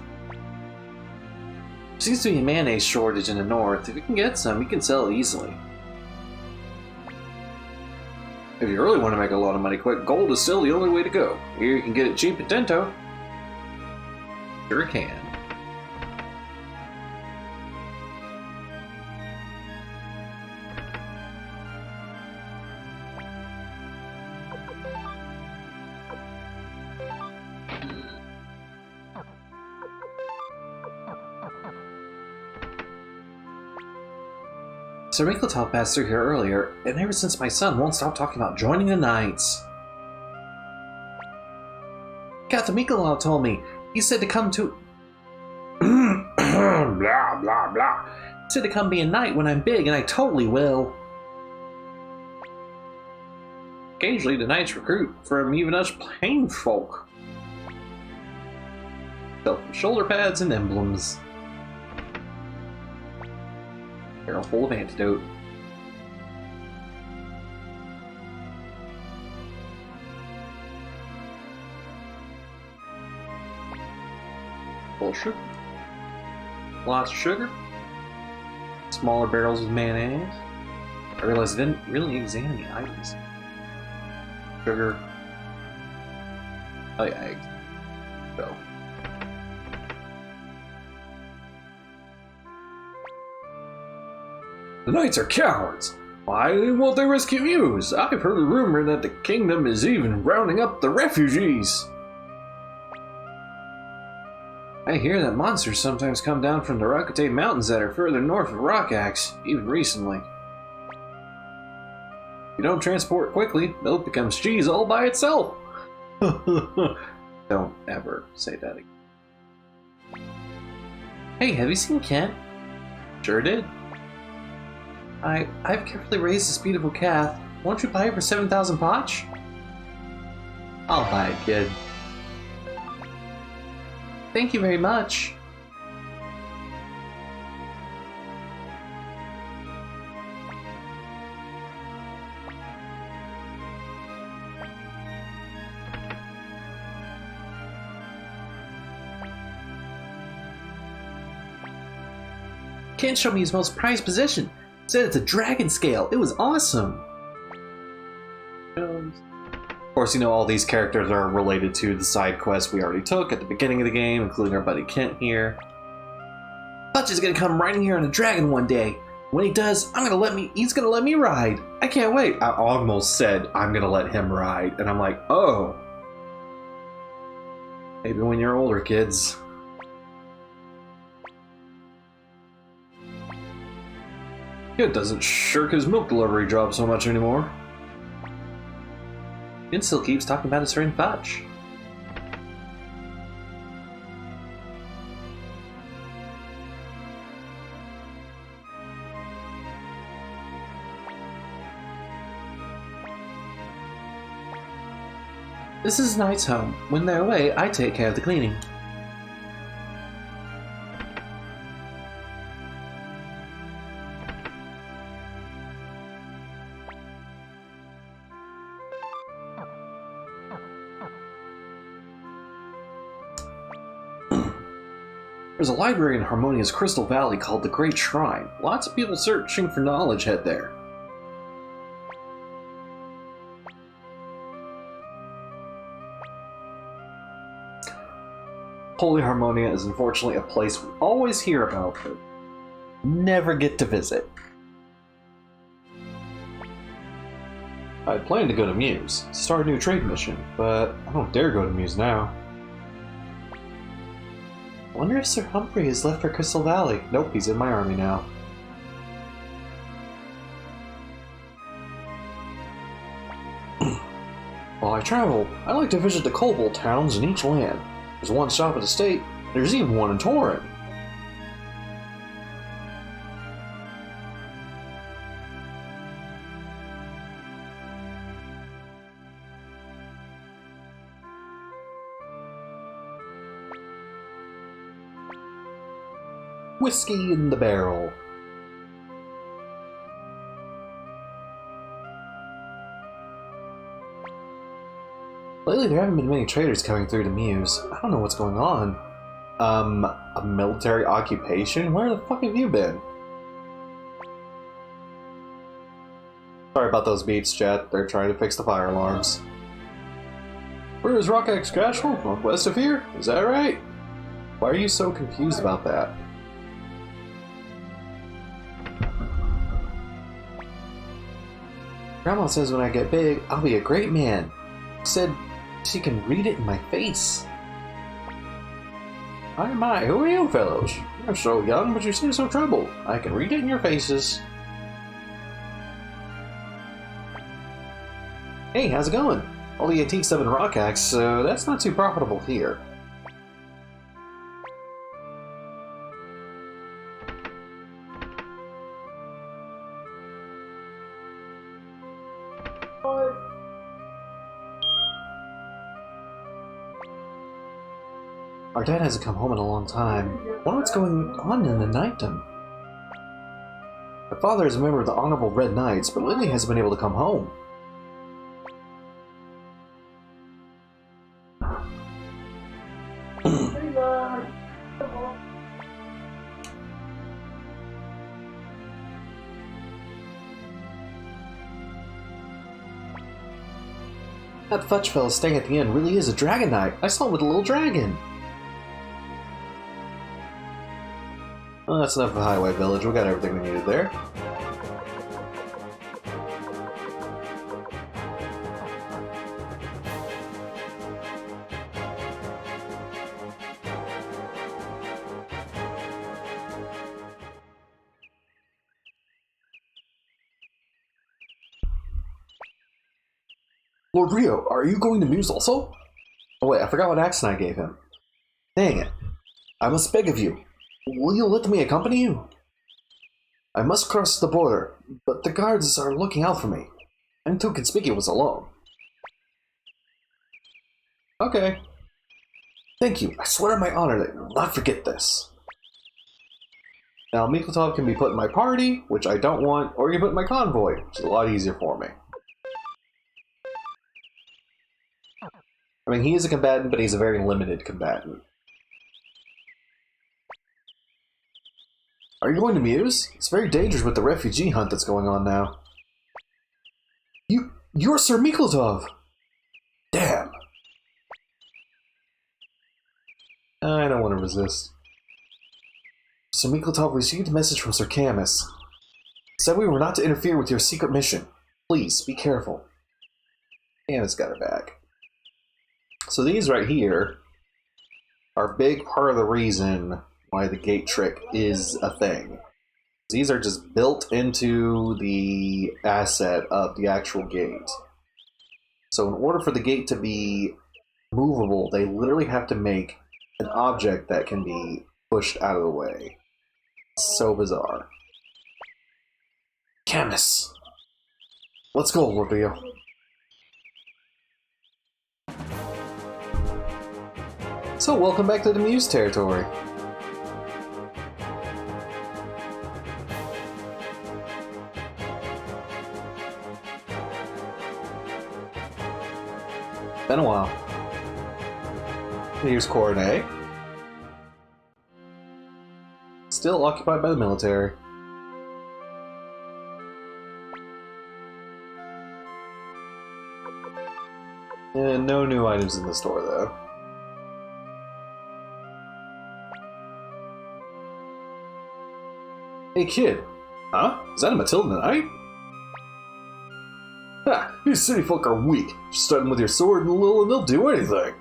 There seems to be a mayonnaise shortage in the north. If you can get some, you can sell it easily. If you really want to make a lot of money quick, gold is still the only way to go. Here you can get it cheap at Dento. Sure can. Sir Winkletop passed through here earlier, and ever since my son won't stop talking about joining the Knights. Captain Mikolov told me. He said to come to... blah, blah, blah. He said to come be a knight when I'm big, and I totally will. Occasionally, the Knights recruit from even us plain folk. Shoulder pads and emblems. Barrel full of antidote. Full of sugar. Lots of sugar. Smaller barrels with mayonnaise. I realized I didn't really examine the items. Sugar. Oh yeah, eggs. So. The Knights are cowards. Why won't they rescue Muse? I've heard a rumor that the kingdom is even rounding up the refugees. I hear that monsters sometimes come down from the Rakute Mountains that are further north of Rockaxe, even recently. If you don't transport quickly, milk becomes cheese all by itself. Don't ever say that again. Hey, have you seen Kent? Sure did. I've carefully raised this beautiful calf. Won't you buy it for 7,000 potch? I'll buy it, kid. Thank you very much. Kent showed me his most prized possession. Said it's a dragon scale. It was awesome. Of course, you know, all these characters are related to the side quests we already took at the beginning of the game, including our buddy Kent here. Hutch is gonna come riding here on a dragon one day. When he does, he's gonna let me ride. I can't wait. I almost said I'm gonna let him ride, and I'm like, oh. Maybe when you're older, kids. It doesn't shirk his milk delivery job so much anymore. It still keeps talking about his friend Fudge. This is Knight's home. When they're away, I take care of the cleaning. There's a library in Harmonia's Crystal Valley called the Great Shrine. Lots of people searching for knowledge head there. Holy Harmonia is unfortunately a place we always hear about, but never get to visit. I'd planned to go to Muse, start a new trade mission, but I don't dare go to Muse now. I wonder if Sir Humphrey has left for Crystal Valley. Nope, he's in my army now. While I travel, I like to visit the kobold towns in each land. There's one shop at the state, there's even one in Torin. Whiskey in the barrel. Lately there haven't been many traders coming through to Muse. I don't know what's going on. A military occupation? Where the fuck have you been? Sorry about those beeps, chat. They're trying to fix the fire alarms. Where is Rockax Castle? Northwest of here? Is that right? Why are you so confused about that? Grandma says when I get big, I'll be a great man. Said she can read it in my face. My, who are you fellows? You're so young, but you seem so troubled. I can read it in your faces. Hey, how's it going? All the antique stuff in Rockax, so that's not too profitable here. Our dad hasn't come home in a long time. I wonder what's going on in the knightdom. My father is a member of the Honorable Red Knights, but lately hasn't been able to come home. That fudge fellow staying at the inn really is a dragon knight. I saw him with a little dragon. Well, that's enough of the Highway Village. We got everything we needed there. Lord Rio, are you going to Muse also? Oh wait, I forgot what accent I gave him. Dang it. I must beg of you. Will you let me accompany you? I must cross the border, but the guards are looking out for me. I'm too conspicuous alone. Okay. Thank you. I swear on my honor that you will not forget this. Now, Miklotov can be put in my party, which I don't want, or you can put in my convoy, which is a lot easier for me. I mean, he is a combatant, but he's a very limited combatant. Are you going to Muse? It's very dangerous with the refugee hunt that's going on now. You're Sir Miklotov! Damn! I don't want to resist. Sir Miklotov received a message from Sir Camus. Said we were not to interfere with your secret mission. Please, be careful. Camus got her back. So these right here are a big part of the reason why the gate trick is a thing. These are just built into the asset of the actual gate. So in order for the gate to be movable, they literally have to make an object that can be pushed out of the way. So bizarre. Camus! Let's go, Lord Leo. So welcome back to the Muse territory. Been a while. Here's Coronet. Still occupied by the military. And no new items in the store, though. Hey, kid. Huh? Is that a Matilda Knight? Ha! These city folk are weak. Just start them with your sword and they'll do anything.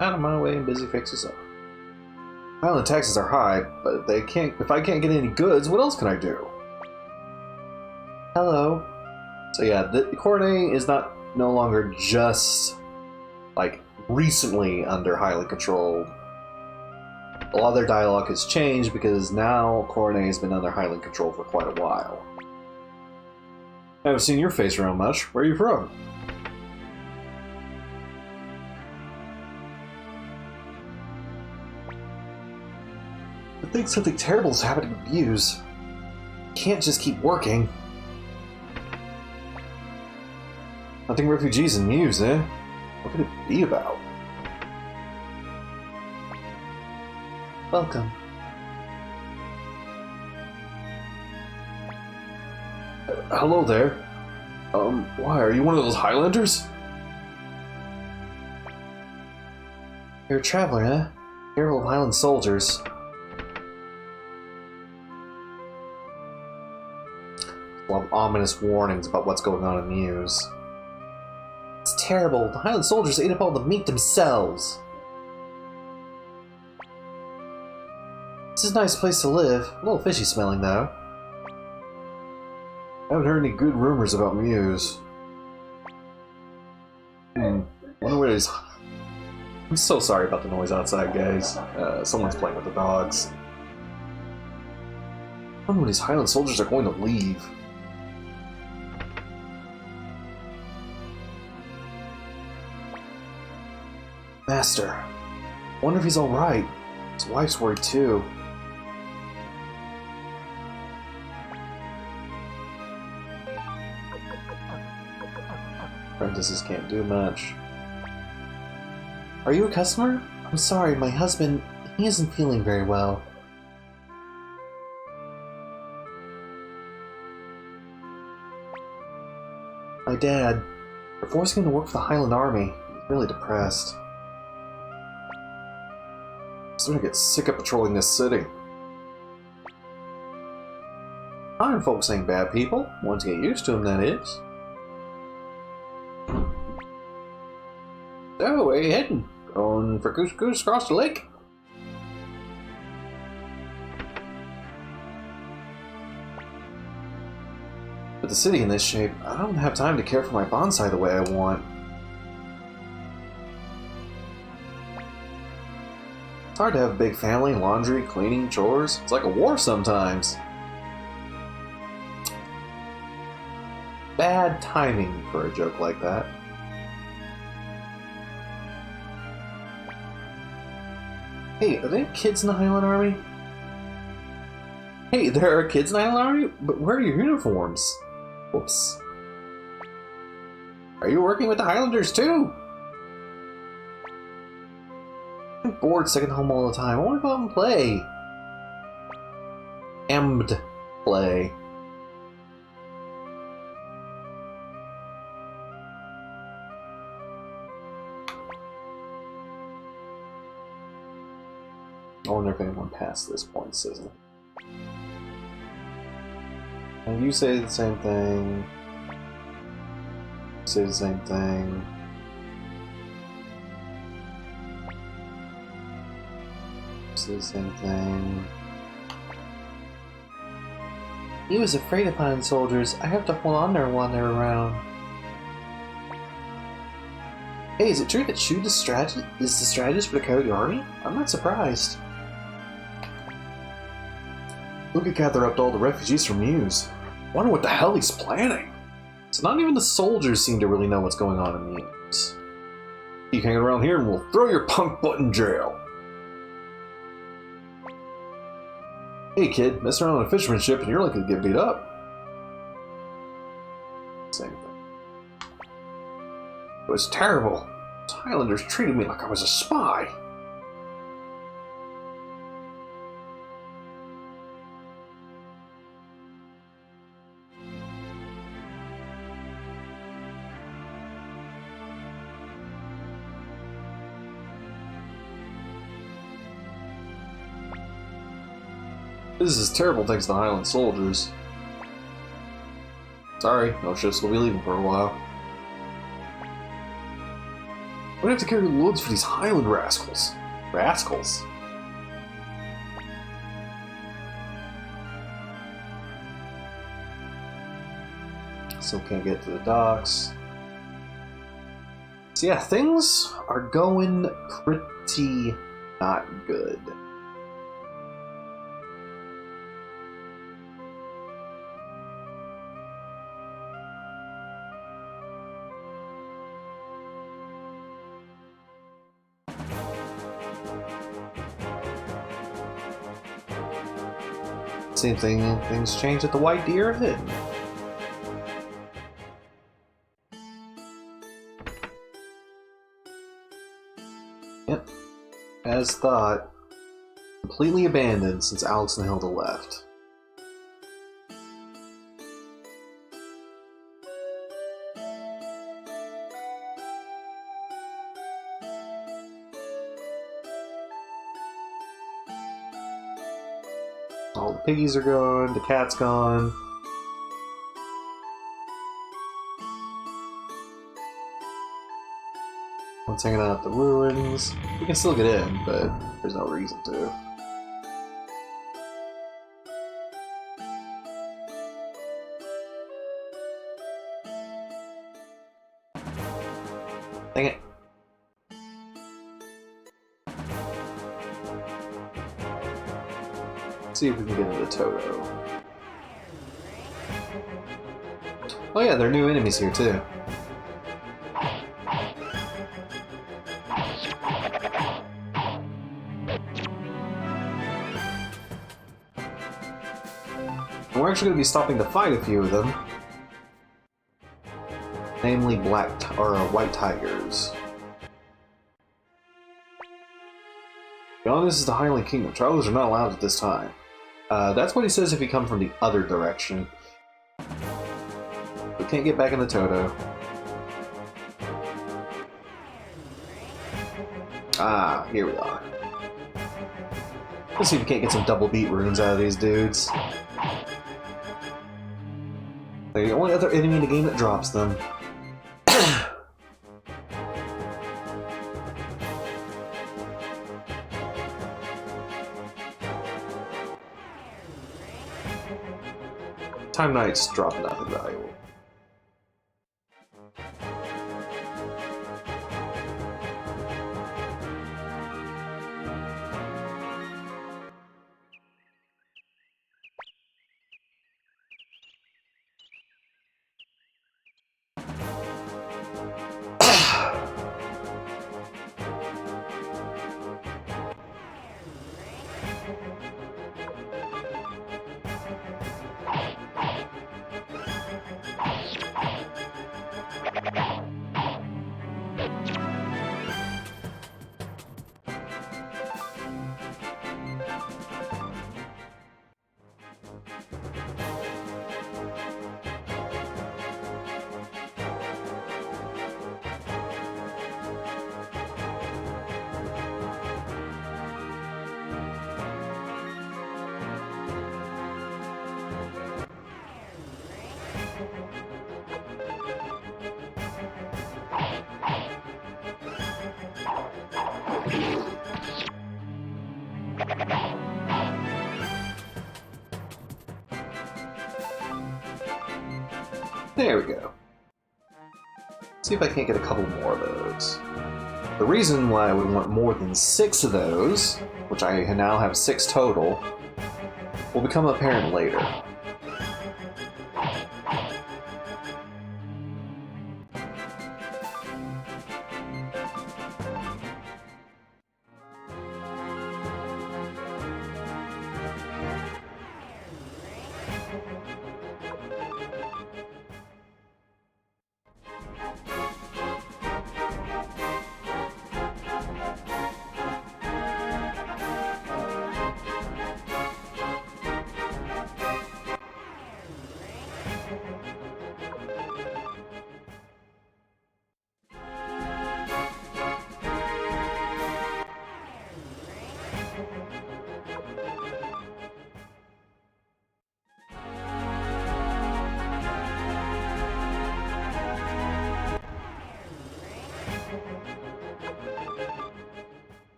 Out of my way and busy fix yourself. Island taxes are high, but if I can't get any goods, what else can I do? Hello. So yeah, the Coronet is no longer just like recently under Highland control. A lot of their dialogue has changed because now Coronet has been under Highland control for quite a while. I haven't seen your face around much. Where are you from? I think something terrible is happening to Muse. Can't just keep working. Hunting refugees in Muse, eh? What could it be about? Welcome. Hello there. Why, are you one of those Highlanders? You're a traveler, huh? Careful of Highland soldiers. A lot of ominous warnings about what's going on in Muse. It's terrible. The Highland soldiers ate up all the meat themselves. This is a nice place to live. A little fishy smelling, though. I haven't heard any good rumors about Muse. Wonder where these... I'm so sorry about the noise outside, guys. Someone's playing with the dogs. I wonder when these Highland soldiers are going to leave. Master. Wonder if he's alright. His wife's worried too. Apprentices can't do much. Are you a customer? I'm sorry, my husband, he isn't feeling very well. My dad. They're forcing him to work for the Highland Army. He's really depressed. I'm starting to get sick of patrolling this city. Iron folks ain't bad people. Once you get used to them, that is. So, where you heading? Going for Goose Goose across the lake? With the city in this shape, I don't have time to care for my bonsai the way I want. It's hard to have a big family, laundry, cleaning, chores. It's like a war sometimes. Bad timing for a joke like that. Hey, are there kids in the Highland Army? Hey, there are kids in the Highland Army? But where are your uniforms? Whoops. Are you working with the Highlanders too? I'm bored sitting home all the time. I want to go out and play. Emmed play. I wonder if anyone past this point says it. And you say the same thing. You say the same thing. You say the same thing. He was afraid of Highland soldiers. I have to hold on there while they're around. Hey, is it true that Shu is the strategist for the Coyote Army? I'm not surprised. Look at gather up all the refugees from Muse. Wonder what the hell he's planning. So not even the soldiers seem to really know what's going on in Mutants. You can get around here and we'll throw your punk butt in jail. Hey kid, messing around on a fisherman ship and you're likely to get beat up. Same thing. It was terrible. Those Highlanders treated me like I was a spy. This is terrible thanks to the Highland soldiers. Sorry, no ships will be leaving for a while. We're gonna have to carry loads for these Highland rascals. Rascals? Still can't get to the docks. So yeah, things are going pretty not good. Same thing, things change at the White Deer Inn. Yep, as thought, completely abandoned since Alex and Hilda left. All the piggies are gone, the cat's gone. One's hanging out at the ruins. We can still get in, but there's no reason to. Dang it. See if we can get into Toto. Oh yeah, there are new enemies here too. And we're actually going to be stopping to fight a few of them. Namely white tigers. Beyond this is the Highland Kingdom. Travelers are not allowed at this time. That's what he says if you come from the other direction. We can't get back in the Toto. Ah, here we are. Let's see if we can't get some double beat runes out of these dudes. They're the only other enemy in the game that drops them. Time Knights drop nothing valuable. There we go. See if I can't get a couple more of those. The reason why I would want more than 6 of those, which I now have 6 total, will become apparent later.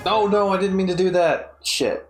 Oh no, I didn't mean to do that. Shit.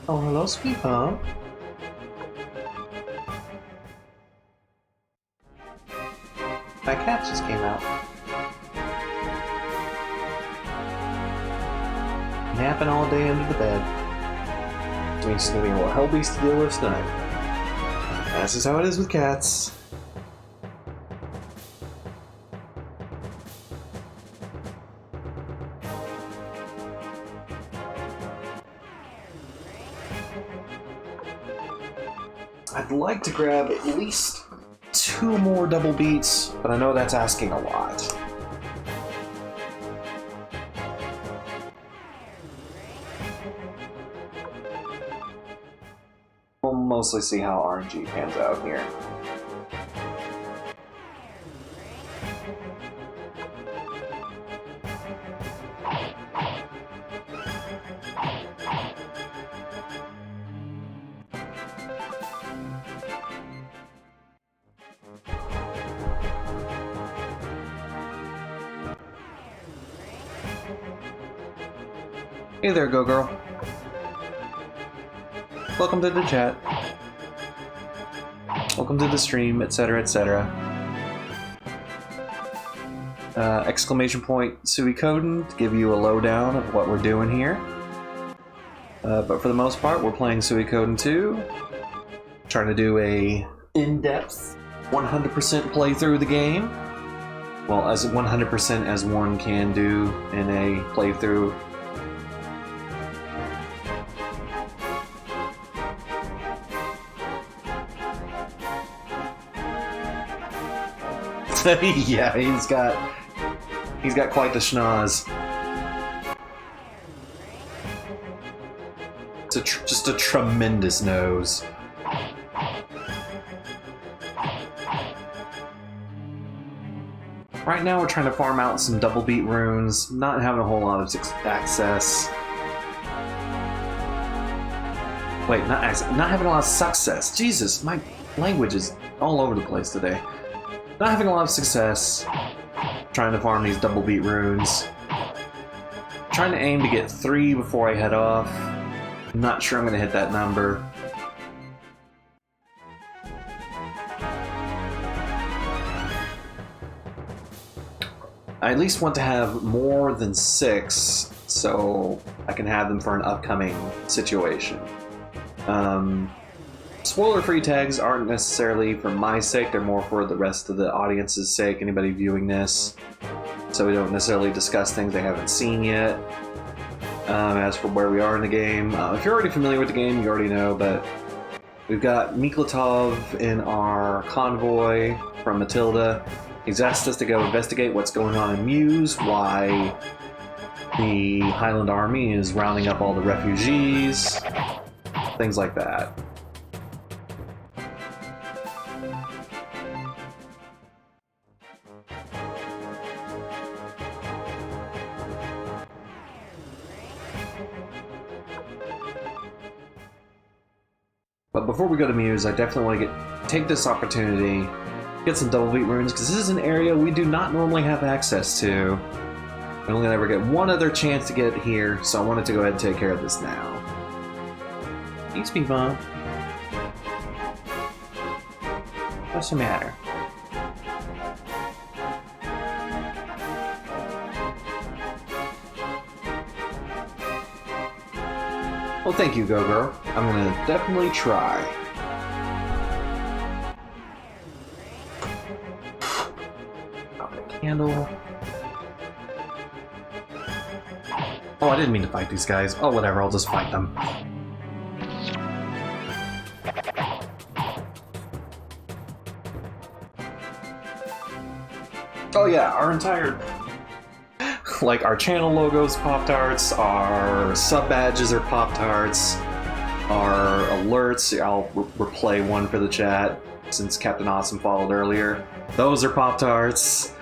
Oh, hello, sweet pump. My cat just came out. Napping all day under the bed. So he's gonna be a little hell beast to deal with tonight. That's just how it is with cats. I'd like to grab at least 2 more double beats, but I know that's asking a lot. We'll mostly see how RNG pans out here. Hey there, Go Girl. Welcome to the chat. Welcome to the stream, etc., etc. Exclamation point Suikoden to give you a lowdown of what we're doing here. But for the most part, we're playing Suikoden II. Trying to do a in-depth 100% playthrough of the game. Well, as 100% as one can do in a playthrough. Yeah, he's got quite the schnoz. It's just a tremendous nose. Right now we're trying to farm out some double beat runes, not having a whole lot of access. Wait, not having a lot of success. Jesus, my language is all over the place today. Not having a lot of success trying to farm these double beat runes. Trying to aim to get 3 before I head off. I'm not sure I'm going to hit that number. I at least want to have more than 6 so I can have them for an upcoming situation. Spoiler-free tags aren't necessarily for my sake, they're more for the rest of the audience's sake, anybody viewing this. So we don't necessarily discuss things they haven't seen yet. As for where we are in the game, if you're already familiar with the game, you already know, but we've got Miklatov in our convoy from Matilda. He's asked us to go investigate what's going on in Muse, why the Highland Army is rounding up all the refugees, things like that. But before we go to Muse, I definitely want to take this opportunity, get some double beat runes, because this is an area we do not normally have access to. We only ever get one other chance to get here, so I wanted to go ahead and take care of this now. Hey, Speed Bump. What's the matter? Well, thank you, Go Girl. I'm gonna definitely try. Pop a candle. Oh, I didn't mean to fight these guys. Oh, whatever, I'll just fight them. Oh yeah, our entire... like, our channel logos Pop-Tarts, our sub-badges are Pop-Tarts, our alerts, I'll replay one for the chat, since Captain Awesome followed earlier. Those are Pop-Tarts.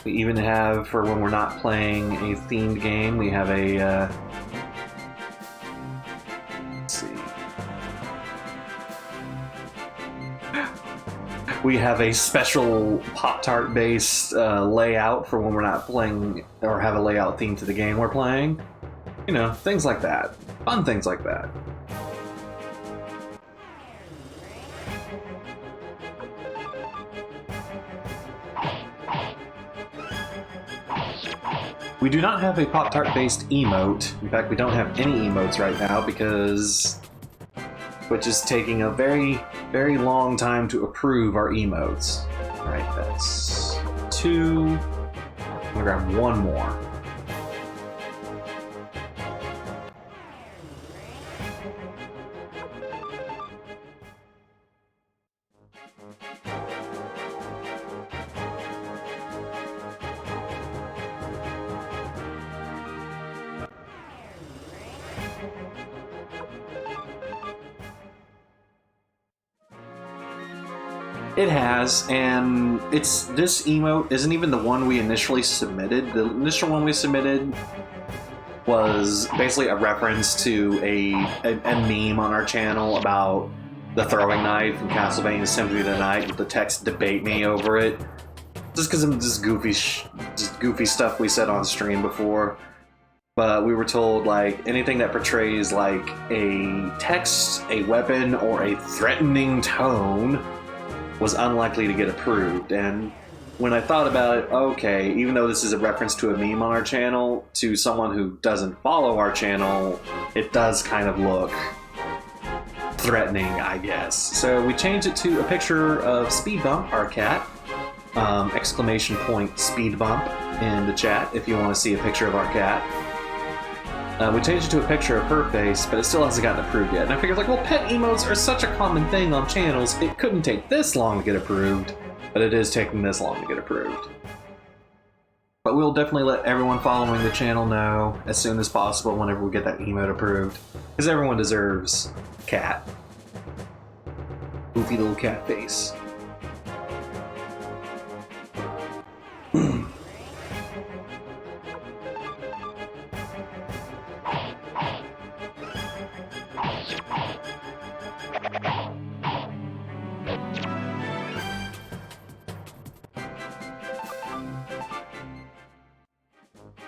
We even have, for when we're not playing a themed game, we have a, let's see. We have a special Pop-Tart based layout for when we're not playing, or have a layout theme to the game we're playing. You know, things like that. Fun things like that. We do not have a Pop-Tart based emote. In fact, we don't have any emotes right now because Twitch is taking a very, very long time to approve our emotes. Alright, that's 2. I'm gonna grab one more. It has, and this emote isn't even the one we initially submitted. The initial one we submitted was basically a reference to a meme on our channel about the throwing knife in Castlevania Symphony of the Night, with the text "debate me" over it. Just because of this goofy stuff we said on stream before. But we were told, like, anything that portrays like a text, a weapon, or a threatening tone was unlikely to get approved. And when I thought about it, okay, even though this is a reference to a meme on our channel, to someone who doesn't follow our channel, it does kind of look threatening, I guess. So we changed it to a picture of Speed Bump, our cat. Exclamation point Speed Bump in the chat if you want to see a picture of our cat. We changed it to a picture of her face, but it still hasn't gotten approved yet. And I figured, like, well, pet emotes are such a common thing on channels, it couldn't take this long to get approved, but it is taking this long to get approved. But we'll definitely let everyone following the channel know as soon as possible whenever we get that emote approved, because everyone deserves a cat. Goofy little cat face.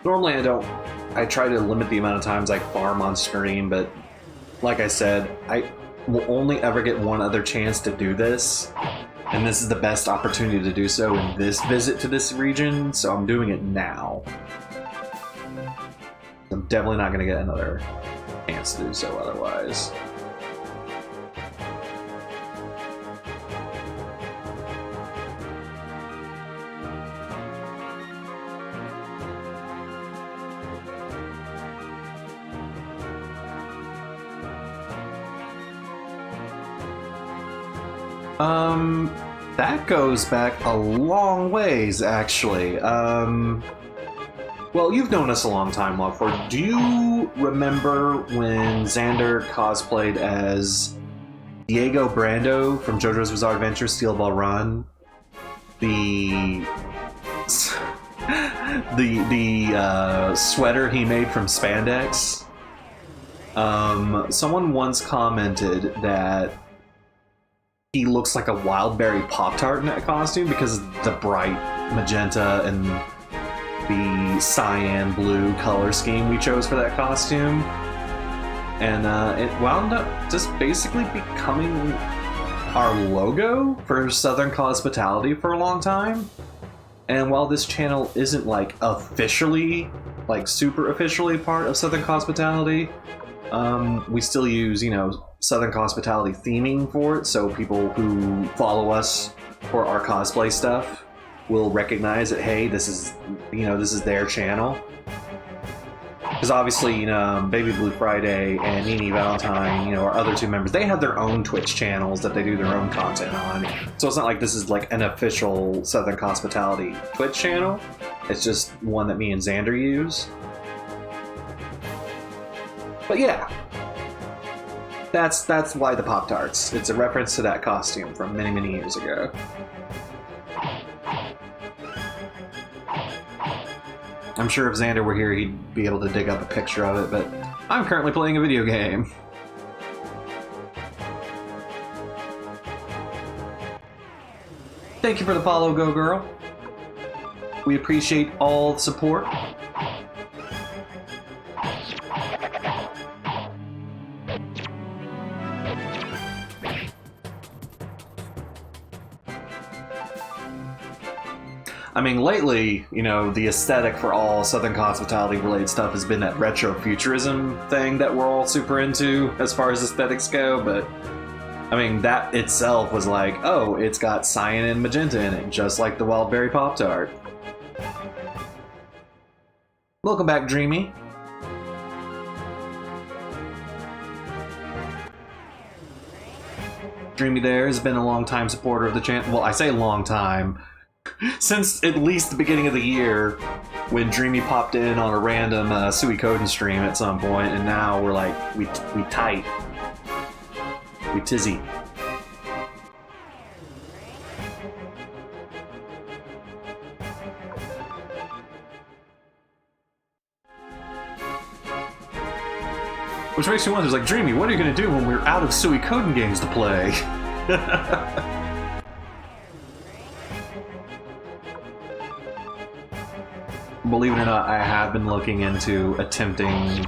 Normally I try to limit the amount of times I farm on stream, but like I said, I will only ever get one other chance to do this, and this is the best opportunity to do so in this visit to this region, so I'm doing it now. I'm definitely not going to get another chance to do so otherwise. That goes back a long ways, actually. Well, you've known us a long time, Logford. Do you remember when Xander cosplayed as Diego Brando from JoJo's Bizarre Adventure Steel Ball Run? The sweater he made from spandex? Someone once commented that he looks like a Wildberry Pop-Tart in that costume because of the bright magenta and the cyan blue color scheme we chose for that costume. And it wound up just basically becoming our logo for Southern Hospitality for a long time. And while this channel isn't like officially, like super officially part of Southern Hospitality, we still use, you know, Southern Hospitality theming for it, so people who follow us for our cosplay stuff will recognize that, hey, this is, you know, this is their channel. Because obviously, you know, Baby Blue Friday and Nini Valentine, you know, our other two members, they have their own Twitch channels that they do their own content on. So it's not like this is like an official Southern Hospitality Twitch channel. It's just one that me and Xander use. But yeah, that's why the Pop-Tarts. It's a reference to that costume from many, many years ago. I'm sure if Xander were here, he'd be able to dig up a picture of it, but I'm currently playing a video game. Thank you for the follow, Go Girl. We appreciate all the support. I mean, lately, you know, the aesthetic for all Southern Hospitality related stuff has been that retro futurism thing that we're all super into as far as aesthetics go, but I mean, that itself was like, oh, it's got cyan and magenta in it, just like the Wildberry Pop-Tart. Welcome back, Dreamy. Dreamy there has been a long-time supporter of the channel. Well, I say long time. Since at least the beginning of the year, when Dreamy popped in on a random Suikoden stream at some point, and now we're like, we tight. We tizzy. Which makes me wonder, like, Dreamy, what are you going to do when we're out of Suikoden games to play? Believe it or not, I have been looking into attempting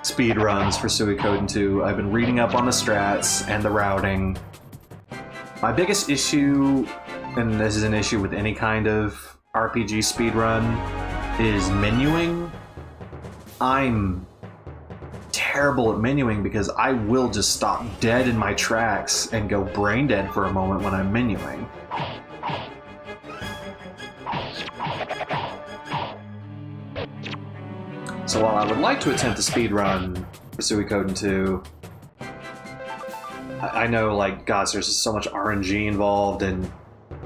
speedruns for Suikoden 2. I've been reading up on the strats and the routing. My biggest issue, and this is an issue with any kind of RPG speedrun, is menuing. I'm terrible at menuing because I will just stop dead in my tracks and go brain dead for a moment when I'm menuing. So while I would like to attempt a speedrun for Suikoden 2, I know, like, gosh, there's just so much RNG involved, and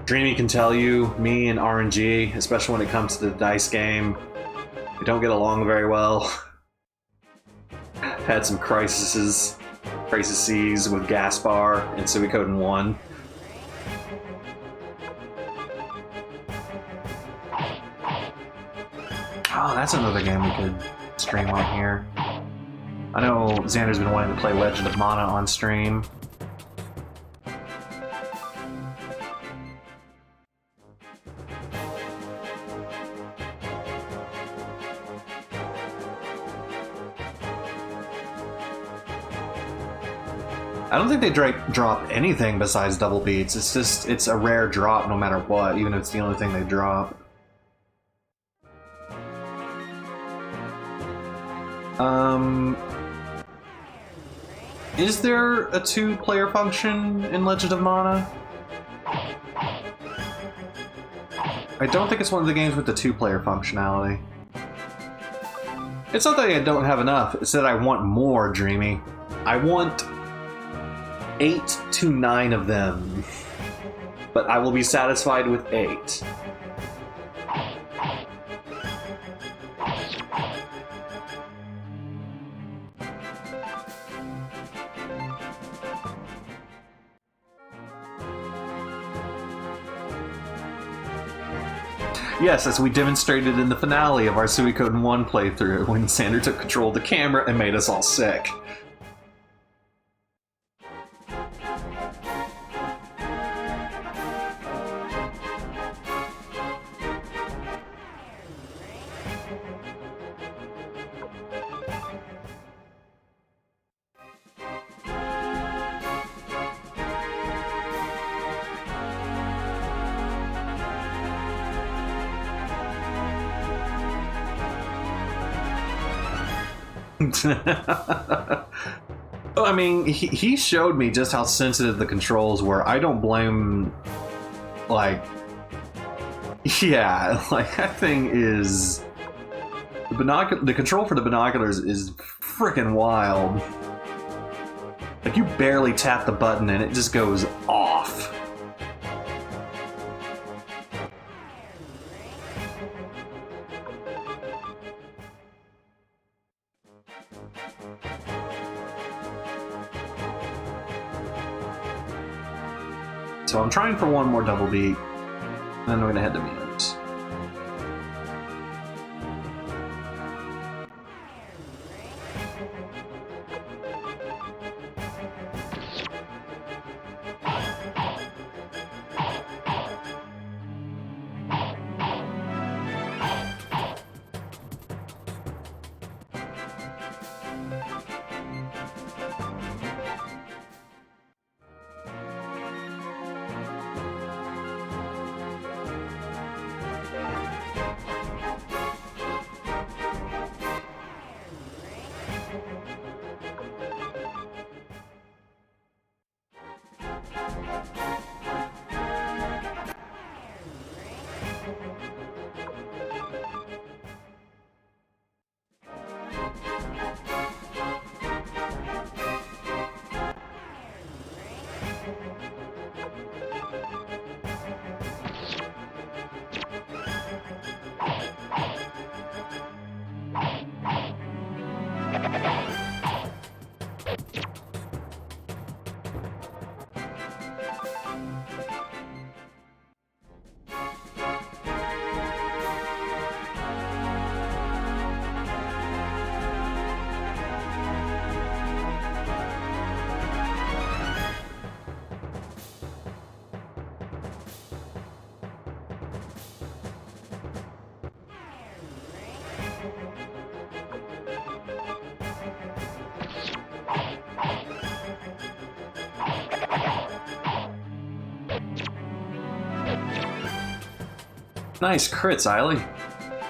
Dreamy can tell you, me and RNG, especially when it comes to the dice game, we don't get along very well. Had some crises with Gaspar in Suikoden 1. Oh, that's another game we could stream on here. I know Xander's been wanting to play Legend of Mana on stream. I don't think they drop anything besides double beats. It's just, it's a rare drop no matter what, even if it's the only thing they drop. Is there a two-player function in Legend of Mana? I don't think it's one of the games with the two-player functionality. It's not that I don't have enough, it's that I want more, Dreamy. I want 8 to 9 of them. But I will be satisfied with 8. Yes, as we demonstrated in the finale of our Suikoden 1 playthrough, when Sander took control of the camera and made us all sick. I mean, he showed me just how sensitive the controls were. I don't blame, like, yeah, like that thing is the control for the binoculars is freaking wild. Like you barely tap the button and it just goes off. So I'm trying for one more double beat, and then we're gonna head to Mio's. Nice crits, Eiley.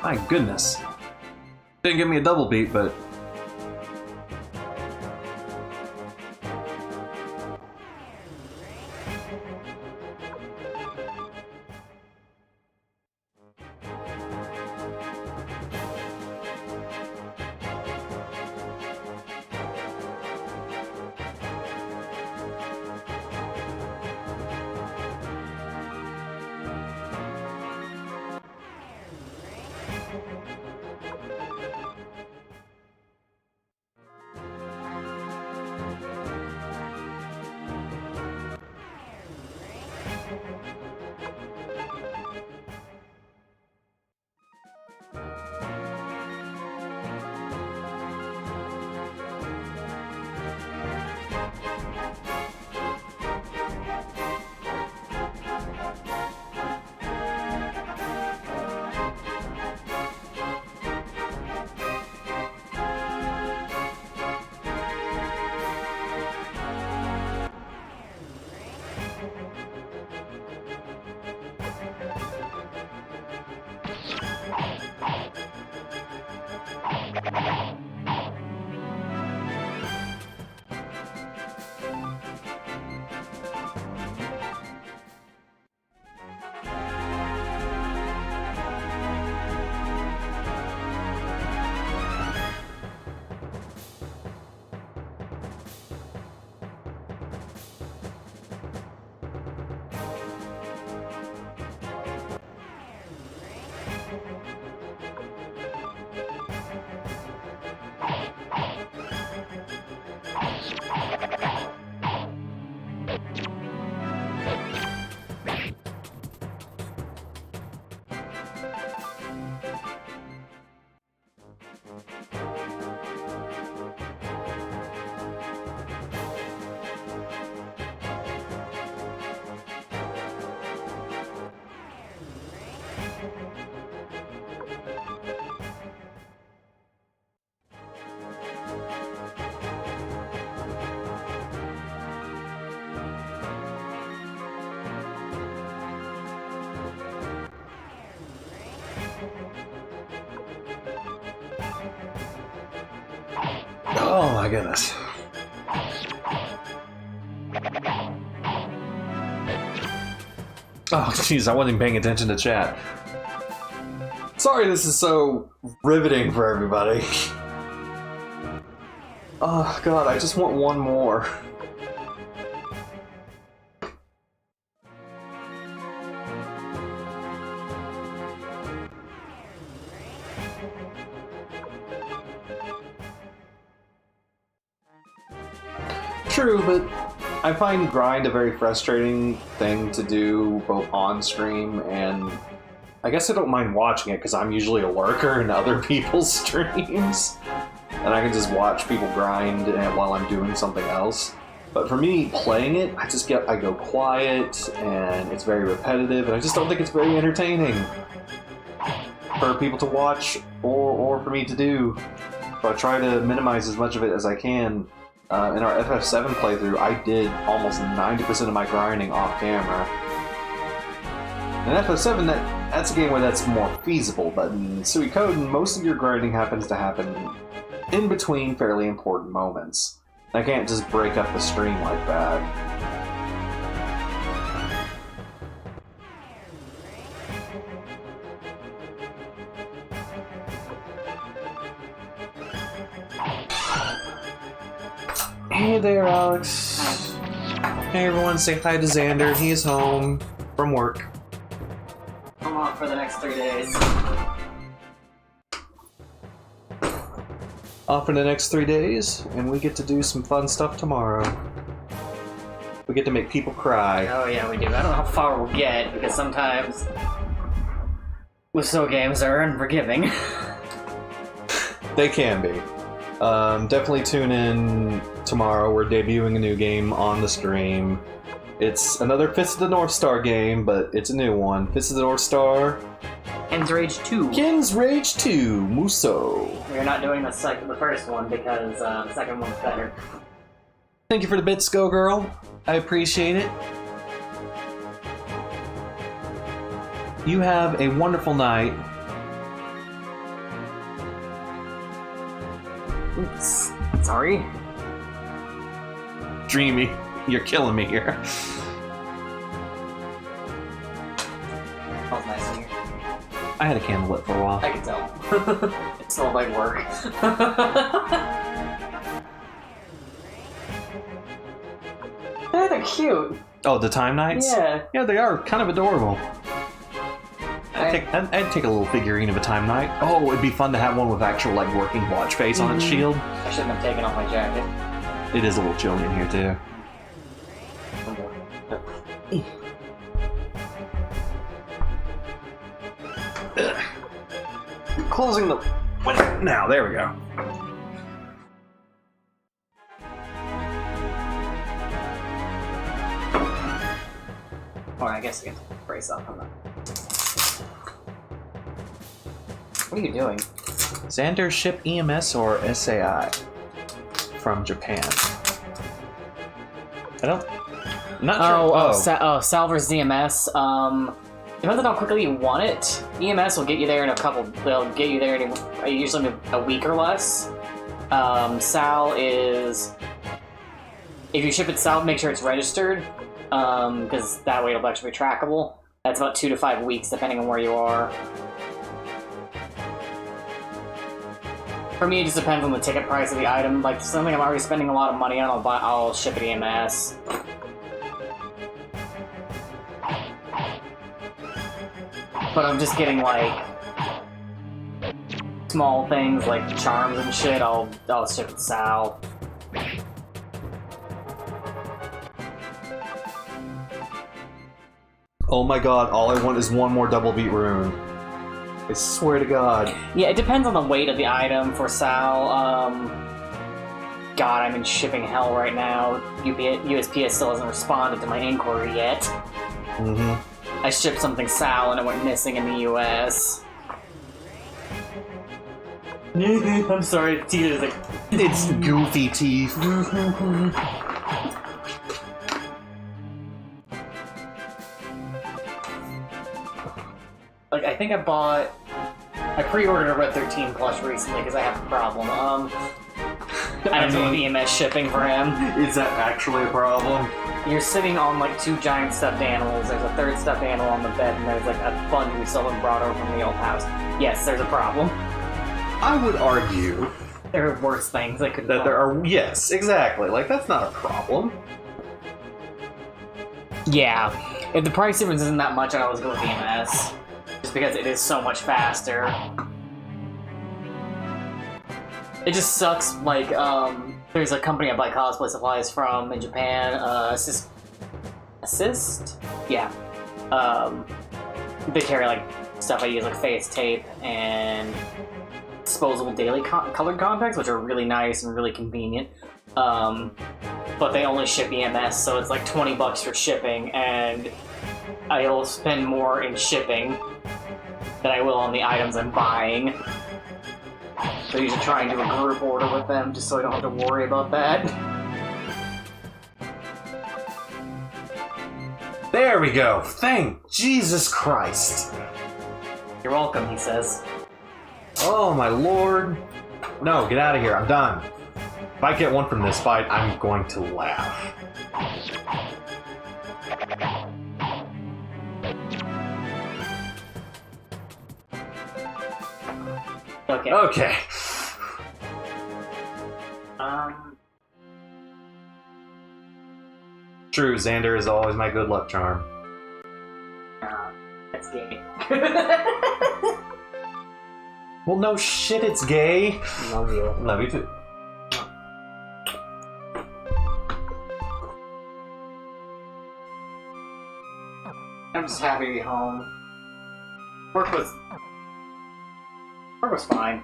My goodness. Didn't give me a double beat, but... my goodness. Oh, jeez, I wasn't even paying attention to chat. Sorry this is so riveting for everybody. Oh, God, I just want one more. True, but I find grind a very frustrating thing to do both on stream and I guess I don't mind watching it because I'm usually a lurker in other people's streams and I can just watch people grind while I'm doing something else. But for me, playing it, I go quiet and it's very repetitive and I just don't think it's very entertaining for people to watch or for me to do. So I try to minimize as much of it as I can. In our FF7 playthrough, I did almost 90% of my grinding off camera. In FF7, that's a game where that's more feasible, but in Suikoden, most of your grinding happens to happen in between fairly important moments. I can't just break up the stream like that. Hey there, Alex. Hey everyone, say hi to Xander. He is home from work. I'm off for the next 3 days. Off for the next 3 days, and we get to do some fun stuff tomorrow. We get to make people cry. Oh yeah, we do. I don't know how far we'll get, because sometimes with slow games they're unforgiving. They can be. Definitely tune in tomorrow. We're debuting a new game on the stream. It's another Fist of the North Star game, but it's a new one. Fist of the North Star. Ken's Rage 2. Ken's Rage 2, Muso. We're not doing the first one because the second one's better. Thank you for the bits, Go Girl. I appreciate it. You have a wonderful night. Oops. Sorry. Dreamy, you're killing me here. That was nice in here. I had a candle lit for a while. I can tell. It smelled like work. Yeah, they're cute. Oh, the Time Knights? Yeah. Yeah, they are kind of adorable. I'd take a little figurine of a Time Knight. Oh, it'd be fun to have one with actual, like, working watch face on its shield. I shouldn't have taken off my jacket. It is a little chilly in here, too. Closing the window. Now, there we go. Or I guess I can brace up on that. What are you doing? Xander ship EMS or SAI from Japan. I don't. I'm not sure. Salver's DMS. Depends on how quickly you want it. EMS will get you there in a couple. They'll get you there in usually a week or less. Sal is. If you ship it Sal, make sure it's registered, because that way it'll actually be trackable. That's about 2 to 5 weeks, depending on where you are. For me, it just depends on the ticket price of the item. Like something I'm already spending a lot of money on, I'll ship it EMS. But I'm just getting like small things like charms and shit. I'll ship it Sal. Oh my god! All I want is one more double beat rune. I swear to God. Yeah, it depends on the weight of the item for Sal. God, I'm in shipping hell right now. USPS still hasn't responded to my inquiry yet. Mm-hmm. I shipped something Sal and it went missing in the US. I'm sorry, teeth is like... It's goofy teeth. Like, I think I pre-ordered a Red 13 plush recently because I have a problem. I have to do EMS shipping for him. Is that actually a problem? You're sitting on like 2 giant stuffed animals. There's a 3rd stuffed animal on the bed, and there's like a sponge we still haven't brought over from the old house. Yes, there's a problem. I would argue There are worse things that could. that there are. Yes, exactly. Like, that's not a problem. Yeah, if the price difference isn't that much, I'd always go with EMS, just because it is so much faster. It just sucks. Like, there's a company I buy cosplay supplies from in Japan. Assist? Yeah. They carry like stuff I use, like face tape and disposable daily colored contacts, which are really nice and really convenient. But they only ship EMS, so it's like $20 for shipping, and I'll spend more in shipping than I will on the items I'm buying. So I usually try and do a group order with them, just so I don't have to worry about that. There we go. Thank Jesus Christ. You're welcome, he says. Oh my lord. No, get out of here. I'm done. If I get one from this fight, I'm going to laugh. Okay. Okay. True, Xander is always my good luck charm. That's gay. Well, no shit, it's gay. Love you. Love you too. I'm just happy to be home. Work was fine.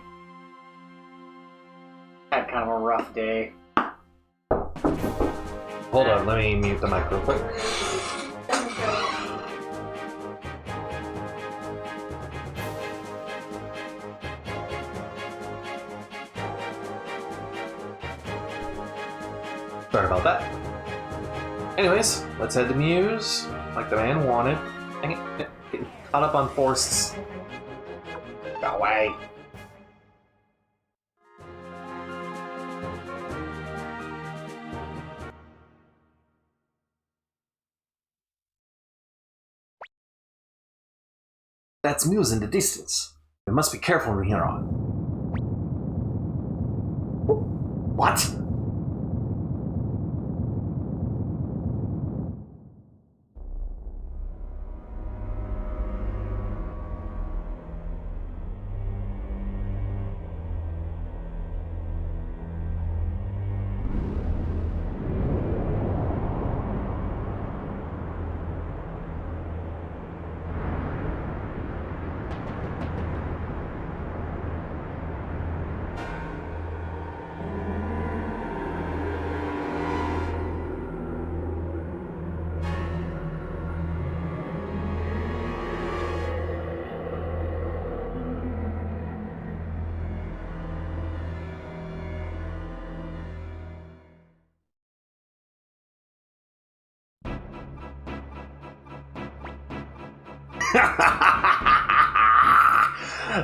Had kind of a rough day. Hold on, let me mute the mic real quick. Sorry about that. Anyways, let's head to Muse, like the man wanted. Dang it, getting caught up on forced. Go away. That's Muse in the distance. We must be careful from here on. What?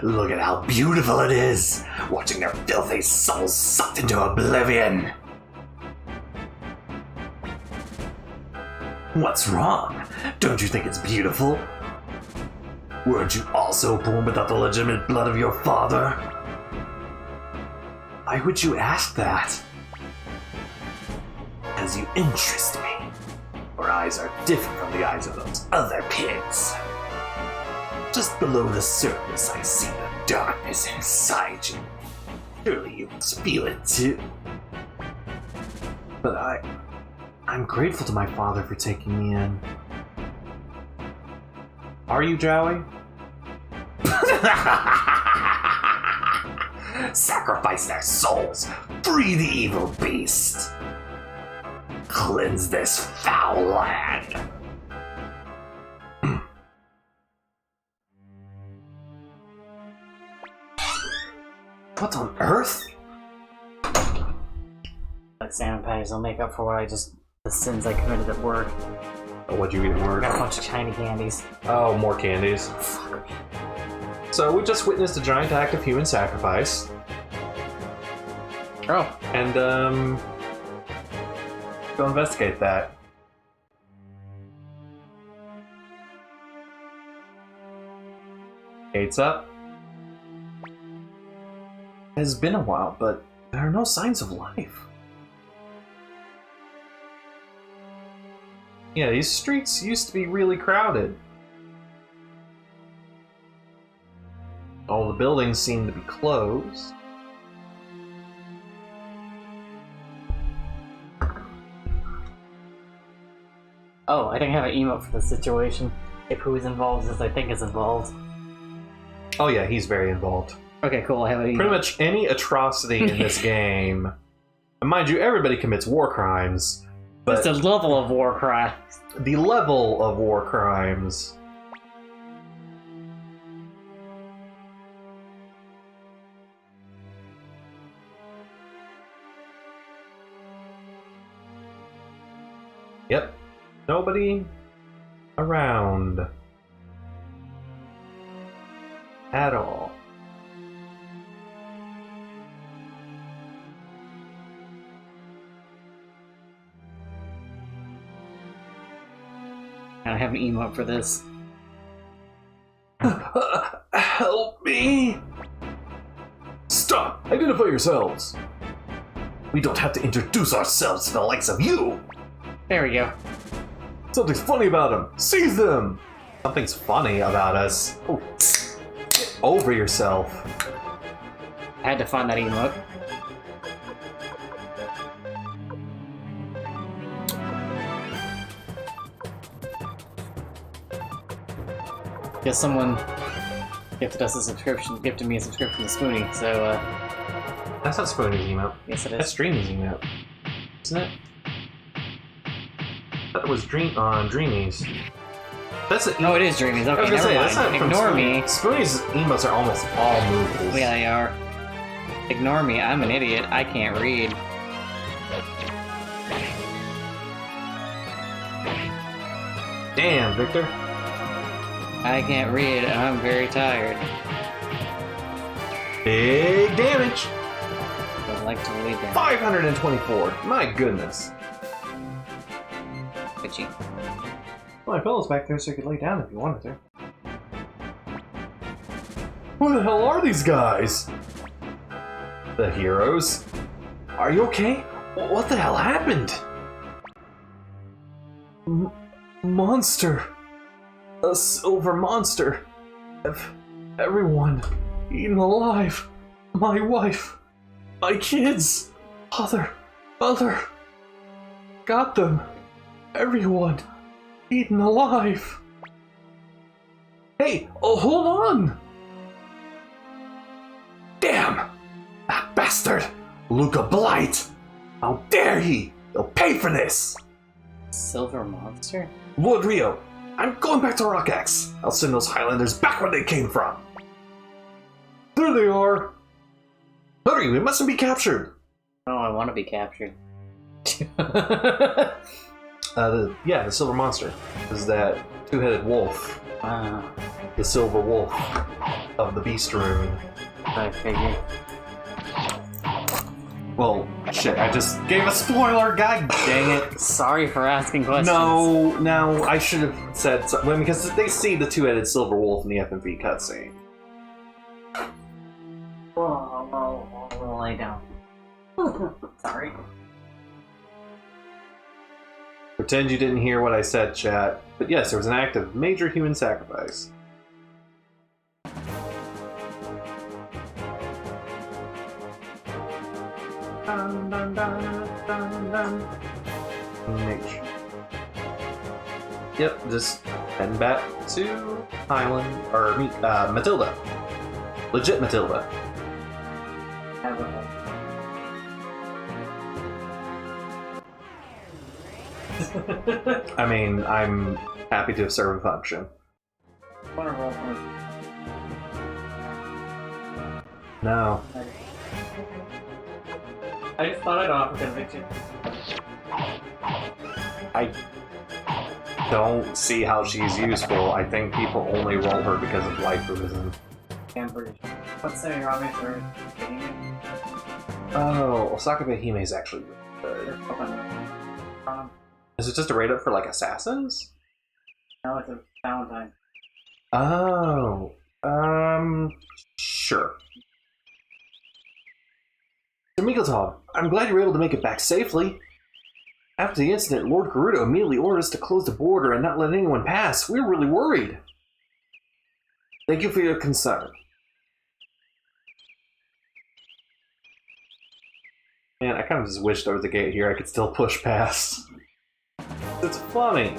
Look at how beautiful it is, watching their filthy souls sucked into oblivion. What's wrong? Don't you think it's beautiful? Weren't you also born without the legitimate blood of your father? Why would you ask that? Because you interest me. Your eyes are different from the eyes of those other pigs. Just below the surface, I see the darkness inside you. Surely you must feel it too. But I'm grateful to my father for taking me in. Are you, Joey? Sacrifice their souls, free the evil beast. Cleanse this foul land. What on earth? Like salmon patties will make up for the sins I committed at work. Oh, what'd you eat at work? Got a bunch of tiny candies. Oh, more candies. Fuck me. So we just witnessed a giant act of human sacrifice. Oh. And go investigate that. Gates up. It has been a while, but there are no signs of life. Yeah, these streets used to be really crowded. All the buildings seem to be closed. Oh, I think I have an emote for the situation. If who is involved is I think is involved. Oh yeah, he's very involved. Okay, cool. I have an emote. Pretty much any atrocity in this game. And mind you, everybody commits war crimes. But It's a level of war crime. the level of war crimes. Yep. Nobody around. At all. I have an emote for this. Help me! Stop! Identify yourselves! We don't have to introduce ourselves to the likes of you! There we go. Something's funny about them! Seize them! Something's funny about us. Oh, get over yourself. I had to find that emote. Guess someone gifted us a subscription, gifted me a subscription to Spoonie, so, That's not Spoonie's email. yes it That's is. Dreamy's email. Isn't it? That was Dreamy's. That's it. No, it is Dreamy's. I was Okay, gonna say, never that's not mind. from Ignore Spoonie. me. Spoonie's emails are almost all movies. Yeah, they are. Ignore me. I'm an idiot. I can't read. Damn, Victor. I can't read. And I'm very tired. Big damage. I'd like to read that. 524. My goodness. Itchy. Well, my pillow's back there so you could lay down if you wanted to. Who the hell are these guys? The heroes. Are you okay? What the hell happened? Monster. A silver monster. Everyone eaten alive. My wife. My kids. Father. Mother. Got them. Everyone eaten alive. Hey, oh, hold on. Damn. That bastard. Luca Blight. How dare he? He'll pay for this. Silver monster? Lord Rio, I'm going back to Rockaxe. I'll send those Highlanders back where they came from. There they are. Hurry, we mustn't be captured. Oh, I want to be captured. The silver monster is that two-headed wolf, Wow. the silver wolf of the beast room. I figured. Well, shit, I just gave a spoiler, god dang it. Sorry for asking questions. No, I should have said something, because they see the two-headed silver wolf in the FMV cutscene. I'll lay down. Sorry. Pretend you didn't hear what I said, chat. But yes, there was an act of major human sacrifice. Dun, dun, dun, dun, dun. Nature. Yep, just heading back to Highland, or Matilda. Legit Matilda. I mean, I'm happy to have served a function. No. I just thought I'd offer conviction. I don't see how she's useful. I think people only roll her because of life revision. I'm British. What's the Robbie for getting it? Oh, Osaka Behime is actually good. Is it just a rate up for like assassins? No, it's a Valentine. Oh, sure. Mikotov, I'm glad you were able to make it back safely. After the incident, Lord Gerudo immediately ordered us to close the border and not let anyone pass. We were really worried. Thank you for your concern. Man, I kind of just wish there was a gate here I could still push past. It's funny.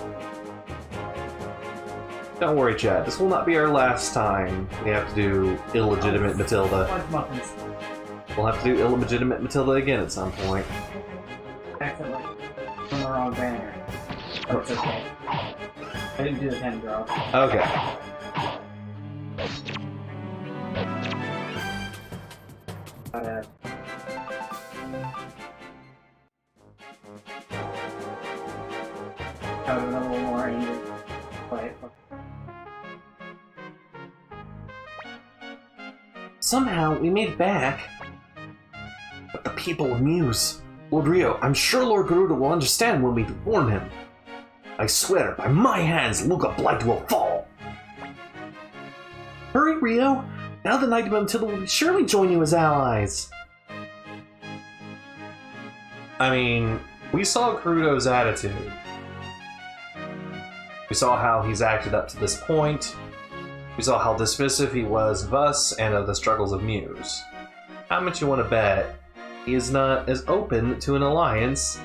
Don't worry, Chad. This will not be our last time we have to do illegitimate Matilda. Muffins. We'll have to do illegitimate Matilda again at some point. Accidentally. On the wrong banner. Oh, it's okay. I didn't do the 10 draw. Okay. But, I was a little more angry. But, Somehow, we made it back. But the people of Muse. Lord Rio, I'm sure Lord Gerudo will understand when we warn him. I swear, by my hands, Luca Blight will fall. Hurry, Rio. Now the Knight of Matilda will surely join you as allies. I mean, we saw Gerudo's attitude. We saw how he's acted up to this point. We saw how dismissive he was of us and of the struggles of Muse. How much you want to bet he is not as open to an alliance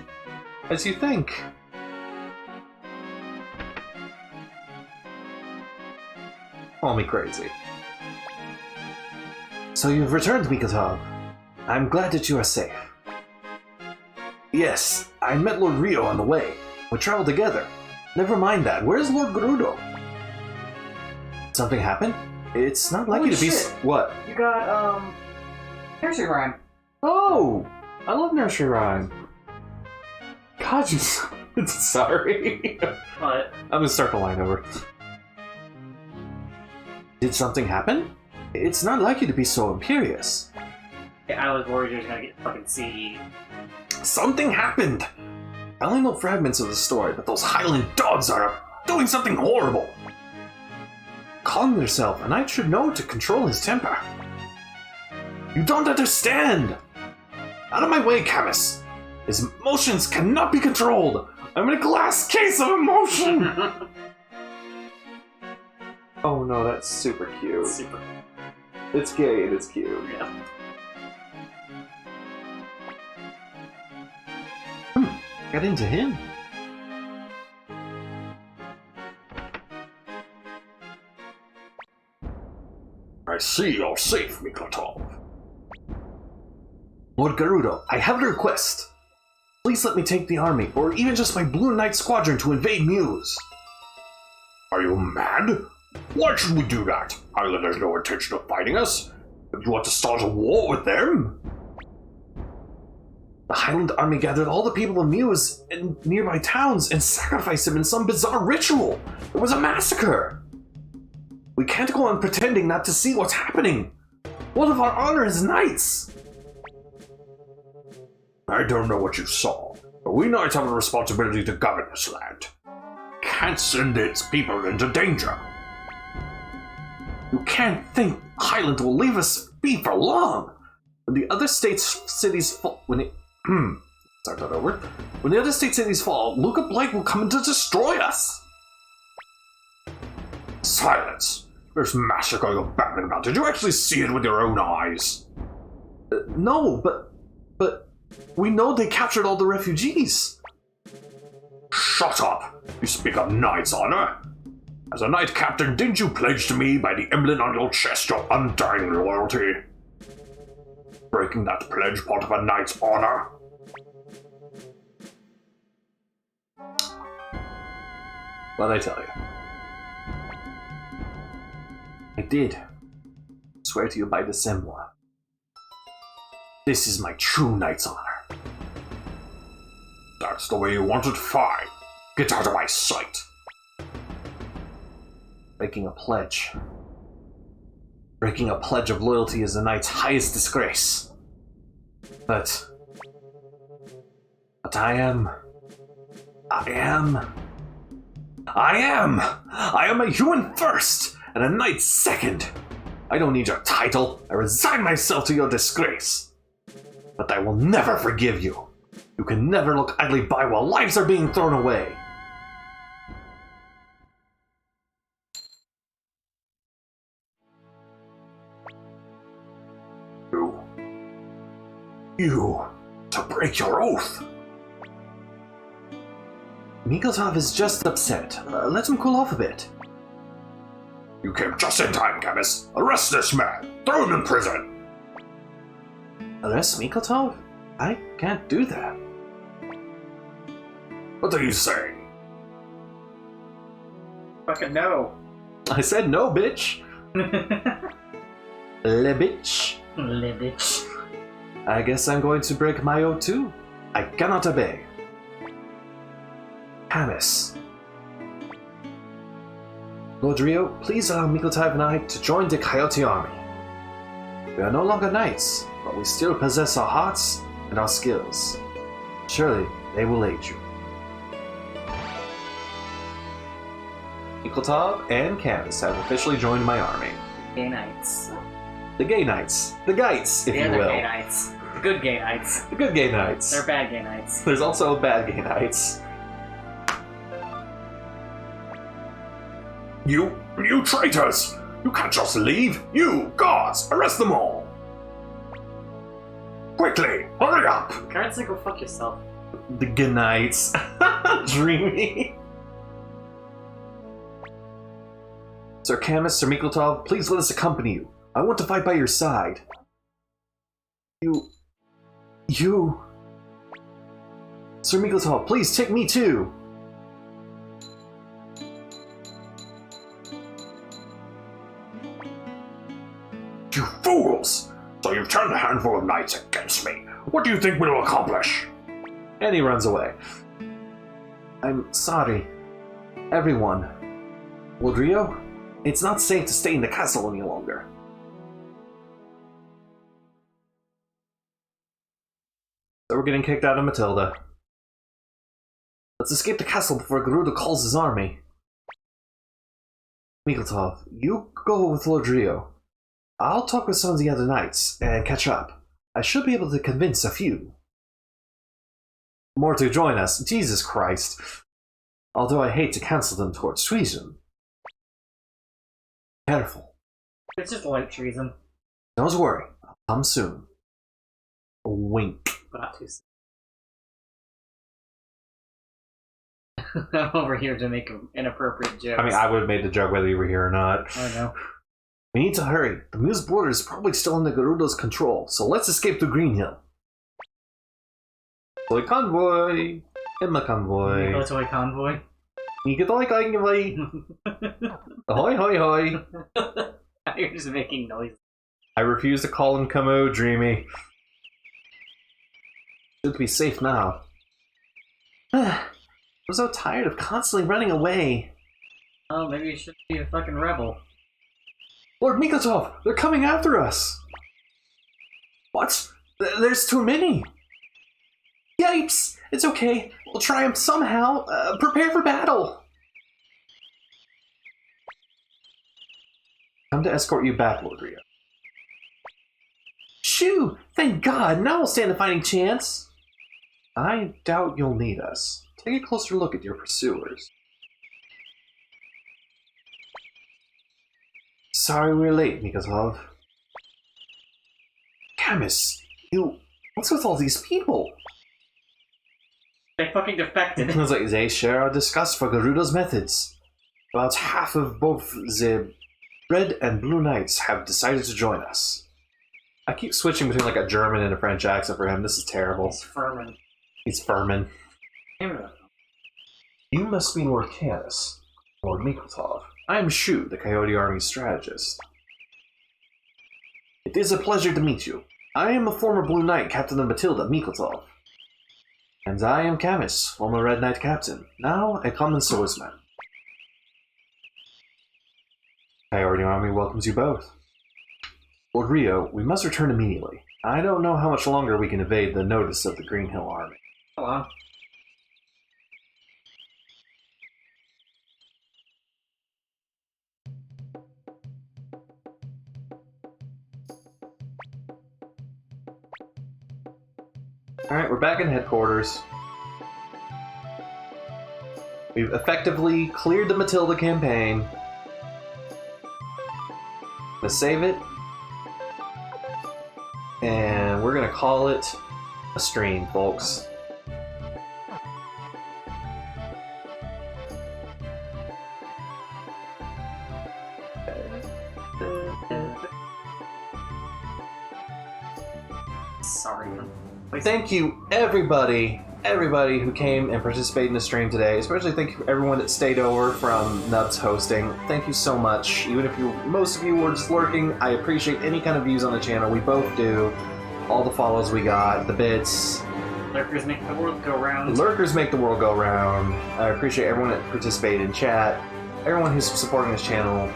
as you think? Call me crazy. So you've returned, Mikotov. I'm glad that you are safe. Yes, I met Lord Rio on the way. We traveled together. Never mind that. Where's Lord Gerudo? Something happened? It's not likely to be. shit. What? you got, nursery rhyme. Oh, I love nursery rhyme. God, you. Sorry. What? I'm gonna start the line over. Did something happen? It's not likely to be so imperious. I was worried you were gonna get fucking CD. Something happened! I only know fragments of the story, but those Highland dogs are doing something horrible. Calm yourself, and I should know to control his temper. You don't understand! Out of my way, Camus! His emotions cannot be controlled! I'm in a glass case of emotion! Oh no, that's super cute. Super. It's gay and it's cute. Yeah. Got into him. I see you're safe, Mikotov. Lord Gerudo, I have a request. Please let me take the army, or even just my Blue Knight squadron to invade Muse. Are you mad? Why should we do that? Highland has no intention of fighting us. If you want to start a war with them? The Highland army gathered all the people of Muse in nearby towns and sacrificed them in some bizarre ritual. It was a massacre. We can't go on pretending not to see what's happening. What of our honor as knights? I don't know what you saw, but we knights have a responsibility to govern this land. Can't send its people into danger. You can't think Highland will leave us be for long. When the other cities fall, start that over. When the other cities fall, Luca Blight will come in to destroy us. Silence! There's massacre you're babbling about. Did you actually see it with your own eyes? No, but we know they captured all the refugees. Shut up! You speak of knight's honor? As a knight captain, didn't you pledge to me by the emblem on your chest your undying loyalty? Breaking that pledge part of a knight's honor? What'd I tell you? I did. Swear to you by December. This is my true knight's honor. That's the way you want it? Fine. Get out of my sight. Breaking a pledge. Breaking a pledge of loyalty is a knight's highest disgrace. But I am a human first and a knight second. I don't need your title. I resign myself to your disgrace. But I will never forgive you. You can never look idly by while lives are being thrown away. You to break your oath. Mikoltov is just upset. Let him cool off a bit. You came just in time, Camus. Arrest this man. Throw him in prison. Arrest Mikoltov? I can't do that. What are you saying? Fucking no. I said no, bitch. Le bitch. Le bitch. I guess I'm going to break my oath too. I cannot obey. Camus. Lord Rio, please allow Mikoltov and I to join the Coyote army. We are no longer knights, but we still possess our hearts and our skills. Surely they will aid you. Mikoltov and Camus have officially joined my army. Gay knights. The gay knights. The Gites, if you will. They're gay knights. The good gay knights. The good gay knights. They're bad gay knights. There's also bad gay knights. You traitors! You can't just leave! You, guards, arrest them all! Quickly, hurry up! Guards, go fuck yourself. The good knights. Dreamy. Sir Camus, Sir Mikoltov, please let us accompany you. I want to fight by your side. You... Sir Mikoltov, please take me too! You fools! So you've turned a handful of knights against me. What do you think we'll accomplish? And he runs away. I'm sorry. Everyone. Lord Rio, it's not safe to stay in the castle any longer. So we're getting kicked out of Matilda. Let's escape the castle before Garuda calls his army. Mikoltov, you go with Lord Rio. I'll talk with some of the other knights and catch up. I should be able to convince a few more to join us. Jesus Christ. Although I hate to cancel them towards treason. Careful. It's just light treason. Don't worry. I'll come soon. A wink. But not too soon. I'm over here to make inappropriate jokes. I mean, I would have made the joke whether you were here or not. I know. We need to hurry. The Muse border is probably still under Garuda's control, so let's escape to Green Hill. Toy convoy! Emma convoy. Go toy convoy. Toy convoy! Ahoy, hoy, hoy! You're just making noise. I refuse to call him Camo, Dreamy. Should be safe now. I'm so tired of constantly running away. Oh, maybe you should be a fucking rebel. Lord Mikoltov, they're coming after us! What? There's too many! Yipes! It's okay. We'll try them somehow. Prepare for battle! Come to escort you back, Lord Rio. Shoo! Thank God! Now we'll stand a fighting chance! I doubt you'll need us. Take a closer look at your pursuers. Sorry we're late, Mikoltov. Camus, what's with all these people? They fucking defected. It's like they share our disgust for Garuda's methods. About half of both the Red and Blue Knights have decided to join us. I keep switching between like a German and a French accent for him. This is terrible. It's Furman. He's Furman. You must be Lord Canis, Lord Mikoltov. I am Shu, the Coyote Army's strategist. It is a pleasure to meet you. I am a former Blue Knight, Captain of Matilda, Mikoltov. And I am Camus, former Red Knight Captain, now a common swordsman. Coyote Army welcomes you both. Lord Rio, we must return immediately. I don't know how much longer we can evade the notice of the Green Hill Army. Hello. Alright, we're back in headquarters. We've effectively cleared the Matilda campaign. Let's save it. And we're gonna call it a stream, folks. Sorry. Thank you, everybody who came and participated in the stream today. Especially thank you for everyone that stayed over from Nub's hosting. Thank you so much. Even if most of you were just lurking, I appreciate any kind of views on the channel. We both do. All the follows we got, the bits. Lurkers make the world go round. Lurkers make the world go round. I appreciate everyone that participated in chat. Everyone who's supporting this channel.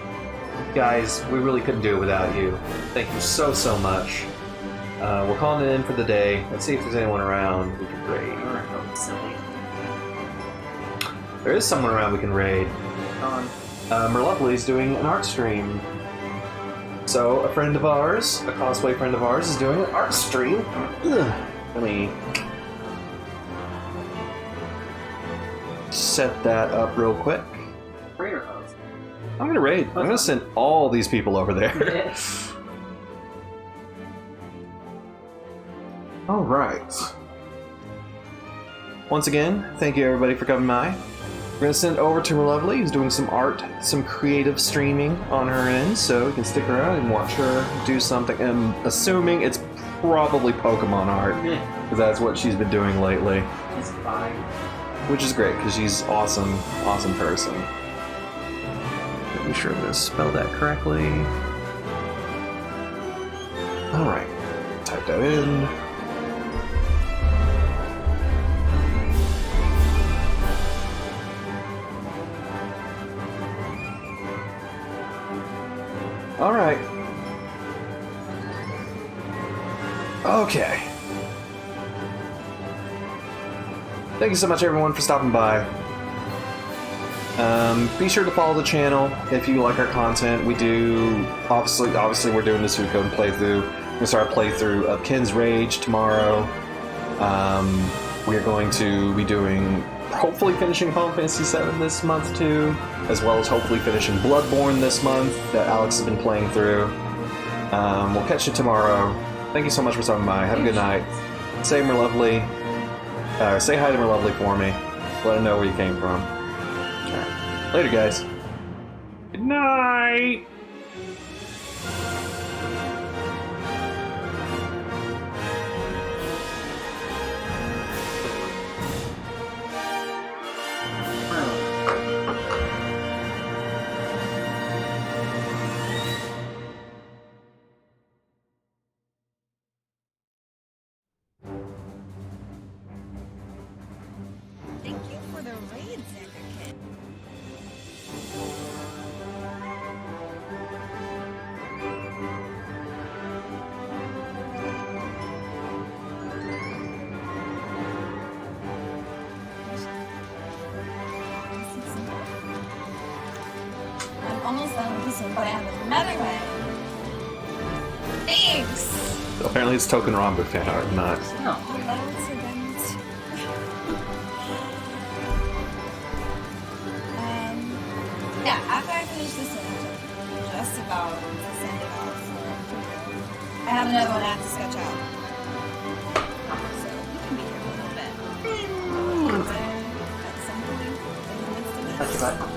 Guys, we really couldn't do it without you. Thank you so much. We're calling it in for the day. Let's see if there's anyone around we can raid. Silly. There is someone around we can raid. Merlovely's doing an art stream. So, a friend of ours, a cosplay friend of ours, is doing an art stream. Ugh. Let me set that up real quick. Raider host. I'm gonna raid. I'm gonna send all these people over there. Alright. Once again, thank you everybody for coming by. We're gonna send it over to Merlovely, who's doing some art, some creative streaming on her end, so you can stick around and watch her do something. I'm assuming it's probably Pokemon art, because that's what she's been doing lately. It's fine. Which is great, because she's awesome person. Make sure I'm gonna spell that correctly. Alright, type that in. Alright. Okay. Thank you so much everyone for stopping by. Be sure to follow the channel if you like our content. We do, obviously we're doing the Suikoden playthrough. We're going to start a playthrough of Ken's Rage tomorrow. We're going to be doing, hopefully finishing Final Fantasy VII this month too, as well as hopefully finishing Bloodborne this month that Alex has been playing through. We'll catch you tomorrow. Thank you so much for stopping by. Have a good night. Say Merlovely. Say hi to Merlovely for me. Let her know where you came from. Right. Later, guys. Good night. Thank you for the raid, Xander Kid. I'm almost done with this one, but I have another one. Thanks! Apparently it's Token Rombo fan art, not. No. Yeah, after I finish this one, just about to send it off. So I have another one I have to sketch out. So you can be here for a little bit. At some point in the midst of this. That's about it.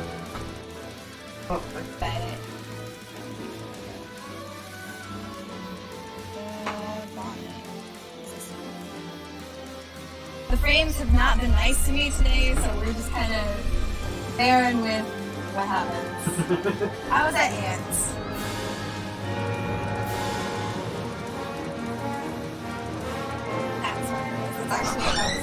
But the frames have not been nice to me today, so we're just kind of bearing with what happens. I was at Ants. That's what it is. It's actually what I was.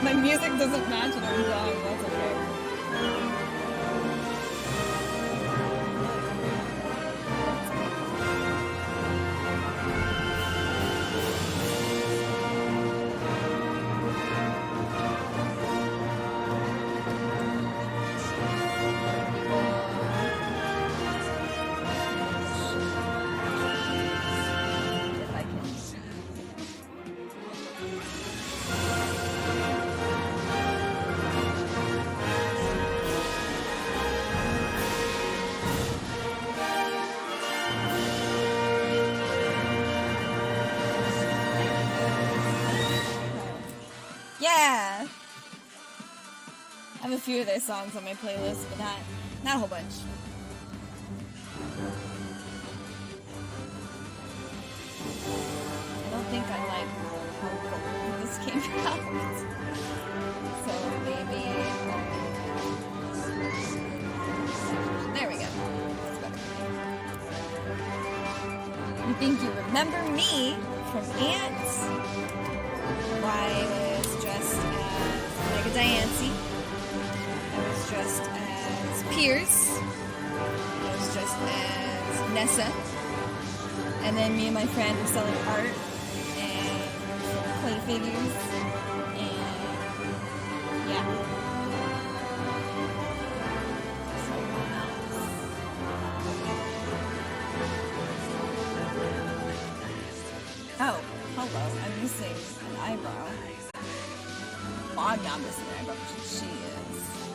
My music doesn't match and I'm dumb. That's okay. If I can. Yeah! I have a few of their songs on my playlist, but not a whole bunch. I don't think I like how gold this came out. So maybe... There we go. That's better. You think you remember me from Ants? I was dressed as Mega Diancie. I was dressed as Pierce. I was dressed as Nessa. And then me and my friend were selling art and clay figures. And yeah. Someone else. Oh, hello. I'm missing an eyebrow. Well, I'm not missing an eyebrow, but she is.